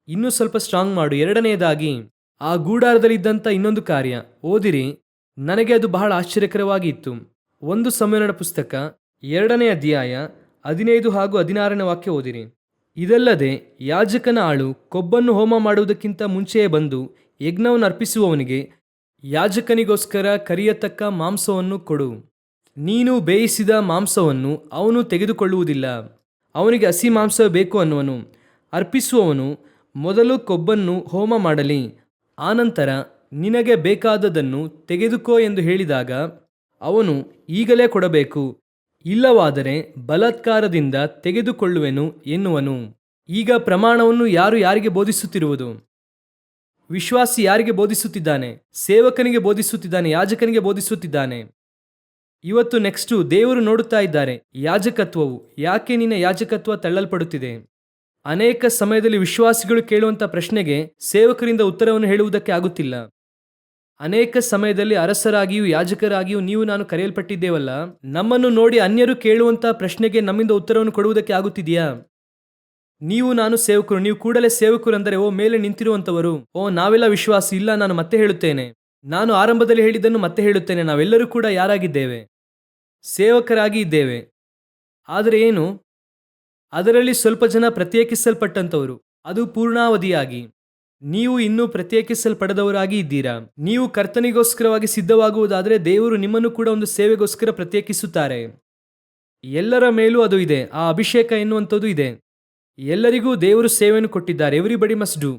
ಇನ್ನೂ ಸ್ವಲ್ಪ ಸ್ಟ್ರಾಂಗ್ ಮಾಡು. ಎರಡನೆಯದಾಗಿ ಆ ಗೂಡಾರದಲ್ಲಿದ್ದಂಥ ಇನ್ನೊಂದು ಕಾರ್ಯ ಓದಿರಿ. ನನಗೆ ಅದು ಬಹಳ ಆಶ್ಚರ್ಯಕರವಾಗಿ ಇತ್ತು. 1 ಸಮುವೇಲನ ಪುಸ್ತಕ 2ನೇ ಅಧ್ಯಾಯ 15 ಹಾಗೂ 16ನೇ ವಾಕ್ಯ ಓದಿರಿ. ಇದಲ್ಲದೆ ಯಾಜಕನ ಆಳು ಕೊಬ್ಬನ್ನು ಹೋಮ ಮಾಡುವುದಕ್ಕಿಂತ ಮುಂಚೆಯೇ ಬಂದು ಯಜ್ಞವನ್ನು ಅರ್ಪಿಸುವವನಿಗೆ ಯಾಜಕನಿಗೋಸ್ಕರ ಕರಿಯತಕ್ಕ ಮಾಂಸವನ್ನು ಕೊಡು. ನೀನು ಬೇಯಿಸಿದ ಮಾಂಸವನ್ನು ಅವನು ತೆಗೆದುಕೊಳ್ಳುವುದಿಲ್ಲ, ಅವನಿಗೆ ಹಸಿ ಮಾಂಸವೇ ಬೇಕು ಅನ್ನುವನು. ಅರ್ಪಿಸುವವನು ಮೊದಲು ಕೊಬ್ಬನ್ನು ಹೋಮ ಮಾಡಲಿ, ಆನಂತರ ನಿನಗೆ ಬೇಕಾದದನ್ನು ತೆಗೆದುಕೋ ಎಂದು ಹೇಳಿದಾಗ ಅವನು ಈಗಲೇ ಕೊಡಬೇಕು, ಇಲ್ಲವಾದರೆ ಬಲಾತ್ಕಾರದಿಂದ ತೆಗೆದುಕೊಳ್ಳುವೆನು ಎನ್ನುವನು. ಈಗ ಪ್ರಮಾಣವನ್ನು ಯಾರಿಗೆ ಬೋಧಿಸುತ್ತಿರುವುದು? ವಿಶ್ವಾಸಿ ಯಾರಿಗೆ ಬೋಧಿಸುತ್ತಿದ್ದಾನೆ? ಸೇವಕನಿಗೆ ಬೋಧಿಸುತ್ತಿದ್ದಾನೆ, ಯಾಜಕನಿಗೆ ಬೋಧಿಸುತ್ತಿದ್ದಾನೆ. ಇವತ್ತು ನೆಕ್ಸ್ಟು ದೇವರು ನೋಡುತ್ತಾ ಇದ್ದಾರೆ ಯಾಜಕತ್ವವು. ಯಾಕೆ ನಿನ್ನ ಯಾಜಕತ್ವ ತಳ್ಳಲ್ಪಡುತ್ತಿದೆ? ಅನೇಕ ಸಮಯದಲ್ಲಿ ವಿಶ್ವಾಸಿಗಳು ಕೇಳುವಂಥ ಪ್ರಶ್ನೆಗೆ ಸೇವಕರಿಂದ ಉತ್ತರವನ್ನು ಹೇಳುವುದಕ್ಕೆ ಆಗುತ್ತಿಲ್ಲ. ಅನೇಕ ಸಮಯದಲ್ಲಿ ಅರಸರಾಗಿಯೂ ಯಾಜಕರಾಗಿಯೂ ನೀವು ನಾನು ಕರೆಯಲ್ಪಟ್ಟಿದ್ದೇವಲ್ಲ, ನಮ್ಮನ್ನು ನೋಡಿ ಅನ್ಯರು ಕೇಳುವಂಥ ಪ್ರಶ್ನೆಗೆ ನಮ್ಮಿಂದ ಉತ್ತರವನ್ನು ಕೊಡುವುದಕ್ಕೆ ಆಗುತ್ತಿದೆಯಾ? ನೀವು ನಾನು ಸೇವಕರು, ನೀವು ಕೂಡಲೇ ಸೇವಕರು ಅಂದರೆ ಮೇಲೆ ನಿಂತಿರುವಂಥವರು, ನಾವೆಲ್ಲ ವಿಶ್ವಾಸಿ. ಇಲ್ಲ, ನಾನು ಮತ್ತೆ ಹೇಳುತ್ತೇನೆ, ನಾನು ಆರಂಭದಲ್ಲಿ ಹೇಳಿದ್ದನ್ನು ಮತ್ತೆ ಹೇಳುತ್ತೇನೆ, ನಾವೆಲ್ಲರೂ ಕೂಡ ಯಾರಾಗಿದ್ದೇವೆ? ಸೇವಕರಾಗಿ ಇದ್ದೇವೆ. ಆದರೆ ಏನು? ಅದರಲ್ಲಿ ಸ್ವಲ್ಪ ಜನ ಪ್ರತ್ಯೇಕಿಸಲ್ಪಟ್ಟಂಥವರು, ಅದು ಪೂರ್ಣಾವಧಿಯಾಗಿ. ನೀವು ಇನ್ನೂ ಪ್ರತ್ಯೇಕಿಸಲ್ಪಡದವರಾಗಿ ಇದ್ದೀರಾ. ನೀವು ಕರ್ತನಿಗೋಸ್ಕರವಾಗಿ ಸಿದ್ಧವಾಗುವುದಾದರೆ ದೇವರು ನಿಮ್ಮನ್ನು ಕೂಡ ಒಂದು ಸೇವೆಗೋಸ್ಕರ ಪ್ರತ್ಯೇಕಿಸುತ್ತಾರೆ. ಎಲ್ಲರ ಮೇಲೂ ಅದು ಇದೆ, ಆ ಅಭಿಷೇಕ ಎನ್ನುವಂಥದ್ದು ಇದೆ. ಎಲ್ಲರಿಗೂ ದೇವರು ಸೇವೆಯನ್ನು ಕೊಟ್ಟಿದ್ದಾರೆ. Everybody must do.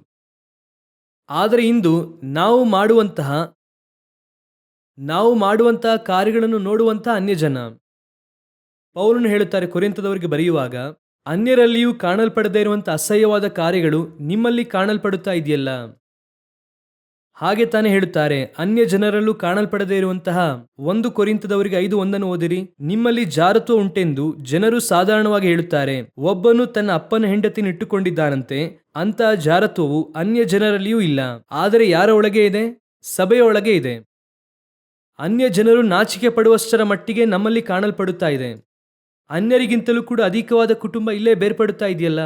ಆದರೆ ಇಂದು ನಾವು ಮಾಡುವಂತಹ ಕಾರ್ಯಗಳನ್ನು ನೋಡುವಂತಹ ಅನ್ಯಜನ. ಪೌಲನು ಹೇಳುತ್ತಾರೆ ಕೊರಿಂಥದವರಿಗೆ ಬರೆಯುವಾಗ, ಅನ್ಯರಲ್ಲಿಯೂ ಕಾಣಲ್ಪಡದೇ ಇರುವಂತಹ ಅಸಹ್ಯವಾದ ಕಾರ್ಯಗಳು ನಿಮ್ಮಲ್ಲಿ ಕಾಣಲ್ಪಡುತ್ತಾ ಇದೆಯಲ್ಲ. ಹಾಗೆ ತಾನೇ ಹೇಳುತ್ತಾರೆ, ಅನ್ಯ ಜನರಲ್ಲೂ ಕಾಣಲ್ಪಡದೇ ಇರುವಂತಹ 1 ಕೊರಿಂಥದವರಿಗೆ 5:1 ಓದಿರಿ. ನಿಮ್ಮಲ್ಲಿ ಜಾರತ್ವ ಉಂಟೆಂದು ಜನರು ಸಾಧಾರಣವಾಗಿ ಹೇಳುತ್ತಾರೆ. ಒಬ್ಬನು ತನ್ನ ಅಪ್ಪನ ಹೆಂಡತಿಯನ್ನು ಇಟ್ಟುಕೊಂಡಿದ್ದಾನಂತೆ, ಅಂತಹ ಜಾರತ್ವವು ಅನ್ಯ ಜನರಲ್ಲಿಯೂ ಇಲ್ಲ. ಆದರೆ ಯಾರ ಒಳಗೆ ಇದೆ? ಸಭೆಯ ಒಳಗೆ ಇದೆ. ಅನ್ಯ ಜನರು ನಾಚಿಕೆ ಪಡುವಷ್ಟರ ಮಟ್ಟಿಗೆ ನಮ್ಮಲ್ಲಿ ಕಾಣಲ್ಪಡುತ್ತಾ ಇದೆ. ಅನ್ಯರಿಗಿಂತಲೂ ಕೂಡ ಅಧಿಕವಾದ ಕುಟುಂಬ ಇಲ್ಲೇ ಬೇರ್ಪಡುತ್ತಾ ಇದೆಯಲ್ಲ.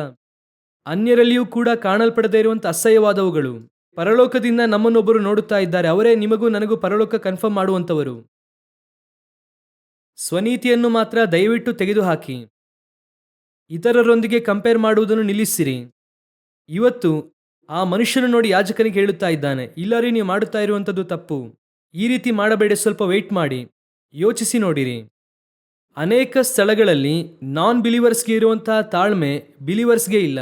ಅನ್ಯರಲ್ಲಿಯೂ ಕೂಡ ಕಾಣಲ್ಪಡದೇ ಇರುವಂಥ ಅಸಹ್ಯವಾದವುಗಳು. ಪರಲೋಕದಿಂದ ನಮ್ಮನ್ನೊಬ್ಬರು ನೋಡುತ್ತಾ ಇದ್ದಾರೆ. ಅವರೇ ನಿಮಗೂ ನನಗೂ ಪರಲೋಕ ಕನ್ಫರ್ಮ್ ಮಾಡುವಂಥವರು. ಸ್ವನೀತಿಯನ್ನು ಮಾತ್ರ ದಯವಿಟ್ಟು ತೆಗೆದುಹಾಕಿ. ಇತರರೊಂದಿಗೆ ಕಂಪೇರ್ ಮಾಡುವುದನ್ನು ನಿಲ್ಲಿಸಿರಿ. ಇವತ್ತು ಆ ಮನುಷ್ಯನು ನೋಡಿ ಯಾಜಕನಿಗೆ ಹೇಳುತ್ತಾ ಇದ್ದಾನೆ, ಇಲ್ಲರಿ, ನೀವು ಮಾಡುತ್ತಾ ಇರುವಂಥದ್ದು ತಪ್ಪು, ಈ ರೀತಿ ಮಾಡಬೇಡಿ, ಸ್ವಲ್ಪ ವೆಯ್ಟ್ ಮಾಡಿ, ಯೋಚಿಸಿ ನೋಡಿರಿ. ಅನೇಕ ಸ್ಥಳಗಳಲ್ಲಿ ನಾನ್ ಬಿಲೀವರ್ಸ್ಗೆ ಇರುವಂತಹ ತಾಳ್ಮೆ ಬಿಲೀವರ್ಸ್ಗೆ ಇಲ್ಲ.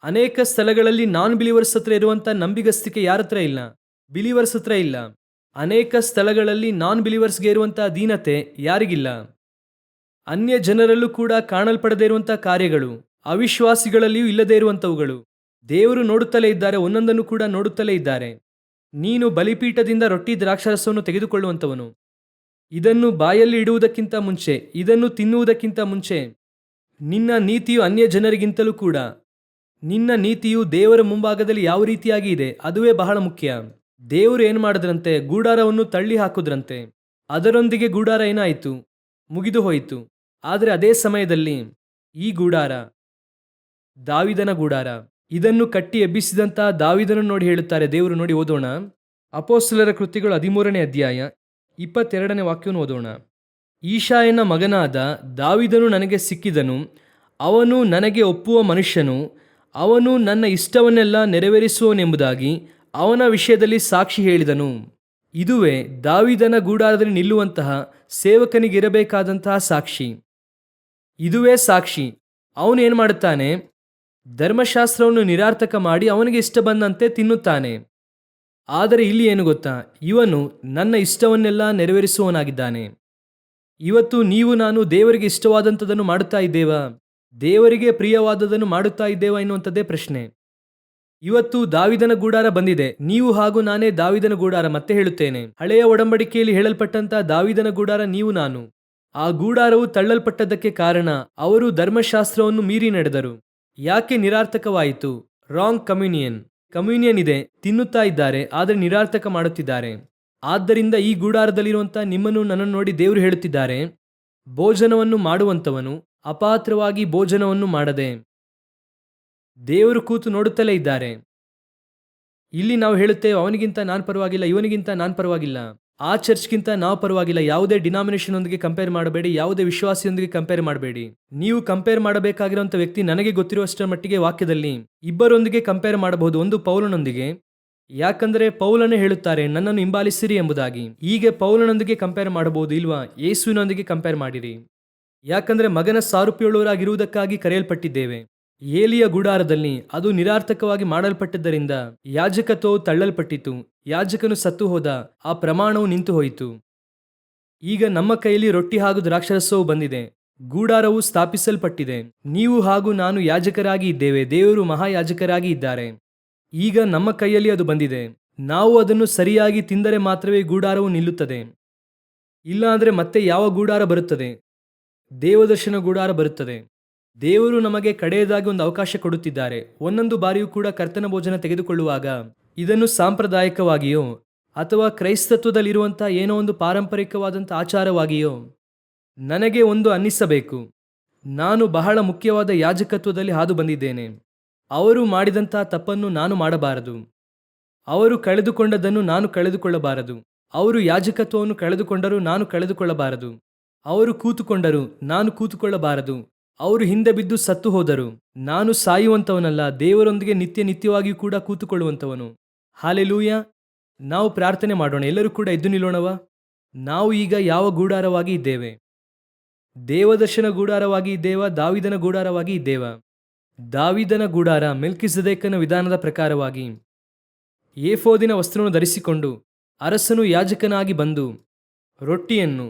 ಅನೇಕ ಸ್ಥಳಗಳಲ್ಲಿ ನಾನ್ ಬಿಲೀವರ್ಸ್ ಹತ್ರ ಇರುವಂಥ ನಂಬಿಗಸ್ತಿಕೆ ಯಾರ ಹತ್ರ ಇಲ್ಲ? ಬಿಲೀವರ್ಸ್ ಹತ್ರ ಇಲ್ಲ. ಅನೇಕ ಸ್ಥಳಗಳಲ್ಲಿ ನಾನ್ ಬಿಲೀವರ್ಸ್ಗೆ ಇರುವಂಥ ದೀನತೆ ಯಾರಿಗಿಲ್ಲ? ಅನ್ಯ ಜನರಲ್ಲೂ ಕೂಡ ಕಾಣಲ್ಪಡದೇ ಇರುವಂಥ ಕಾರ್ಯಗಳು, ಅವಿಶ್ವಾಸಿಗಳಲ್ಲಿಯೂ ಇಲ್ಲದೇ ಇರುವಂಥವುಗಳು ದೇವರು ನೋಡುತ್ತಲೇ ಇದ್ದಾರೆ. ಒಂದೊಂದನ್ನು ಕೂಡ ನೋಡುತ್ತಲೇ ಇದ್ದಾರೆ. ನೀನು ಬಲಿಪೀಠದಿಂದ ರೊಟ್ಟಿ ದ್ರಾಕ್ಷಾರಸವನ್ನು ತೆಗೆದುಕೊಳ್ಳುವಂಥವನು. ಇದನ್ನು ಬಾಯಲ್ಲಿ ಇಡುವುದಕ್ಕಿಂತ ಮುಂಚೆ, ಇದನ್ನು ತಿನ್ನುವುದಕ್ಕಿಂತ ಮುಂಚೆ ನಿನ್ನ ನೀತಿಯು ಅನ್ಯ ಜನರಿಗಿಂತಲೂ ಕೂಡ, ನಿನ್ನ ನೀತಿಯು ದೇವರ ಮುಂಭಾಗದಲ್ಲಿ ಯಾವ ರೀತಿಯಾಗಿ ಇದೆ ಅದುವೇ ಬಹಳ ಮುಖ್ಯ. ದೇವರು ಏನು ಮಾಡಿದ್ರಂತೆ? ಗೂಡಾರವನ್ನು ತಳ್ಳಿ ಹಾಕುದ್ರಂತೆ. ಅದರೊಂದಿಗೆ ಗೂಡಾರ ಏನಾಯಿತು? ಮುಗಿದು ಹೋಯಿತು. ಆದರೆ ಅದೇ ಸಮಯದಲ್ಲಿ ಈ ಗೂಡಾರ ದಾವೀದನ ಗೂಡಾರ, ಇದನ್ನು ಕಟ್ಟಿ ಎಬ್ಬಿಸಿದಂಥ ದಾವೀದನನ್ನು ನೋಡಿ ಹೇಳುತ್ತಾರೆ ದೇವರು. ನೋಡಿ, ಓದೋಣ. ಅಪೊಸ್ತಲರ ಕೃತ್ಯಗಳು 13ನೇ ಅಧ್ಯಾಯ 22ನೇ ವಾಕ್ಯವನ್ನು ಓದೋಣ. ಈಶಾಯನ ಮಗನಾದ ದಾವೀದನು ನನಗೆ ಸಿಕ್ಕಿದನು, ಅವನು ನನಗೆ ಒಪ್ಪುವ ಮನುಷ್ಯನು, ಅವನು ನನ್ನ ಇಷ್ಟವನ್ನೆಲ್ಲ ನೆರವೇರಿಸುವನೆಂಬುದಾಗಿ ಅವನ ವಿಷಯದಲ್ಲಿ ಸಾಕ್ಷಿ ಹೇಳಿದನು. ಇದುವೇ ದಾವೀದನ ಗೂಡಾರದಲ್ಲಿ ನಿಲ್ಲುವಂತಹ ಸೇವಕನಿಗಿರಬೇಕಾದಂತಹ ಸಾಕ್ಷಿ. ಇದುವೇ ಸಾಕ್ಷಿ. ಅವನು ಏನು ಮಾಡುತ್ತಾನೆ? ಧರ್ಮಶಾಸ್ತ್ರವನ್ನು ನಿರಾರ್ಥಕ ಮಾಡಿ ಅವನಿಗೆ ಇಷ್ಟ ಬಂದಂತೆ ತಿನ್ನುತ್ತಾನೆ. ಆದರೆ ಇಲ್ಲಿ ಏನು ಗೊತ್ತಾ? ಇವನು ನನ್ನ ಇಷ್ಟವನ್ನೆಲ್ಲ ನೆರವೇರಿಸುವವನಾಗಿದ್ದಾನೆ. ಇವತ್ತು ನೀವು ನಾನು ದೇವರಿಗೆ ಇಷ್ಟವಾದಂಥದ್ದನ್ನು ಮಾಡುತ್ತಾ ಇದ್ದೇವಾ? ದೇವರಿಗೆ ಪ್ರಿಯವಾದದನ್ನು ಮಾಡುತ್ತಾ ಇದ್ದೇವಾ ಎನ್ನುವಂಥದ್ದೇ ಪ್ರಶ್ನೆ. ಇವತ್ತು ದಾವೀದನ ಗೂಡಾರ ಬಂದಿದೆ. ನೀವು ಹಾಗೂ ನಾನೇ ದಾವೀದನ ಗೂಡಾರ. ಮತ್ತೆ ಹೇಳುತ್ತೇನೆ, ಹಳೆಯ ಒಡಂಬಡಿಕೆಯಲ್ಲಿ ಹೇಳಲ್ಪಟ್ಟಂತ ದಾವೀದನ ಗೂಡಾರ ನೀವು ನಾನು. ಆ ಗೂಡಾರವು ತಳ್ಳಲ್ಪಟ್ಟದ್ದಕ್ಕೆ ಕಾರಣ ಅವರು ಧರ್ಮಶಾಸ್ತ್ರವನ್ನು ಮೀರಿ ನಡೆದರು. ಯಾಕೆ ನಿರಾರ್ಥಕವಾಯಿತು? ರಾಂಗ್ ಕಮ್ಯೂನಿಯನ್ ಇದೆ, ತಿನ್ನುತ್ತಾ ಇದ್ದಾರೆ, ಆದರೆ ನಿರಾರ್ಥಕ ಮಾಡುತ್ತಿದ್ದಾರೆ. ಆದ್ದರಿಂದ ಈ ಗೂಡಾರದಲ್ಲಿರುವಂಥ ನಿಮ್ಮನ್ನು ನನ್ನನ್ನು ನೋಡಿ ದೇವರು ಹೇಳುತ್ತಿದ್ದಾರೆ, ಭೋಜನವನ್ನು ಮಾಡುವಂಥವನು ಅಪಾತ್ರವಾಗಿ ಭೋಜನವನ್ನು ಮಾಡದೆ. ದೇವರು ಕೂತು ನೋಡುತ್ತಲೇ ಇದ್ದಾರೆ. ಇಲ್ಲಿ ನಾವು ಹೇಳುತ್ತೇವೆ, ಅವನಿಗಿಂತ ನಾನು ಪರವಾಗಿಲ್ಲ, ಇವನಿಗಿಂತ ನಾನು ಪರವಾಗಿಲ್ಲ, ಆ ಚರ್ಚ್ಗಿಂತ ನಾವು ಪರವಾಗಿಲ್ಲ. ಯಾವುದೇ ಡಿನಾಮಿನೇಷನ್ ಒಂದಿಗೆ ಕಂಪೇರ್ ಮಾಡಬೇಡಿ, ಯಾವುದೇ ವಿಶ್ವಾಸಿಯೊಂದಿಗೆ ಕಂಪೇರ್ ಮಾಡಬೇಡಿ. ನೀವು ಕಂಪೇರ್ ಮಾಡಬೇಕಾಗಿರುವಂಥ ವ್ಯಕ್ತಿ ನನಗೆ ಗೊತ್ತಿರುವಷ್ಟರ ಮಟ್ಟಿಗೆ ವಾಕ್ಯದಲ್ಲಿ ಇಬ್ಬರೊಂದಿಗೆ ಕಂಪೇರ್ ಮಾಡಬಹುದು. ಒಂದು ಪೌಲನೊಂದಿಗೆ, ಯಾಕಂದರೆ ಪೌಲನೇ ಹೇಳುತ್ತಾರೆ ನನ್ನನ್ನು ಹಿಂಬಾಲಿಸಿರಿ ಎಂಬುದಾಗಿ. ಹೀಗೆ ಪೌಲನೊಂದಿಗೆ ಕಂಪೇರ್ ಮಾಡಬಹುದು ಇಲ್ವಾ? ಯೇಸುವಿನೊಂದಿಗೆ ಕಂಪೇರ್ ಮಾಡಿರಿ. ಯಾಕಂದ್ರೆ ಮಗನ ಸಾರೂಪ್ಯವುಳ್ಳವರಾಗಿರುವುದಕ್ಕಾಗಿ ಕರೆಯಲ್ಪಟ್ಟಿದ್ದೇವೆ. ಏಲಿಯ ಗುಡಾರದಲ್ಲಿ ಅದು ನಿರಾರ್ಥಕವಾಗಿ ಮಾಡಲ್ಪಟ್ಟಿದ್ದರಿಂದ ಯಾಜಕತ್ವವು ತಳ್ಳಲ್ಪಟ್ಟಿತು. ಯಾಜಕನು ಸತ್ತು ಹೋದ, ಆ ಪ್ರಮಾಣವು ನಿಂತು ಹೋಯಿತು. ಈಗ ನಮ್ಮ ಕೈಯಲ್ಲಿ ರೊಟ್ಟಿ ಹಾಗೂ ದ್ರಾಕ್ಷಾರಸವು ಬಂದಿದೆ, ಗೂಡಾರವು ಸ್ಥಾಪಿಸಲ್ಪಟ್ಟಿದೆ. ನೀವು ಹಾಗೂ ನಾನು ಯಾಜಕರಾಗಿ ಇದ್ದೇವೆ, ದೇವರು ಮಹಾಯಾಜಕರಾಗಿ ಇದ್ದಾರೆ. ಈಗ ನಮ್ಮ ಕೈಯಲ್ಲಿ ಅದು ಬಂದಿದೆ. ನಾವು ಅದನ್ನು ಸರಿಯಾಗಿ ತಿಂದರೆ ಮಾತ್ರವೇ ಗೂಡಾರವು ನಿಲ್ಲುತ್ತದೆ. ಇಲ್ಲ ಅಂದರೆ ಮತ್ತೆ ಯಾವ ಗೂಡಾರ ಬರುತ್ತದೆ? ದೇವದರ್ಶನ ಗೂಡಾರ ಬರುತ್ತದೆ. ದೇವರು ನಮಗೆ ಕಡೆಯದಾಗಿ ಒಂದು ಅವಕಾಶ ಕೊಡುತ್ತಿದ್ದಾರೆ. ಒಂದೊಂದು ಬಾರಿಯೂ ಕೂಡ ಕರ್ತನ ಭೋಜನ ತೆಗೆದುಕೊಳ್ಳುವಾಗ ಇದನ್ನು ಸಾಂಪ್ರದಾಯಿಕವಾಗಿಯೋ ಅಥವಾ ಕ್ರೈಸ್ತತ್ವದಲ್ಲಿರುವಂಥ ಏನೋ ಒಂದು ಪಾರಂಪರಿಕವಾದಂಥ ಆಚಾರವಾಗಿಯೋ ನನಗೆ ಒಂದು ಅನ್ನಿಸಬೇಕು. ನಾನು ಬಹಳ ಮುಖ್ಯವಾದ ಯಾಜಕತ್ವದಲ್ಲಿ ಹಾದು ಬಂದಿದ್ದೇನೆ. ಅವರು ಮಾಡಿದಂಥ ತಪ್ಪನ್ನು ನಾನು ಮಾಡಬಾರದು. ಅವರು ಕಳೆದುಕೊಂಡದ್ದನ್ನು ನಾನು ಕಳೆದುಕೊಳ್ಳಬಾರದು. ಅವರು ಯಾಜಕತ್ವವನ್ನು ಕಳೆದುಕೊಂಡರೂ ನಾನು ಕಳೆದುಕೊಳ್ಳಬಾರದು. ಅವರು ಕೂತುಕೊಂಡರು, ನಾನು ಕೂತುಕೊಳ್ಳಬಾರದು. ಅವರು ಹಿಂದೆ ಬಿದ್ದು ಸತ್ತು ಹೋದರು, ನಾನು ಸಾಯುವಂಥವನಲ್ಲ, ದೇವರೊಂದಿಗೆ ನಿತ್ಯ ನಿತ್ಯವಾಗಿಯೂ ಕೂಡ ಕೂತುಕೊಳ್ಳುವಂಥವನು. ಹಾಲೆಲೂಯ. ನಾವು ಪ್ರಾರ್ಥನೆ ಮಾಡೋಣ. ಎಲ್ಲರೂ ಕೂಡ ಎದ್ದು ನಿಲ್ಲೋಣವ. ನಾವು ಈಗ ಯಾವ ಗೂಡಾರವಾಗಿ ಇದ್ದೇವೆ? ದೇವದರ್ಶನ ಗೂಡಾರವಾಗಿ ಇದ್ದೇವ? ದಾವೀದನ ಗೂಡಾರವಾಗಿ ಇದ್ದೇವ? ದಾವೀದನ ಗೂಡಾರ ಮೆಲ್ಕಿಸೆದೇಕನ ವಿಧಾನದ ಪ್ರಕಾರವಾಗಿ ಏಫೋದಿನ ವಸ್ತ್ರವನ್ನು ಧರಿಸಿಕೊಂಡು ಅರಸನು ಯಾಜಕನಾಗಿ ಬಂದು ರೊಟ್ಟಿಯನ್ನು,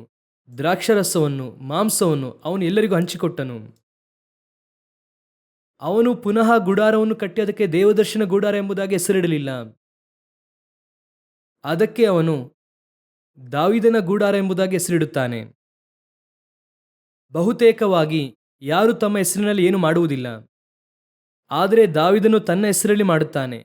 ದ್ರಾಕ್ಷಾರಸವನ್ನು, ಮಾಂಸವನ್ನು ಅವನು ಎಲ್ಲರಿಗೂ ಹಂಚಿಕೊಟ್ಟನು. ಅವನು ಪುನಃ ಗುಡಾರವನ್ನು ಕಟ್ಟಿ ಅದಕ್ಕೆ ದೇವದರ್ಶನ ಗೂಡಾರ ಎಂಬುದಾಗಿ ಹೆಸರಿಡಲಿಲ್ಲ. ಅದಕ್ಕೆ ಅವನು ದಾವೀದನ ಗೂಡಾರ ಎಂಬುದಾಗಿ ಹೆಸರಿಡುತ್ತಾನೆ. ಬಹುತೇಕವಾಗಿ ಯಾರು ತಮ್ಮ ಹೆಸರಿನಲ್ಲಿ ಏನು ಮಾಡುವುದಿಲ್ಲ, ಆದರೆ ದಾವೀದನು ತನ್ನ ಹೆಸರಲ್ಲಿ ಮಾಡುತ್ತಾನೆ.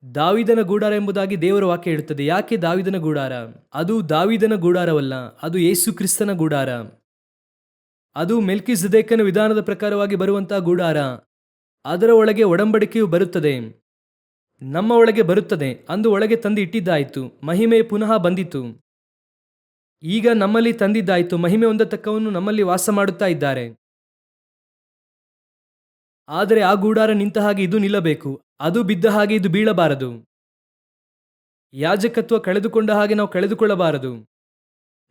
ದಾವೀದನ ಗೂಡಾರ ಎಂಬುದಾಗಿ ದೇವರ ವಾಕ್ಯ ಹೇಳುತ್ತದೆ. ಯಾಕೆ ದಾವೀದನ ಗೂಡಾರ? ಅದು ದಾವೀದನ ಗೂಡಾರವಲ್ಲ, ಅದು ಯೇಸು ಕ್ರಿಸ್ತನ ಗೂಡಾರ. ಅದು ಮೆಲ್ಕಿಸೆದೇಕನ ವಿಧಾನದ ಪ್ರಕಾರವಾಗಿ ಬರುವಂತಹ ಗೂಡಾರ. ಅದರ ಒಳಗೆ ಒಡಂಬಡಿಕೆಯು ಬರುತ್ತದೆ, ನಮ್ಮ ಒಳಗೆ ಬರುತ್ತದೆ. ಅಂದು ಒಳಗೆ ತಂದು ಇಟ್ಟಿದ್ದಾಯಿತು, ಮಹಿಮೆ ಪುನಃ ಬಂದಿತು. ಈಗ ನಮ್ಮಲ್ಲಿ ತಂದಿದ್ದಾಯಿತು, ಮಹಿಮೆ ಹೊಂದತಕ್ಕವನು ನಮ್ಮಲ್ಲಿ ವಾಸ ಮಾಡುತ್ತಾ ಇದ್ದಾರೆ. ಆದರೆ ಆ ಗೂಡಾರ ನಿಂತ ಹಾಗೆ ಇದು ನಿಲ್ಲಬೇಕು, ಅದು ಬಿದ್ದ ಹಾಗೆ ಇದು ಬೀಳಬಾರದು. ಯಾಜಕತ್ವ ಕಳೆದುಕೊಂಡ ಹಾಗೆ ನಾವು ಕಳೆದುಕೊಳ್ಳಬಾರದು.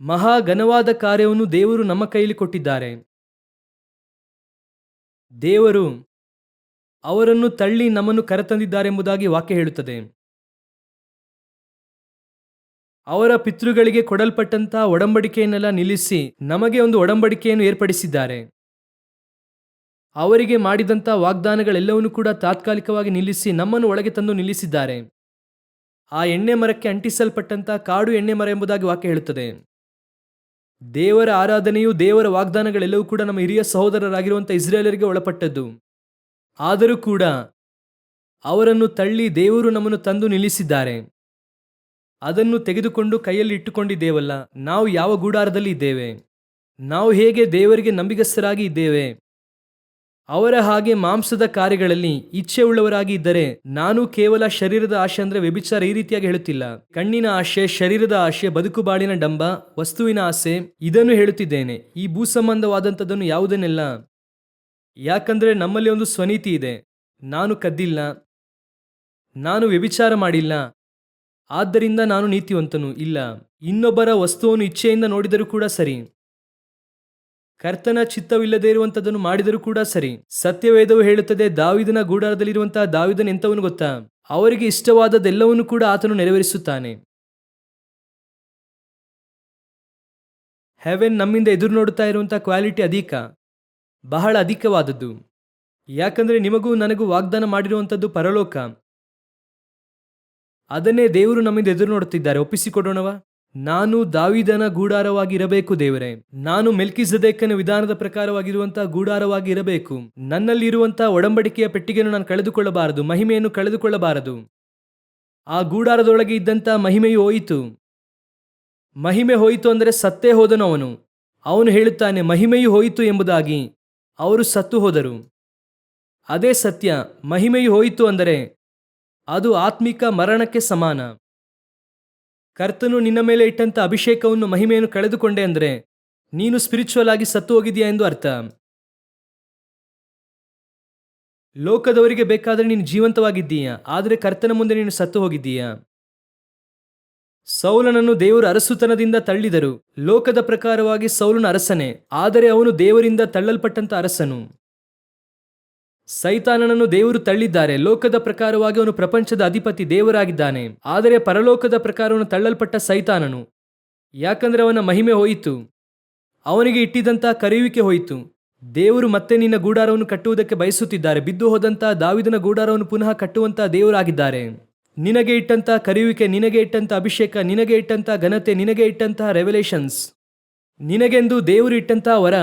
ಮಹಾ ಘನವಾದ ಕಾರ್ಯವನ್ನು ದೇವರು ನಮ್ಮ ಕೈಯಲ್ಲಿ ಕೊಟ್ಟಿದ್ದಾರೆ. ದೇವರು ಅವರನ್ನು ತಳ್ಳಿ ನಮ್ಮನ್ನು ಕರೆತಂದಿದ್ದಾರೆಂಬುದಾಗಿ ವಾಕ್ಯ ಹೇಳುತ್ತದೆ. ಅವರ ಪಿತೃಗಳಿಗೆ ಕೊಡಲ್ಪಟ್ಟಂತಹ ಒಡಂಬಡಿಕೆಯನ್ನೆಲ್ಲ ನಿಲ್ಲಿಸಿ ನಮಗೆ ಒಂದು ಒಡಂಬಡಿಕೆಯನ್ನು ಏರ್ಪಡಿಸಿದ್ದಾರೆ. ಅವರಿಗೆ ಮಾಡಿದಂಥ ವಾಗ್ದಾನಗಳೆಲ್ಲವನ್ನೂ ಕೂಡ ತಾತ್ಕಾಲಿಕವಾಗಿ ನಿಲ್ಲಿಸಿ ನಮ್ಮನ್ನು ಒಳಗೆ ತಂದು ನಿಲ್ಲಿಸಿದ್ದಾರೆ. ಆ ಎಣ್ಣೆ ಮರಕ್ಕೆ ಅಂಟಿಸಲ್ಪಟ್ಟಂಥ ಕಾಡು ಎಣ್ಣೆ ಮರ ಎಂಬುದಾಗಿ ವಾಕ್ಯ ಹೇಳುತ್ತದೆ. ದೇವರ ಆರಾಧನೆಯು, ದೇವರ ವಾಗ್ದಾನಗಳೆಲ್ಲವೂ ಕೂಡ ನಮ್ಮ ಹಿರಿಯ ಸಹೋದರರಾಗಿರುವಂಥ ಇಸ್ರೇಲರಿಗೆ ಒಳಪಟ್ಟದ್ದು. ಆದರೂ ಕೂಡ ಅವರನ್ನು ತಳ್ಳಿ ದೇವರು ನಮ್ಮನ್ನು ತಂದು ನಿಲ್ಲಿಸಿದ್ದಾರೆ. ಅದನ್ನು ತೆಗೆದುಕೊಂಡು ಕೈಯಲ್ಲಿ ಇಟ್ಟುಕೊಂಡಿದ್ದೇವಲ್ಲ, ನಾವು ಯಾವ ಗೂಡಾರದಲ್ಲಿ ಇದ್ದೇವೆ? ನಾವು ಹೇಗೆ ದೇವರಿಗೆ ನಂಬಿಗಸ್ತರಾಗಿ ಇದ್ದೇವೆ? ಅವರ ಹಾಗೆ ಮಾಂಸದ ಕಾರ್ಯಗಳಲ್ಲಿ ಇಚ್ಛೆ ಉಳ್ಳವರಾಗಿ ಇದ್ದರೆ, ನಾನು ಕೇವಲ ಶರೀರದ ಆಶೆ ಅಂದರೆ ವ್ಯಭಿಚಾರ ಈ ರೀತಿಯಾಗಿ ಹೇಳುತ್ತಿಲ್ಲ. ಕಣ್ಣಿನ ಆಶೆ, ಶರೀರದ ಆಶೆ, ಬದುಕುಬಾಳಿನ ಡಂಬ, ವಸ್ತುವಿನ ಆಸೆ, ಇದನ್ನು ಹೇಳುತ್ತಿದ್ದೇನೆ. ಈ ಭೂ ಸಂಬಂಧವಾದಂಥದ್ದನ್ನು ಯಾವುದನ್ನೆಲ್ಲ. ಯಾಕಂದರೆ ನಮ್ಮಲ್ಲಿ ಒಂದು ಸ್ವನೀತಿ ಇದೆ. ನಾನು ಕದ್ದಿಲ್ಲ, ನಾನು ವ್ಯಭಿಚಾರ ಮಾಡಿಲ್ಲ, ಆದ್ದರಿಂದ ನಾನು ನೀತಿವಂತನು. ಇಲ್ಲ, ಇನ್ನೊಬ್ಬರ ವಸ್ತುವನ್ನು ಇಚ್ಛೆಯಿಂದ ನೋಡಿದರೂ ಕೂಡ ಸರಿ, ಕರ್ತನ ಚಿತ್ತವಿಲ್ಲದೆ ಇರುವಂಥದ್ದನ್ನು ಮಾಡಿದರೂ ಕೂಡ ಸರಿ. ಸತ್ಯವೇದವು ಹೇಳುತ್ತದೆ, ದಾವೀದನ ಗೂಡಾರದಲ್ಲಿರುವಂತಹ ದಾವೀದನ ಎಂಥವನು ಗೊತ್ತಾ? ಅವರಿಗೆ ಇಷ್ಟವಾದದ್ದೆಲ್ಲವನ್ನೂ ಕೂಡ ಆತನು ನೆರವೇರಿಸುತ್ತಾನೆ. ಹೆವೆನ್ ನಮ್ಮಿಂದ ಎದುರು ನೋಡುತ್ತಾ ಇರುವಂಥ ಕ್ವಾಲಿಟಿ ಅಧಿಕ, ಬಹಳ ಅಧಿಕವಾದದ್ದು. ಯಾಕಂದರೆ ನಿಮಗೂ ನನಗೂ ವಾಗ್ದಾನ ಮಾಡಿರುವಂಥದ್ದು ಪರಲೋಕ. ಅದನ್ನೇ ದೇವರು ನಮ್ಮಿಂದ ಎದುರು ನೋಡುತ್ತಿದ್ದಾರೆ. ಒಪ್ಪಿಸಿಕೊಡೋಣವಾ? ನಾನು ದಾವೀದನ ಗೂಡಾರವಾಗಿ ಇರಬೇಕು ದೇವರೇ. ನಾನು ಮೆಲ್ಕಿಸೆದೇಕನ ವಿಧಾನದ ಪ್ರಕಾರವಾಗಿರುವಂತಹ ಗೂಡಾರವಾಗಿ ಇರಬೇಕು. ನನ್ನಲ್ಲಿ ಇರುವಂತಹ ಒಡಂಬಡಿಕೆಯ ಪೆಟ್ಟಿಗೆಯನ್ನು ನಾನು ಕಳೆದುಕೊಳ್ಳಬಾರದು, ಮಹಿಮೆಯನ್ನು ಕಳೆದುಕೊಳ್ಳಬಾರದು. ಆ ಗೂಡಾರದೊಳಗೆ ಇದ್ದಂಥ ಮಹಿಮೆಯು ಹೋಯಿತು. ಮಹಿಮೆ ಹೋಯಿತು ಅಂದರೆ ಸತ್ತೇ ಹೋದನು ಅವನು. ಅವನು ಹೇಳುತ್ತಾನೆ, ಮಹಿಮೆಯು ಹೋಯಿತು ಎಂಬುದಾಗಿ. ಅವರು ಸತ್ತು ಹೋದರು. ಅದೇ ಸತ್ಯ. ಮಹಿಮೆಯು ಹೋಯಿತು ಅಂದರೆ ಅದು ಆತ್ಮಿಕ ಮರಣಕ್ಕೆ ಸಮಾನ. ಕರ್ತನು ನಿನ್ನ ಮೇಲೆ ಇಟ್ಟಂತ ಅಭಿಷೇಕವನ್ನು, ಮಹಿಮೆಯನ್ನು ಕಳೆದುಕೊಂಡೆ ಅಂದರೆ ನೀನು ಸ್ಪಿರಿಚುವಲ್ ಆಗಿ ಸತ್ತು ಹೋಗಿದೆಯಾ ಎಂದು ಅರ್ಥ. ಲೋಕದವರಿಗೆ ಬೇಕಾದರೆ ನೀನು ಜೀವಂತವಾಗಿದ್ದೀಯಾ, ಆದರೆ ಕರ್ತನ ಮುಂದೆ ನೀನು ಸತ್ತು ಹೋಗಿದ್ದೀಯಾ. ಸೌಲನನ್ನು ದೇವರು ಅರಸುತನದಿಂದ ತಳ್ಳಿದರು. ಲೋಕದ ಪ್ರಕಾರವಾಗಿ ಸೌಲನ ಅರಸನೇ, ಆದರೆ ಅವನು ದೇವರಿಂದ ತಳ್ಳಲ್ಪಟ್ಟಂತ ಅರಸನು. ಸೈತಾನನನ್ನು ದೇವರು ತಳ್ಳಿದ್ದಾರೆ. ಲೋಕದ ಪ್ರಕಾರವಾಗಿ ಅವನು ಪ್ರಪಂಚದ ಅಧಿಪತಿ, ದೇವರಾಗಿದ್ದಾನೆ. ಆದರೆ ಪರಲೋಕದ ಪ್ರಕಾರವನ್ನು ತಳ್ಳಲ್ಪಟ್ಟ ಸೈತಾನನು. ಯಾಕಂದ್ರೆ ಅವನ ಮಹಿಮೆ ಹೋಯಿತು, ಅವನಿಗೆ ಇಟ್ಟಿದ್ದಂಥ ಕರೆಯುವಿಕೆ ಹೋಯಿತು. ದೇವರು ಮತ್ತೆ ನಿನ್ನ ಗೂಡಾರವನ್ನು ಕಟ್ಟುವುದಕ್ಕೆ ಬಯಸುತ್ತಿದ್ದಾರೆ. ಬಿದ್ದು ಹೋದಂಥ ದಾವಿದನ ಗೂಡಾರವನ್ನು ಪುನಃ ಕಟ್ಟುವಂಥ ದೇವರಾಗಿದ್ದಾರೆ. ನಿನಗೆ ಇಟ್ಟಂಥ ಕರೆಯುವಿಕೆ, ನಿನಗೆ ಇಟ್ಟಂಥ ಅಭಿಷೇಕ, ನಿನಗೆ ಇಟ್ಟಂಥ ಘನತೆ, ನಿನಗೆ ಇಟ್ಟಂಥ ರೆವೆಲೇಷನ್ಸ್, ನಿನಗೆಂದು ದೇವರು ಇಟ್ಟಂಥ ವರ,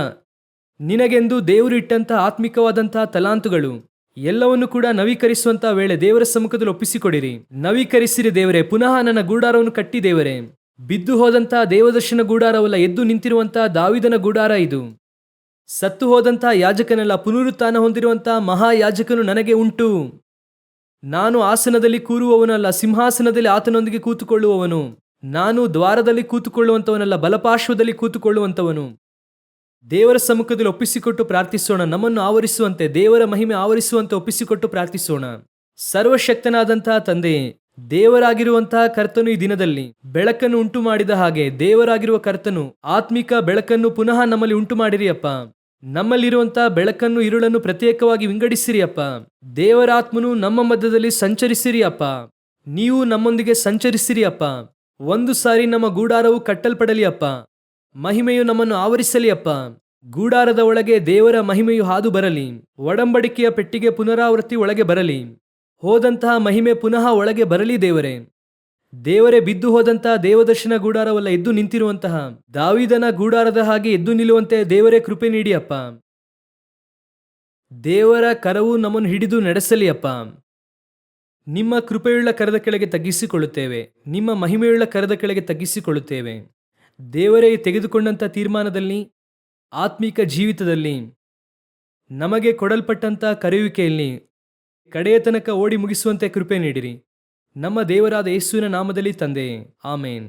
ನಿನಗೆಂದು ದೇವರು ಇಟ್ಟಂಥ ಆತ್ಮಿಕವಾದಂಥ ತಲಾಂತುಗಳು ಎಲ್ಲವನ್ನು ಕೂಡ ನವೀಕರಿಸುವಂಥ ವೇಳೆ ದೇವರ ಸಮ್ಮುಖದಲ್ಲಿ ಒಪ್ಪಿಸಿಕೊಡಿರಿ. ನವೀಕರಿಸಿರಿ ದೇವರೇ, ಪುನಃ ನನ್ನ ಗೂಡಾರವನ್ನು ಕಟ್ಟಿ ದೇವರೇ. ಬಿದ್ದು ಹೋದಂಥ ದೇವದರ್ಶನ ಗೂಡಾರವಲ್ಲ, ಎದ್ದು ನಿಂತಿರುವಂಥ ದಾವಿದನ ಗೂಡಾರ ಇದು. ಸತ್ತು ಹೋದಂಥ ಯಾಜಕನಲ್ಲ, ಪುನರುತ್ಥಾನ ಹೊಂದಿರುವಂಥ ಮಹಾಯಾಜಕನು ನನಗೆ ಉಂಟು. ನಾನು ಆಸನದಲ್ಲಿ ಕೂರುವವನಲ್ಲ, ಸಿಂಹಾಸನದಲ್ಲಿ ಆತನೊಂದಿಗೆ ಕೂತುಕೊಳ್ಳುವವನು. ನಾನು ದ್ವಾರದಲ್ಲಿ ಕೂತುಕೊಳ್ಳುವಂಥವನಲ್ಲ, ಬಲಪಾರ್ಶ್ವದಲ್ಲಿ ಕೂತುಕೊಳ್ಳುವಂಥವನು. ದೇವರ ಸಮ್ಮುಖದಲ್ಲಿ ಒಪ್ಪಿಸಿಕೊಟ್ಟು ಪ್ರಾರ್ಥಿಸೋಣ. ನಮ್ಮನ್ನು ಆವರಿಸುವಂತೆ, ದೇವರ ಮಹಿಮೆ ಆವರಿಸುವಂತೆ ಒಪ್ಪಿಸಿಕೊಟ್ಟು ಪ್ರಾರ್ಥಿಸೋಣ. ಸರ್ವಶಕ್ತನಾದಂತಹ ತಂದೆಯೇ, ದೇವರಾಗಿರುವಂತಹ ಕರ್ತನು ಈ ದಿನದಲ್ಲಿ ಬೆಳಕನ್ನು ಉಂಟು ಮಾಡಿದ ಹಾಗೆ ದೇವರಾಗಿರುವ ಕರ್ತನು ಆತ್ಮಿಕ ಬೆಳಕನ್ನು ಪುನಃ ನಮ್ಮಲ್ಲಿ ಉಂಟು ಮಾಡಿರಿ ಅಪ್ಪ. ನಮ್ಮಲ್ಲಿರುವಂತಹ ಬೆಳಕನ್ನು ಇರುಳನ್ನು ಪ್ರತ್ಯೇಕವಾಗಿ ವಿಂಗಡಿಸಿರಿ ಅಪ್ಪ. ದೇವರಾತ್ಮನು ನಮ್ಮ ಮಧ್ಯದಲ್ಲಿ ಸಂಚರಿಸಿರಿ ಅಪ್ಪ. ನೀವು ನಮ್ಮೊಂದಿಗೆ ಸಂಚರಿಸಿರಿ ಅಪ್ಪ. ಒಂದು ಸಾರಿ ನಮ್ಮ ಗೂಡಾರವು ಕಟ್ಟಲ್ಪಡಲಿ ಅಪ್ಪ. ಮಹಿಮೆಯು ನಮ್ಮನ್ನು ಆವರಿಸಲಿ ಅಪ್ಪ. ಗೂಡಾರದ ಒಳಗೆ ದೇವರ ಮಹಿಮೆಯು ಹಾದು ಬರಲಿ. ಒಡಂಬಡಿಕೆಯ ಪೆಟ್ಟಿಗೆ ಪುನರಾವೃತ್ತಿ ಒಳಗೆ ಬರಲಿ. ಹೋದಂತಹ ಮಹಿಮೆ ಪುನಃ ಒಳಗೆ ಬರಲಿ ದೇವರೇ. ದೇವರೇ, ಬಿದ್ದು ಹೋದಂತಹ ದೇವದರ್ಶನ ಗೂಡಾರವಲ್ಲ, ಎದ್ದು ನಿಂತಿರುವಂತಹ ದಾವಿದನ ಗೂಡಾರದ ಹಾಗೆ ಎದ್ದು ನಿಲ್ಲುವಂತೆ ದೇವರೇ ಕೃಪೆ ನೀಡಿ ಅಪ್ಪ. ದೇವರ ಕರವು ನಮ್ಮನ್ನು ಹಿಡಿದು ನಡೆಸಲಿ ಅಪ್ಪ. ನಿಮ್ಮ ಕೃಪೆಯುಳ್ಳ ಕರದ ಕೆಳಗೆ ತಗ್ಗಿಸಿಕೊಳ್ಳುತ್ತೇವೆ. ನಿಮ್ಮ ಮಹಿಮೆಯುಳ್ಳ ಕರದ ಕೆಳಗೆ ತಗ್ಗಿಸಿಕೊಳ್ಳುತ್ತೇವೆ. ದೇವರೇ, ತೆಗೆದುಕೊಂಡಂಥ ತೀರ್ಮಾನದಲ್ಲಿ, ಆತ್ಮಿಕ ಜೀವಿತದಲ್ಲಿ, ನಮಗೆ ಕೊಡಲ್ಪಟ್ಟಂಥ ಕರೆಯುವಿಕೆಯಲ್ಲಿ ಕಡೆಯ ತನಕ ಓಡಿ ಮುಗಿಸುವಂತೆ ಕೃಪೆ ನೀಡಿರಿ. ನಮ್ಮ ದೇವರಾದ ಯೇಸುವಿನ ನಾಮದಲ್ಲಿ ತಂದೆಯೇ, ಆಮೇನ್.